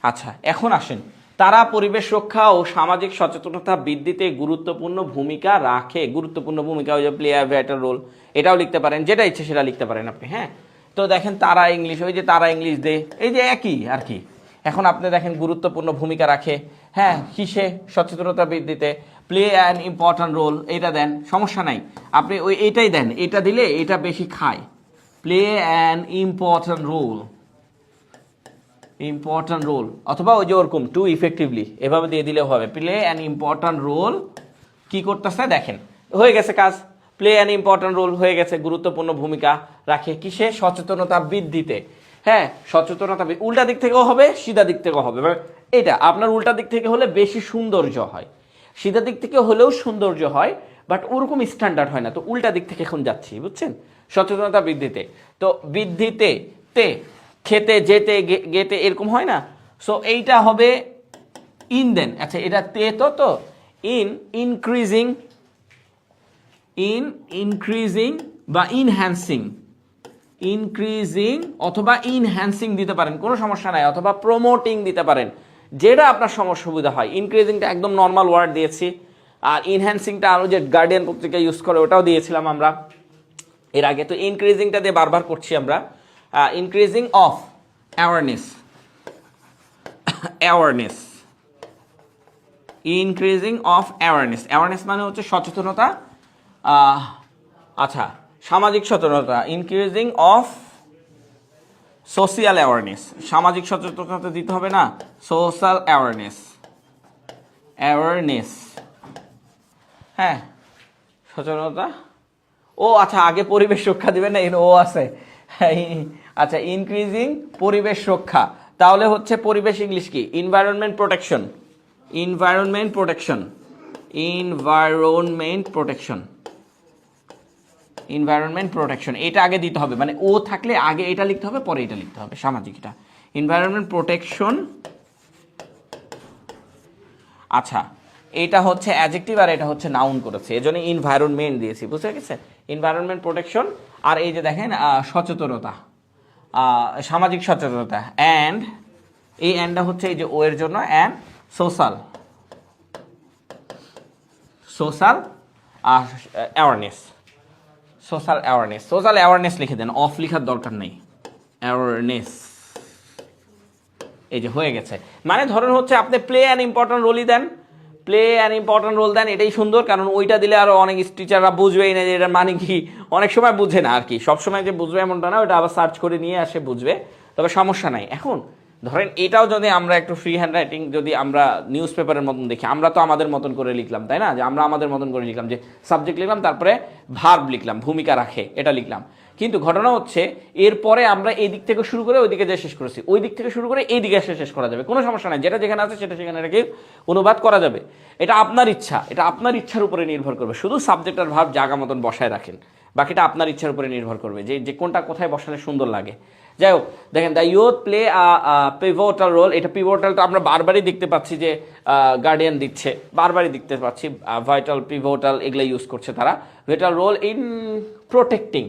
আচ্ছা, এখন আসেন, তারা পরিবেশ রক্ষা ও সামাজিক সচেতনতা বৃদ্ধিতে গুরুত্বপূর্ণ ভূমিকা রাখে। গুরুত্বপূর্ণ ভূমিকা, ওই যে প্লে আ ভাইটাল রোল, এটাও লিখতে পারেন, যেটা ইচ্ছে সেটা লিখতে পারেন আপনি। হ্যাঁ, তো দেখেন তারা ইংলিশ, ওই যে তারা ইংলিশ দে, এই যে একই আর কি। এখন আপনি দেখেন গুরুত্বপূর্ণ ভূমিকা রাখে, হ্যাঁ, কিসে, সচেতনতা বৃদ্ধিতে, প্লে অ্যান ইম্পর্ট্যান্ট রোল, এটা দেন, সমস্যা নাই, আপনি ওই এইটাই দেন, এটা দিলে এটা বেশি খায়। Play an important role, important role, অথবা ওই যে ওরকম টু ইফেক্টিভলি, এভাবে দিয়ে দিলেও হবে। প্লে অ্যান ইম্পর্ট্যান্ট রোল কি করতেছে দেখেন, হয়ে গেছে কাজ। প্লে অ্যান ইম্পর্ট্যান্ট রোল হয়ে গেছে, গুরুত্বপূর্ণ ভূমিকা রাখে কিসে, সচেতনতা বৃদ্ধিতে। হ্যাঁ, সচেতনতা উল্টা দিক থেকেও হবে, সিধা দিক থেকেও হবে। এটা আপনার উল্টা দিক থেকে হলে বেশি সৌন্দর্য হয়, সিধা দিক থেকে হলেও সৌন্দর্য হয়, বাট ওরকম স্ট্যান্ডার্ড হয় না। তো উল্টা দিক থেকে এখন যাচ্ছি, বুঝছেন, সচেতনতা বৃদ্ধিতে। তো বৃদ্ধিতে তে, খেতে, যেতে, গেতে, এরকম হয় না। সো এইটা হবে ইন দেন। আচ্ছা, এটা তে তো ইন, ইনক্রিজিং, ইনক্রিজিং বা ইনহ্যান্সিং, ইনক্রিজিং অথবা ইনহ্যান্সিং দিতে পারেন, কোনো সমস্যা নাই, অথবা প্রমোটিং দিতে পারেন, যেটা আপনার সুবিধা হয়। ইনক্রিজিংটা একদম নর্মাল ওয়ার্ড দিয়েছি, আর ইনহ্যান্সিংটা আরও যে গার্ডিয়ান পত্রিকা ইউজ করে ওটাও দিয়েছিলাম আমরা এর আগে। তো ইনক্রিজিংটা দিয়ে বারবার করছি আমরা, increasing of awareness, awareness, increasing of awareness, awareness মানে হচ্ছে সচেতনতা, আচ্ছা সামাজিক সচেতনতা, ইনক্রিজিং অফ সোশিয়াল অ্যাওয়ারনেস, সামাজিক সচেতনতা দিতে হবে না, সোশ্যাল অ্যাওয়ারনেস, অ্যাওয়ারনেস, হ্যাঁ সচেতনতা, ও আচ্ছা আগে পরিবেশ রক্ষা দিবেন না, ও আছে, আচ্ছা ইনক্রিজিং পরিবেশ রক্ষা, তাহলে হচ্ছে পরিবেশ ইংলিশ কি, environment protection, environment protection, environment protection, environment protection, এটা আগে দিতে হবে, মানে ও থাকলে আগে এটা লিখতে হবে পরে এটা লিখতে হবে, সামাজিক এটা এনভায়রনমেন্ট প্রোটেকশন। আচ্ছা এটা হচ্ছে অ্যাডজেক্টিভ আর এটা হচ্ছে নাউন করেছে, এজন্য এনভায়রনমেন্ট দিয়েছি, বুঝতে গেছে, এনভায়রনমেন্ট প্রোটেকশন। আর এই যে দেখেন সচেতনতা, সামাজিক সচেতনতা, অ্যান্ড এই অ্যান্ডটা হচ্ছে এই যে ও এর জন্য, and social, social awareness, social awareness, social awareness লিখে দেন, অফ লিখার দরকার নেই, অ্যাওয়ারনেস, এই যে হয়ে গেছে। মানে ধরুন হচ্ছে আপনি প্লে অ্যান ইম্পর্টেন্ট রোলই দেন, প্লে অ্যান ইম্পর্টেন্ট রোল দেন, এটাই সুন্দর, কারণ ওইটা দিলে আরও অনেক টিচাররা বুঝবেই না যে এটার মানে কি, অনেক সময় বুঝে না আর কি, সবসময় যে বুঝবে এমনটা না, ওটা আবার সার্চ করে নিয়ে আসে বুঝবে, তবে সমস্যা নাই। এখন ধরেন এটাও যদি আমরা একটু ফ্রি হ্যান্ড রাইটিং যদি আমরা নিউজ পেপারের মতন দেখি, আমরা তো আমাদের মতন করে লিখলাম তাই না, যে আমরা আমাদের মতন করে লিখলাম, যে সাবজেক্ট লিখলাম তারপরে ভার্ব লিখলাম, ভূমিকা রাখে এটা লিখলাম, কিন্তু ঘটনা হচ্ছে এরপরে আমরা এই দিক থেকে শুরু করে ওই দিকে যে শেষ করেছি, ওই দিক থেকে শুরু করে এই দিকে এসে শেষ করা যাবে, কোনো সমস্যা নাই, যেটা যেখানে আছে সেটা সেখানে রেখে অনুবাদ করা যাবে, এটা আপনার ইচ্ছা, এটা আপনার ইচ্ছার উপরে নির্ভর করবে, শুধু সাবজেক্ট আর ভার্ব জায়গা মতন বসায় রাখেন, বাকিটা আপনার ইচ্ছার উপরে নির্ভর করবে যে কোনটা কোথায় বসালে সুন্দর লাগে। যাই হোক দেখেন, দ্য ইউথ প্লে পিভটাল রোল, এটা পিভটালটা আমরা বারবারই দেখতে পাচ্ছি যে গার্ডিয়ান দিচ্ছে, বারবারই দেখতে পাচ্ছি, ভাইটাল পিভটাল এগুলো ইউজ করছে তারা, vital role in protecting,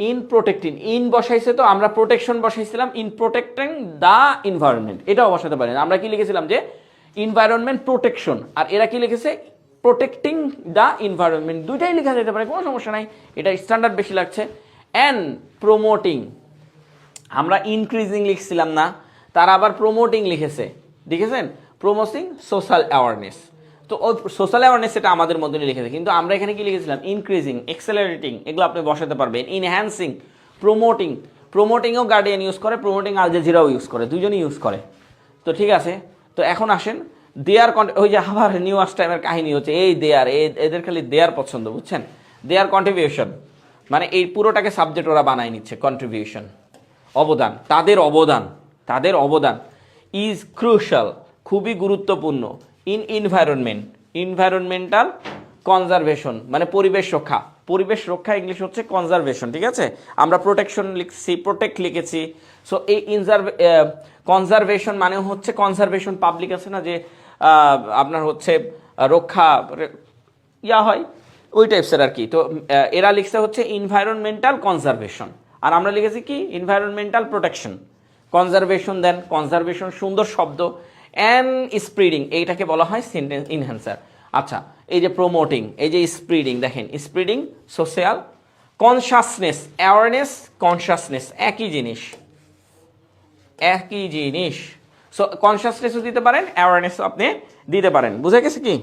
in protecting, in বসাইছে তো আমরা প্রোটেকশন বসাইছিলাম, ইন প্রোটেক্টিং দ্য এনভায়রনমেন্ট, এটাও বসাতে পারেন, আমরা কি লিখেছিলাম যে এনভায়রনমেন্ট প্রোটেকশন, আর এরা কি লিখেছে প্রোটেক্টিং দ্য এনভায়রনমেন্ট, দুইটাই লেখা যেতে পারে, কোনো সমস্যা নাই, এটা স্ট্যান্ডার্ড বেশি লাগছে। অ্যান্ড প্রমোটিং, আমরা ইনক্রিজিং লিখছিলাম না, তারা আবার প্রমোটিং লিখেছে, দেখেছেন, প্রমোটিং সোশ্যাল অ্যাওয়ারনেস, তো ও সোশ্যাল অ্যাওয়ারনেস এটা আমাদের মধ্যে লিখেছে, কিন্তু আমরা এখানে কি লিখেছিলাম ইনক্রিজিং, এক্সেলারেটিং, এগুলো আপনি বসাতে পারবেন, ইনহ্যান্সিং, প্রমোটিং, প্রমোটিংও গার্ডিয়ান ইউজ করে, প্রমোটিং আল জাজিরাও ইউজ করে, দুজনই ইউজ করে, তো ঠিক আছে। তো এখন আসেন দেয়ার, ওই যে আবার নিউ আর্টস টাইমের কাহিনী হচ্ছে, এই দেয়ার, এদের খালি দেয়ার পছন্দ, বুঝছেন, দেয়ার কন্ট্রিবিউশন, মানে এই পুরোটাকে সাবজেক্ট ওরা বানায় নিচ্ছে, কন্ট্রিবিউশন অবদান, তাদের অবদান, তাদের অবদান, ইজ ক্রুশাল খুবই গুরুত্বপূর্ণ, ইন এনভায়রনমেন্ট, এনভায়রনমেন্টাল কনজারভেশন মানে পরিবেশ রক্ষা, পরিবেশ রক্ষা ইংলিশ হচ্ছে কনজারভেশন, ঠিক আছে, আমরা প্রোটেকশন লিখছি, প্রোটেক্ট লিখেছি, সো এই কনজারভেশন মানে হচ্ছে কনজারভেশন, পাবলিক আছে না যে আপনার হচ্ছে রক্ষা ইয়া হয় ওই টাইপসের আর কি, তো এরা লিখছে হচ্ছে এনভায়রনমেন্টাল কনজারভেশন, আর আমরা লিখেছি কি এনভায়রনমেন্টাল প্রোটেকশন, কনজারভেশন দেন, কনজারভেশন সুন্দর শব্দ, অ্যান্ড স্প্রিডিং এইটাকে বলা হয় সেন্টেন্স ইনহ্যান্সার। আচ্ছা এই যে প্রমোটিং, এই যে স্প্রিডিং, দেখেন স্প্রিডিং সোশ্যাল কনসাসনেস, অ্যাওয়ারনেস কনসাসনেস একই জিনিস, একই জিনিস, সো কনসাসনেসও দিতে পারেন, অ্যাওয়ারনেসও আপনি দিতে পারেন, বুঝে গেছে কি।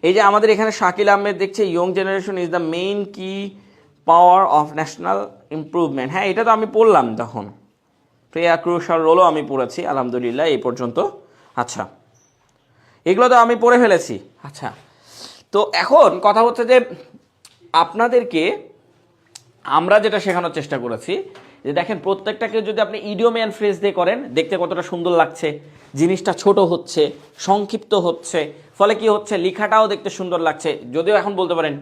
এই যে আমাদের এখানে শাকিল আহমেদ দেখছে, young generation is the main কি পাওয়ার অফ ন্যাশনাল ইমপ্রুভমেন্ট, হ্যাঁ এটা তো আমি পড়লাম তখন, প্লে আ ক্রুশাল রোলও আমি পড়েছি আলহামদুলিল্লাহ এই পর্যন্ত। আচ্ছা এগুলো তো আমি পড়ে ফেলেছি। আচ্ছা তো এখন কথা হচ্ছে যে আপনাদেরকে আমরা যেটা শেখানোর চেষ্টা করেছি যে দেখেন প্রত্যেকটাকে যদি আপনি ইডিওম অ্যান্ড ফ্রেজ দিয়ে করেন, দেখতে কতটা সুন্দর লাগছে, জিনিসটা ছোট হচ্ছে, সংক্ষিপ্ত হচ্ছে, ফলে কি হচ্ছে লেখাটাও দেখতে সুন্দর লাগছে। যদিও এখন বলতে পারেন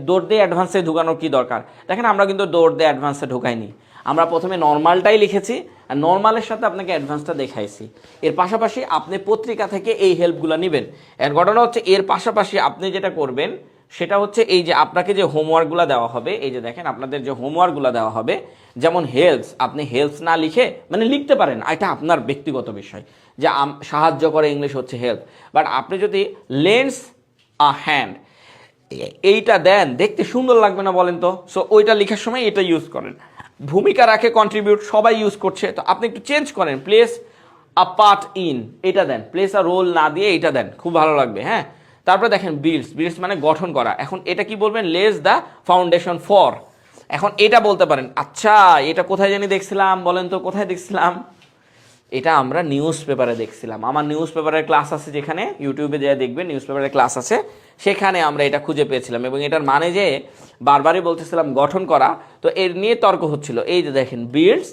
দৌড় দিয়ে অ্যাডভান্সে ঢুকানোর কি দরকার, দেখেন আমরা কিন্তু দৌড় দিয়ে অ্যাডভান্সে ঢুকাইনি, আমরা প্রথমে নর্মালটাই লিখেছি আর নর্মালের সাথে আপনাকে অ্যাডভান্সটা দেখাইছি। এর পাশাপাশি আপনি পত্রিকা থেকে এই হেল্পগুলো নেবেন। এর ঘটনা হচ্ছে এর পাশাপাশি আপনি যেটা করবেন সেটা হচ্ছে এই যে আপনাকে যে হোমওয়ার্কগুলো দেওয়া হবে, এই যে দেখেন আপনাদের যে হোমওয়ার্কগুলো দেওয়া হবে, যেমন হেল্পস, আপনি হেল্পস না লিখে মানে লিখতে পারেন, এটা আপনার ব্যক্তিগত বিষয় যে সাহায্য করে ইংলিশ হচ্ছে হেল্প, বাট আপনি যদি লেন্স আ হ্যান্ড এইটা দেন দেখতে সুন্দর লাগবে না বলেন তো, সো ওইটা লেখার সময় এটা ইউজ করেন। ভূমিকা রাখে কন্ট্রিবিউট সবাই ইউজ করছে, তো আপনি একটু চেঞ্জ করেন প্লিজ আ পার্ট ইন, এটা দেন, প্লেস আ রোল না দিয়ে এটা দেন, খুব ভালো লাগবে। হ্যাঁ, তারপরে দেখেন বিল্ডস, বিল্ডস মানে গঠন করা। এখন এটা কি বলবেন, লেজ দ্য ফাউন্ডেশন ফর। এখন এটা বলতে পারেন, আচ্ছা এটা কোথায় জানি দেখছিলাম, বলেন তো কোথায় দেখছিলাম? এটা আমরা নিউজ পেপারে দেখছিলাম। আমার নিউজ পেপারের ক্লাস আছে, যেখানে ইউটিউবে যা দেখবেন নিউজ পেপারের ক্লাস আছে, সেখানে আমরা এটা খুঁজে পেয়েছিলাম। এবং এটার মানে যে বারবারই বলতেছিলাম গঠন করা, তো এর নিয়ে তর্ক হচ্ছিল। এই যে দেখেন বিল্ডস,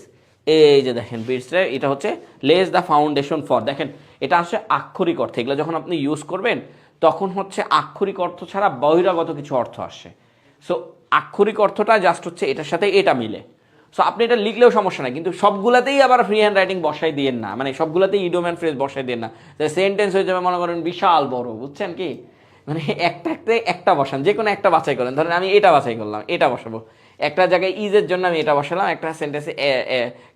এই যে দেখেন বিল্ডসটা, এটা হচ্ছে লেজ দ্য ফাউন্ডেশন ফর। দেখেন এটা আসছে আক্ষরিক অর্থ, এগুলো যখন আপনি ইউজ করবেন তখন হচ্ছে আক্ষরিক অর্থ ছাড়া বহিরাগত কিছু অর্থ আসে। সো আক্ষরিক অর্থটা জাস্ট হচ্ছে এটার সাথে এটা মিলে। সো আপনি এটা লিখলেও সমস্যা নাই, কিন্তু সবগুলাতেই আবার ফ্রি হ্যান্ড রাইটিং বসাই দিয়েন না, মানে সবগুলাতেই ইডিয়ম অ্যান্ড ফ্রেজ বসাই দিয়েন না। সেন্টেন্স হয়ে যাবে মনে করেন বিশাল বড়, বুঝছেন কি, মানে একটা বসান, যে কোনো একটা বাছাই করেন। ধরেন আমি এটা বাছাই করলাম, এটা বসাবো, একটা জায়গায় ইজের জন্য আমি এটা বসালাম, একটা সেন্টেন্সে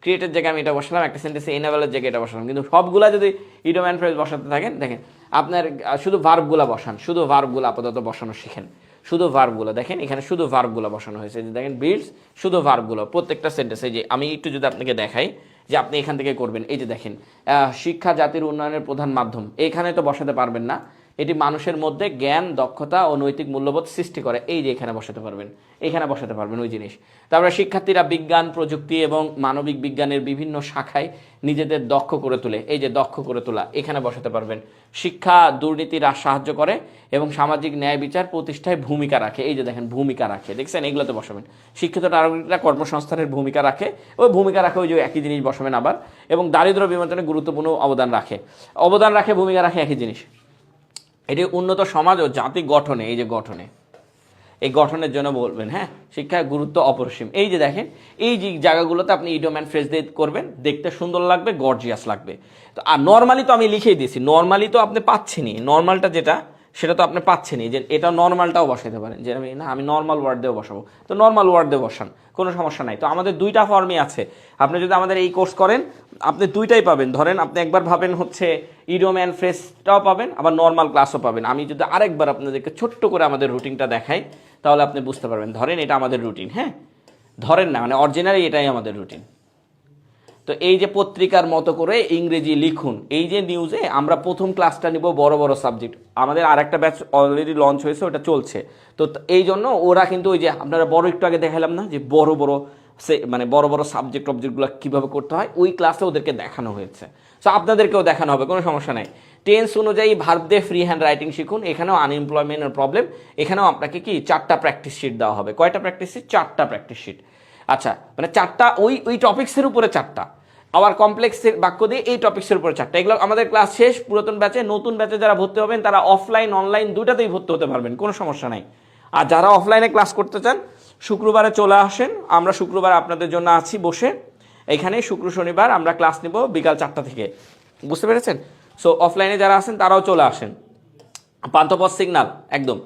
ক্রিয়েটের জায়গায় আমি এটা বসালাম, একটা সেন্টেন্সে এনাবেলের জায়গায় এটা বসালাম। কিন্তু সবগুলা যদি ইডিয়ম অ্যান্ড ফ্রেজ বসাতে থাকেন, দেখেন আপনার শুধু ভার্বগুলা বসান, শুধু ভার্বগুলো আপাতত বসানো শিখেন, শুধু ভার্বগুলো। দেখেন এখানে শুধু ভার্বগুলো বসানো হয়েছে, যে দেখেন বিল্ডস, শুধু ভার্বগুলো প্রত্যেকটা সেন্টেন্সে। যে আমি একটু যদি আপনাকে দেখাই যে আপনি এখান থেকে করবেন, এই যে দেখেন শিক্ষা জাতির উন্নয়নের প্রধান মাধ্যম, এখানে তো বসাতে পারবেন না, এটি মানুষের মধ্যে জ্ঞান, দক্ষতা ও নৈতিক মূল্যবোধ সৃষ্টি করে, এই যে এখানে বসাতে পারবেন, এখানে বসাতে পারবেন ওই জিনিস। তারপরে শিক্ষার্থীরা বিজ্ঞান, প্রযুক্তি এবং মানবিক বিজ্ঞানের বিভিন্ন শাখায় নিজেদের দক্ষ করে তোলে, এই যে দক্ষ করে তোলা, এখানে বসাতে পারবেন। শিক্ষা দুর্নীতি হ্রাস সাহায্য করে এবং সামাজিক ন্যায় বিচার প্রতিষ্ঠায় ভূমিকা রাখে, এই যে দেখেন ভূমিকা রাখে, দেখছেন এগুলোতে বসাবেন। শিক্ষিত নাগরিকরা কর্মসংস্থানের ভূমিকা রাখে, ওই ভূমিকা রাখে, ওই যে একই জিনিস বসাবেন আবার। এবং দারিদ্র্য বিমোচনে গুরুত্বপূর্ণ অবদান রাখে, অবদান রাখে, ভূমিকা রাখে, একই জিনিস। এটি উন্নত সমাজ ও জাতি গঠনে, এই যে গঠনে, এই গঠনের জন্য বলবেন। হ্যাঁ, শিক্ষার গুরুত্ব অপরিসীম, এই যে দেখেন এই যে জায়গাগুলোতে আপনি ইডিয়ম অ্যান্ড ফ্রেজ দিয়ে করবেন, দেখতে সুন্দর লাগবে, গর্জিয়াস লাগবে। তো আর নর্মালি তো আমি লিখেই দিয়েছি, নর্মালি তো আপনি পাচ্ছেনই, নর্মালটা যেটা সেটা তো আপনি পাচ্ছেনই, যে এটা নর্মালটাও বসাতে পারেন, যে আমি না আমি নর্মাল ওয়ার্ড দিয়ে বসাবো, তো নর্মাল ওয়ার্ড দিয়ে বসান, কোনো সমস্যা নাই। তো আমাদের দুইটা ফর্মই আছে, আপনি যদি আমাদের এই কোর্স করেন আপনি দুইটাই পাবেন। ধরেন আপনি একবার ভাবেন হচ্ছে ইডিয়ম অ্যান্ড ফ্রেজটাও পাবেন, আবার নর্মাল ক্লাসও পাবেন। আমি যদি আরেকবার আপনাদেরকে ছোট্ট করে আমাদের রুটিনটা দেখাই, তাহলে আপনি বুঝতে পারবেন। ধরেন এটা আমাদের রুটিন, হ্যাঁ ধরেন না, মানে অরিজিনালি এটাই আমাদের রুটিন। তো এই যে পত্রিকার মতো করে ইংরেজি লিখুন, এই যে নিউজে আমরা প্রথম ক্লাসটা নিব বড় বড় সাবজেক্ট, আমাদের আরেকটা ব্যাচ অলরেডি লঞ্চ হয়েছে, ওটা চলছে। তো এই জন্য ওরা কিন্তু ওই যে আপনারা বড় একটু আগে দেখালাম না, যে বড় বড় মানে বড় বড় সাবজেক্ট অবজেক্টগুলো কীভাবে করতে হয়, ওই ক্লাসে ওদেরকে দেখানো হয়েছে। সো আপনাদেরকেও দেখানো হবে, কোনো সমস্যা নাই। টেন্স অনুযায়ী ভার্ব দিয়ে ফ্রি হ্যান্ড রাইটিং শিখুন। এখানেও আনএমপ্লয়মেন্টের প্রবলেম, এখানেও আপনাকে কি 4টা প্র্যাকটিস শিট দেওয়া হবে। কয়টা প্র্যাকটিস শিট? 4টা প্র্যাকটিস শিট। আচ্ছা, মানে 4টা ওই টপিক্সের উপরে 4টা, আবার কমপ্লেক্সের বাক্য দিয়ে এই টপিক্সের উপরে 4টা। এগুলো আমাদের ক্লাস শেষ, পুরাতন ব্যাচে, নতুন ব্যাচে যারা ভর্তি হবেন তারা অফলাইন অনলাইন দুটাতেই ভর্তি হতে পারবেন, কোনো সমস্যা নাই। আর যারা অফলাইনে ক্লাস করতে চান শুক্রবারে চলে আসেন, আমরা শুক্রবার আপনাদের জন্য আছি বসে এখানে। শুক্র শনিবার আমরা ক্লাস নিব বিকাল 4টা থেকে, বুঝতে পেরেছেন? সো অফলাইনে যারা আছেন তারাও চলে আসেন, পান্থপথ সিগন্যাল একদম।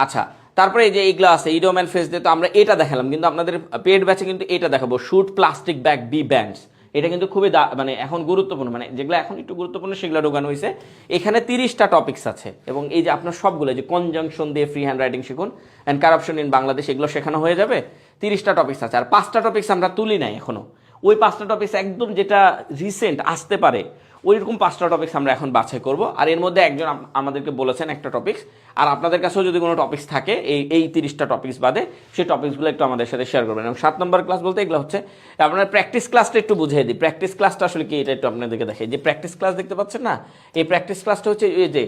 আচ্ছা, তারপরে এই যে এইগুলো আছে ইডিয়ম অ্যান্ড ফ্রেজ দিয়ে, তো আমরা এটা দেখালাম, কিন্তু আপনাদের পেড ব্যাচে কিন্তু এটা দেখাবো, should plastic bag be banned. এটা কিন্তু খুবই মানে এখন গুরুত্বপূর্ণ, মানে যেগুলো এখন একটু গুরুত্বপূর্ণ সেগুলো ঢোকানো হয়েছে। এখানে 30টা টপিক্স আছে, এবং এই যে আপনার সবগুলো যে কনজাংশন দিয়ে ফ্রি হ্যান্ড রাইটিং শিখুন অ্যান্ড কারাপশন ইন বাংলাদেশ, এগুলো শেখানো হয়ে যাবে। 30টা টপিক্স আছে, আর 5টা টপিক্স আমরা তুলি নাই এখনো। ওই 5টা টপিক্স একদম যেটা রিসেন্ট আসতে পারে, ওইরকম 5টা টপিক্স আমরা এখন বাছাই করব। আর এর মধ্যে একজন আমাদেরকে বলেছেন একটা টপিক্স, আর আপনাদের কাছেও যদি কোনো টপিক্স থাকে এই 30টা টপিক্স বাদে, সেই টপিক্সগুলো একটু আমাদের সাথে শেয়ার করবেন। এবং 7 নম্বর ক্লাস বলতে এগুলো হচ্ছে আপনার প্র্যাকটিস ক্লাসটা একটু বুঝিয়ে দিই। প্র্যাকটিস ক্লাসটা আসলে কি, এটা একটু আপনাদেরকে দেখাই। যে প্র্যাকটিস ক্লাস দেখতে পাচ্ছেন না, এই প্র্যাকটিস ক্লাসটা হচ্ছে এই যে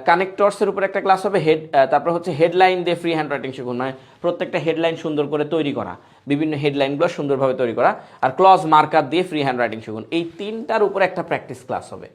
কানেক্টরসের উপর একটা ক্লাস হবে, তারপর হচ্ছে হেডলাইন দিয়ে ফ্রি হ্যান্ড রাইটিং শিখুন, মানে প্রত্যেকটা হেডলাইন সুন্দর করে তৈরি করা, বিভিন্ন হেডলাইনগুলো সুন্দরভাবে তৈরি করা, আর ক্লজ মার্কার দিয়ে ফ্রি হ্যান্ড রাইটিং শিখুন। এই 3টার উপর একটা প্র্যাকটিস ক্লাস হবে।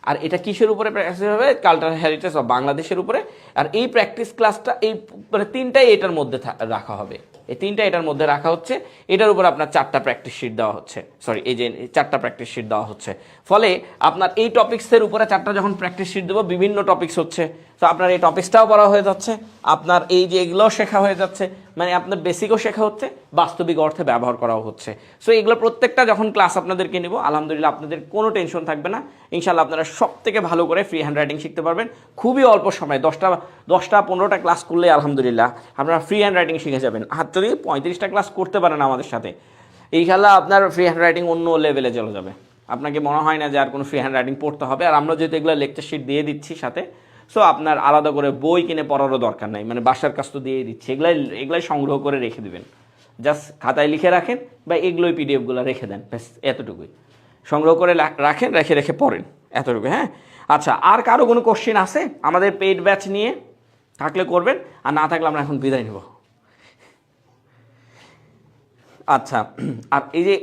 আর এটা কিসের উপরে প্র্যাকটিস হবে? কালচারাল হেরিটেজ অফ বাংলাদেশের উপরে। আর এই প্র্যাকটিস ক্লাসটা এই মানে 3টাই এটার মধ্যে রাখা হবে, এই 3টা এটার মধ্যে রাখা হচ্ছে। এটার উপর আপনার 4টা প্র্যাকটিস শিট দেওয়া হচ্ছে, সরি এই যে 4টা প্র্যাকটিস শিট দেওয়া হচ্ছে। ফলে আপনার এই টপিক্সের উপরে 4টা যখন প্র্যাকটিস শিট দেবো, বিভিন্ন টপিক্স হচ্ছে, তো আপনার এই টপিক্সটাও পড়া হয়ে যাচ্ছে, আপনার এই যে এগুলোও শেখা হয়ে যাচ্ছে, মানে আপনার বেসিকও শেখা হচ্ছে, বাস্তবিক অর্থে ব্যবহার করাও হচ্ছে। সো এগুলো প্রত্যেকটা যখন ক্লাস আপনাদেরকে নিব, আলহামদুলিল্লাহ আপনাদের কোনো টেনশন থাকবে না। ইনশাল্লাহ আপনারা সব থেকে ভালো করে ফ্রি হ্যান্ড রাইটিং শিখতে পারবেন খুবই অল্প সময়। 10টা-15টা ক্লাস করলে আলহামদুলিল্লাহ আপনারা ফ্রি হ্যান্ড রাইটিং শিখে যাবেন। আর যদি 35টা ক্লাস করতে পারেন আমাদের সাথে, ইনশাল্লাহ আপনার ফ্রি হ্যান্ড রাইটিং অন্য লেভেলে চলে যাবে। আপনাকে মনে হয় না যে আর কোনো ফ্রি হ্যান্ড রাইটিং পড়তে হবে। আর আমরা যেহেতু এগুলো লেকচার শিট দিয়ে দিচ্ছি সাথে, সো আপনার আলাদা করে বই কিনে পড়ারও দরকার নাই, মানে বাসার কাজ তো দিয়ে দিচ্ছি, এগুলাই সংগ্রহ করে রেখে দিবেন, জাস্ট খাতায় লিখে রাখেন বা এগুলোই পিডিএফগুলো রেখে দেন, ব্যাস এতটুকুই। সংগ্রহ করে রাখেন, রেখে রেখে পড়েন, এতটুকু। হ্যাঁ, আচ্ছা, আর কারো কোনো কোশ্চেন আছে আমাদের পেইড ব্যাচ নিয়ে? থাকলে করবেন, আর না থাকলে আমরা এখন বিদায় নেব। আচ্ছা, আর এই যে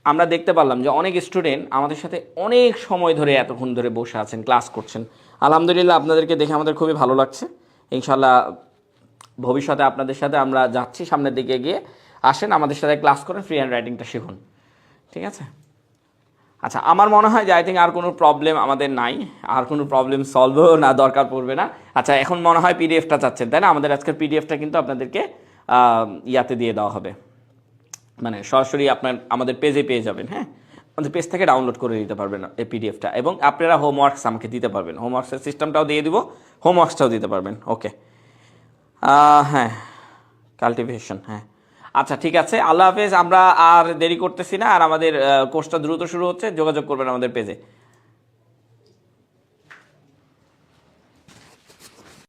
আমরা দেখতে পারলাম যে অনেক স্টুডেন্ট আমাদের সাথে অনেক সময় ধরে এতক্ষণ ধরে বসে আছেন, ক্লাস করছেন। আলহামদুলিল্লাহ, আপনাদেরকে দেখে আমাদের খুবই ভালো লাগছে। ইনশাল্লাহ ভবিষ্যতে আপনাদের সাথে আমরা যাচ্ছি সামনের দিকে গিয়ে। আসেন আমাদের সাথে ক্লাস করেন, ফ্রি হ্যান্ড রাইটিংটা শিখুন, ঠিক আছে? আচ্ছা, আমার মনে হয় যে আই থিঙ্ক আর কোনো প্রবলেম আমাদের নাই, আর কোনো প্রবলেম সলভও না, দরকার পড়বে না। আচ্ছা, এখন মনে হয় পিডিএফটা চাচ্ছেন, তাই না? আমাদের আজকের পিডিএফটা কিন্তু আপনাদেরকে ইয়াতে দিয়ে দেওয়া হবে, মানে সরাসরি আমাদের পেজে পেয়ে যাবেন। হ্যাঁ, আমাদের পেজ থেকে ডাউনলোড করে দিতে পারবেন এই পিডিএফটা, এবং আপনারা হোমওয়ার্কস আমাকে দিতে পারবেন, হোমওয়ার্কসের সিস্টেমটাও দিয়ে দিব, হোমওয়ার্কসটাও দিতে পারবেন। ওকে, হ্যাঁ, কাল্টিভেশন, হ্যাঁ। আচ্ছা, ঠিক আছে, আল্লাহ হাফেজ। আমরা আর দেরি করতেছি না, আর আমাদের কোর্সটা দ্রুত শুরু হচ্ছে, যোগাযোগ করবেন আমাদের পেজে।